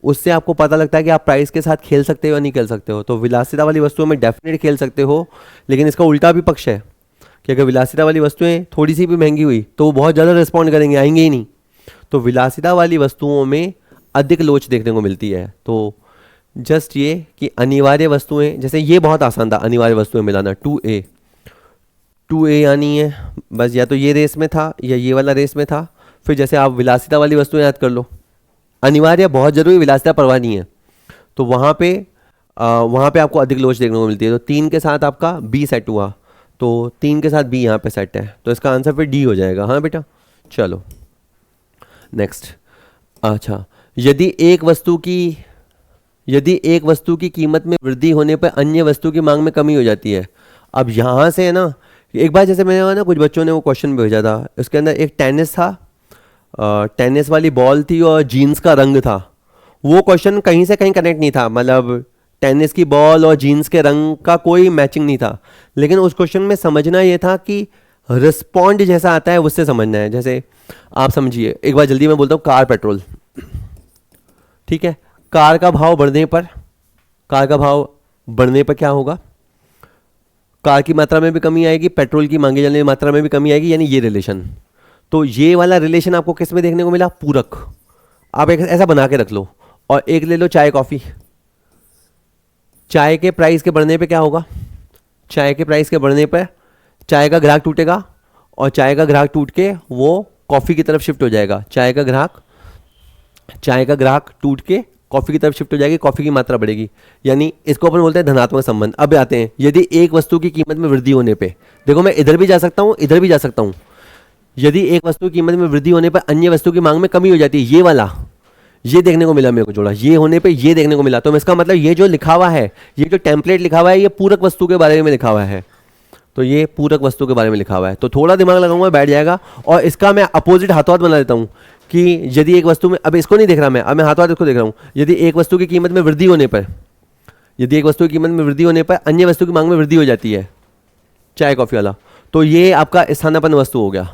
उससे आपको पता लगता है कि आप प्राइस के साथ खेल सकते हो या नहीं खेल सकते हो। तो विलासिता वाली वस्तुओं में डेफिनेटली खेल सकते हो, लेकिन इसका उल्टा भी पक्ष है कि अगर विलासिता वाली वस्तुएं थोड़ी सी भी महंगी हुई तो वो बहुत ज़्यादा रिस्पॉन्ड करेंगे, आएंगे ही नहीं। तो विलासिता वाली वस्तुओं में अधिक लोच देखने को मिलती है। तो जस्ट ये कि अनिवार्य वस्तुएं, जैसे ये बहुत आसान था अनिवार्य वस्तुएं मिलाना, 2A यानी है बस, या तो ये रेस में था या ये वाला रेस में था। फिर जैसे आप विलासिता वाली वस्तुएं याद कर लो, अनिवार्य बहुत जरूरी, विलासिता परवाह नहीं है, तो वहाँ पे आपको अधिक लोच देखने को मिलती है। तो 3 के साथ आपका B सेट हुआ, तो 3 के साथ B यहाँ पे सेट है, तो इसका आंसर फिर D हो जाएगा। हाँ बेटा, चलो नेक्स्ट। अच्छा, यदि एक वस्तु की कीमत में वृद्धि होने पर अन्य वस्तु की मांग में कमी हो जाती है। अब यहाँ से है ना, एक बार जैसे मैंने ना कुछ बच्चों ने वो क्वेश्चन भेजा था, इसके अंदर एक टेनिस था, टेनिस वाली बॉल थी और जीन्स का रंग था। वो क्वेश्चन कहीं से कहीं कनेक्ट नहीं था, मतलब टेनिस की बॉल और जीन्स के रंग का कोई मैचिंग नहीं था, लेकिन उस क्वेश्चन में समझना ये था कि रिस्पॉन्ड जैसा आता है उससे समझना है। जैसे आप समझिए, एक बार जल्दी मैं बोलता हूँ, कार पेट्रोल, ठीक है, कार का भाव बढ़ने पर क्या होगा? कार की मात्रा में भी कमी आएगी, पेट्रोल की मांगी जाने की मात्रा में भी कमी आएगी, यानी ये रिलेशन। तो ये वाला रिलेशन आपको किस में देखने को मिला? पूरक। आप एक ऐसा बना के रख लो। और एक ले लो चाय कॉफ़ी, चाय के प्राइस के बढ़ने पे क्या होगा? चाय के प्राइस के बढ़ने पर चाय का ग्राहक टूटेगा और चाय का ग्राहक टूट के वो कॉफ़ी की तरफ शिफ्ट हो जाएगा। चाय का ग्राहक टूट के कॉफ़ी की तरफ शिफ्ट हो जाएगी, कॉफ़ी की मात्रा बढ़ेगी, यानी इसको अपन बोलते हैं धनात्मक संबंध। अब आते हैं, यदि एक वस्तु की कीमत में वृद्धि होने पे, देखो मैं इधर भी जा सकता हूँ, इधर भी जा सकता हूँ। यदि एक वस्तु की कीमत में वृद्धि होने पर अन्य वस्तु की मांग में कमी हो जाती है, ये वाला, ये देखने को मिला मेरे को जोड़ा, ये होने पे ये देखने को मिला। तो इसका मतलब ये जो लिखा हुआ है, ये जो टेम्पलेट लिखा हुआ है, ये पूरक वस्तु के बारे में लिखा हुआ है। तो ये पूरक वस्तु के बारे में लिखा हुआ है, तो थोड़ा दिमाग लगाऊंगा बैठ जाएगा। और इसका मैं अपोजिट हाथों हाथ बना देता हूँ कि यदि एक वस्तु में, अब इसको नहीं देख रहा मैं, अब मैं हाथों हाथ इसको देख रहा हूँ, यदि एक वस्तु की कीमत में वृद्धि होने पर, यदि एक वस्तु की कीमत में वृद्धि होने पर अन्य वस्तु की मांग में वृद्धि हो जाती है, चाय कॉफी वाला, तो ये आपका स्थानापन्न वस्तु हो गया।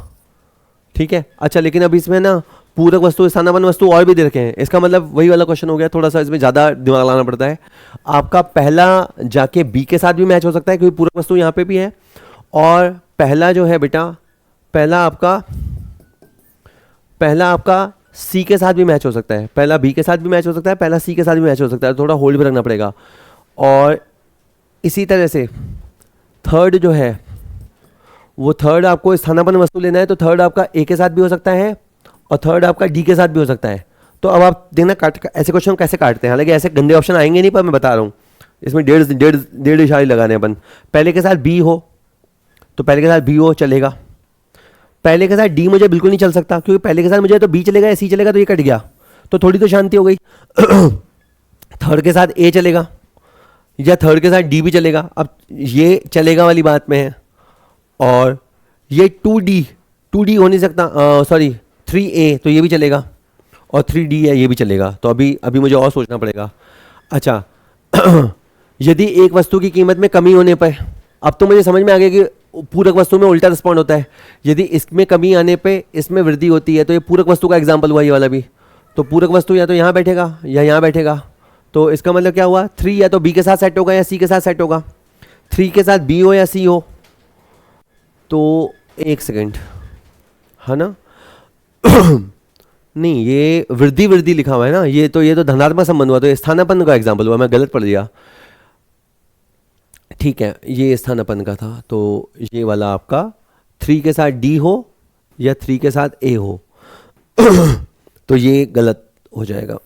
ठीक है, अच्छा लेकिन अब इसमें ना पूरक वस्तु स्थानापन्न वस्तु और भी दे रखे हैं, इसका मतलब वही वाला क्वेश्चन हो गया, थोड़ा सा इसमें ज़्यादा दिमाग लगाना पड़ता है। आपका पहला जाके बी के साथ भी मैच हो सकता है क्योंकि पूरक वस्तु यहाँ पे भी है, और पहला जो है बेटा, पहला आपका सी के साथ भी मैच हो सकता है, पहला बी के साथ भी मैच हो सकता है, पहला सी के साथ भी मैच हो सकता है, थोड़ा होल्ड भी रखना पड़ेगा। और इसी तरह से थर्ड जो है वो थर्ड आपको स्थानापन्न वस्तु लेना है, तो थर्ड आपका ए के साथ भी हो सकता है और थर्ड आपका डी के साथ भी हो सकता है। तो अब आप देखना ऐसे क्वेश्चन कैसे काटते हैं, हालांकि ऐसे गंदे ऑप्शन आएंगे नहीं, पर मैं बता रहा हूँ इसमें डेढ़ इशारे लगाने अपन। पहले के साथ बी हो तो पहले के साथ बी हो चलेगा, पहले के साथ डी मुझे बिल्कुल नहीं चल सकता क्योंकि पहले के साथ मुझे तो बी चलेगा या सी चलेगा, तो ये कट गया, तो थोड़ी तो शांति हो गई। थर्ड के साथ ए चलेगा या थर्ड के साथ डी भी चलेगा, अब ये चलेगा वाली बात में है। और ये 2D हो नहीं सकता, सॉरी 3A, तो ये भी चलेगा, और 3D है ये भी चलेगा, तो अभी मुझे और सोचना पड़ेगा। अच्छा यदि एक वस्तु की कीमत में कमी होने पर, अब तो मुझे समझ में आ गया कि पूरक वस्तु में उल्टा रिस्पॉन्ड होता है, यदि इसमें कमी आने पे इसमें वृद्धि होती है, तो ये पूरक वस्तु का एग्जाम्पल हुआ ये वाला भी। तो पूरक वस्तु या तो यहाँ बैठेगा या यहाँ बैठेगा, तो इसका मतलब क्या हुआ, 3 या तो बी के साथ सेट होगा या सी के साथ सेट होगा, 3 के साथ बी हो या सी हो। तो एक सेकेंड, है ना नहीं ये वृद्धि लिखा हुआ है ना, ये तो धनात्मक संबंध हुआ, तो ये स्थानापन्न का एग्जाम्पल हुआ, मैं गलत पढ़ दिया। ठीक है, ये स्थानापन्न का था, तो ये वाला आपका 3 के साथ डी हो या 3 के साथ ए हो तो ये गलत हो जाएगा।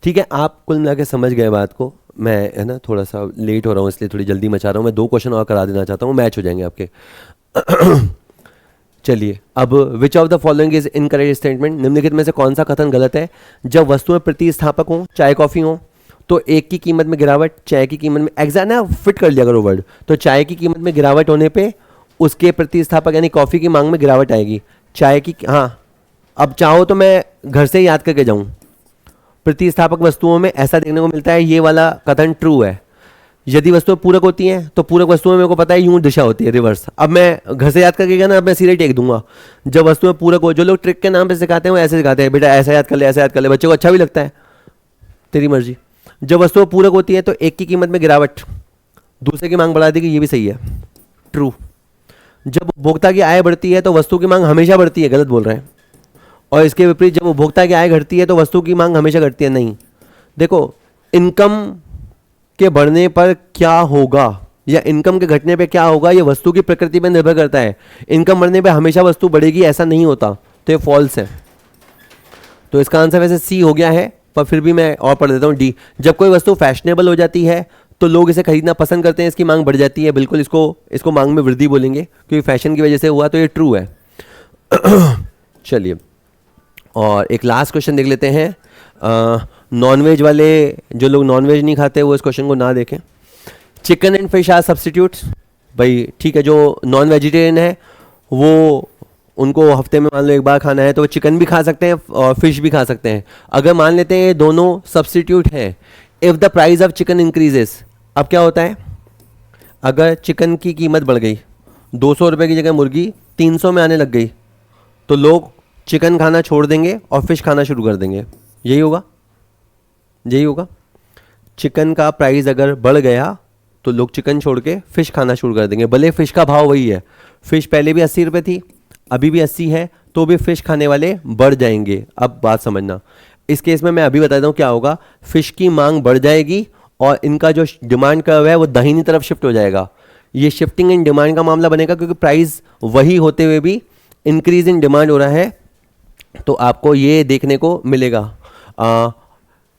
ठीक है, आप कुल मिला के समझ गए बात को, मैं है ना थोड़ा सा लेट हो रहा हूँ इसलिए थोड़ी जल्दी मचा रहा हूँ, मैं 2 क्वेश्चन और करा देना चाहता हूँ, मैच हो जाएंगे आपके। चलिए, अब विच of the following is incorrect statement, निम्नलिखित में से कौन सा कथन गलत है। जब वस्तुएं प्रतिस्थापक हों, चाय कॉफ़ी हों, तो एक की कीमत में गिरावट, चाय की कीमत में, एग्जैक्ट ना फिट कर लिया करो वर्ड, तो चाय की कीमत में गिरावट होने पे उसके प्रतिस्थापक यानी कॉफ़ी की मांग में गिरावट आएगी। चाय की, हाँ अब चाहो तो मैं घर से याद करके जाऊँ, प्रतिस्थापक वस्तुओं में ऐसा देखने को मिलता है, ये वाला कथन ट्रू है। यदि वस्तुएं पूरक होती हैं तो पूरक वस्तुओं में मेरे को पता है यूं दिशा होती है रिवर्स, अब मैं घर से याद करके गया ना, अब मैं सीधे टेक दूंगा। जब वस्तुएं पूरक हो, जो लोग ट्रिक के नाम पे सिखाते हैं वो ऐसे सिखाते हैं, बेटा ऐसा याद कर ले, ऐसा याद कर ले, बच्चों को अच्छा भी लगता है, तेरी मर्जी। जब वस्तुएं पूरक होती है तो एक की कीमत में गिरावट दूसरे की मांग बढ़ा देगी, ये भी सही है, ट्रू। जब उपभोक्ता की आय बढ़ती है तो वस्तु की मांग हमेशा बढ़ती है, गलत बोल रहे हैं। और इसके विपरीत जब उपभोक्ता की आय घटती है तो वस्तु की मांग हमेशा घटती है, नहीं। देखो इनकम के बढ़ने पर क्या होगा या इनकम के घटने पे क्या होगा, ये वस्तु की प्रकृति पर निर्भर करता है। इनकम बढ़ने पे हमेशा वस्तु बढ़ेगी ऐसा नहीं होता, तो ये फॉल्स है। तो इसका आंसर वैसे सी हो गया है, पर फिर भी मैं और पढ़ देता हूँ, डी। जब कोई वस्तु फैशनेबल हो जाती है तो लोग इसे खरीदना पसंद करते हैं, इसकी मांग बढ़ जाती है, बिल्कुल इसको मांग में वृद्धि बोलेंगे क्योंकि फैशन की वजह से हुआ, तो ये ट्रू है। चलिए, और एक लास्ट क्वेश्चन देख लेते हैं। नॉनवेज वाले, जो लोग नॉनवेज नहीं खाते वो इस क्वेश्चन को ना देखें। Chicken and fish are substitutes, भाई ठीक है, जो नॉन वेजिटेरियन है वो उनको हफ्ते में मान लो एक बार खाना है तो वो चिकन भी खा सकते हैं और फिश भी खा सकते हैं। अगर मान लेते हैं ये दोनों सब्सटीट्यूट हैं, if the price of chicken increases, अब क्या होता है, अगर चिकन की कीमत बढ़ गई, 200 रुपये की जगह मुर्गी 300 में आने लग गई, तो लोग चिकन खाना छोड़ देंगे और फिश खाना शुरू कर देंगे, यही होगा। चिकन का प्राइस अगर बढ़ गया तो लोग चिकन छोड़ के फिश खाना शुरू कर देंगे, भले फिश का भाव वही है, फिश पहले भी 80 रुपये थी, अभी भी 80 है, तो भी फिश खाने वाले बढ़ जाएंगे। अब बात समझना, इस केस में मैं अभी बताता हूँ क्या होगा, फिश की मांग बढ़ जाएगी और इनका जो डिमांड कर्व है वो दाहिनी तरफ शिफ्ट हो जाएगा। ये शिफ्टिंग इन डिमांड का मामला बनेगा क्योंकि प्राइस वही होते हुए भी इंक्रीज इन डिमांड हो रहा है, तो आपको ये देखने को मिलेगा।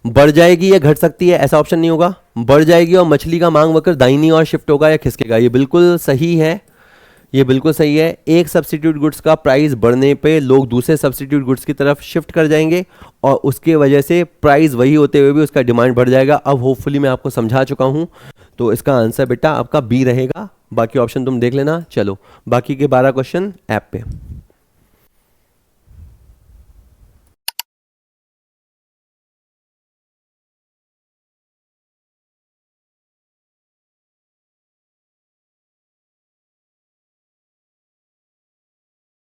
बढ़ जाएगी या घट सकती है, ऐसा ऑप्शन नहीं होगा, बढ़ जाएगी और मछली का मांग वक्र दाहिनी ओर शिफ्ट होगा या खिसकेगा, ये बिल्कुल सही है, ये बिल्कुल सही है। एक सब्स्टिट्यूट गुड्स का प्राइस बढ़ने पे लोग दूसरे सब्स्टिट्यूट गुड्स की तरफ शिफ्ट कर जाएंगे और उसके वजह से प्राइस वही होते हुए भी उसका डिमांड बढ़ जाएगा। अब होपफुली मैं आपको समझा चुका हूँ, तो इसका आंसर बेटा आपका बी रहेगा, बाकी ऑप्शन तुम देख लेना। चलो बाकी के 12 क्वेश्चन ऐप पे।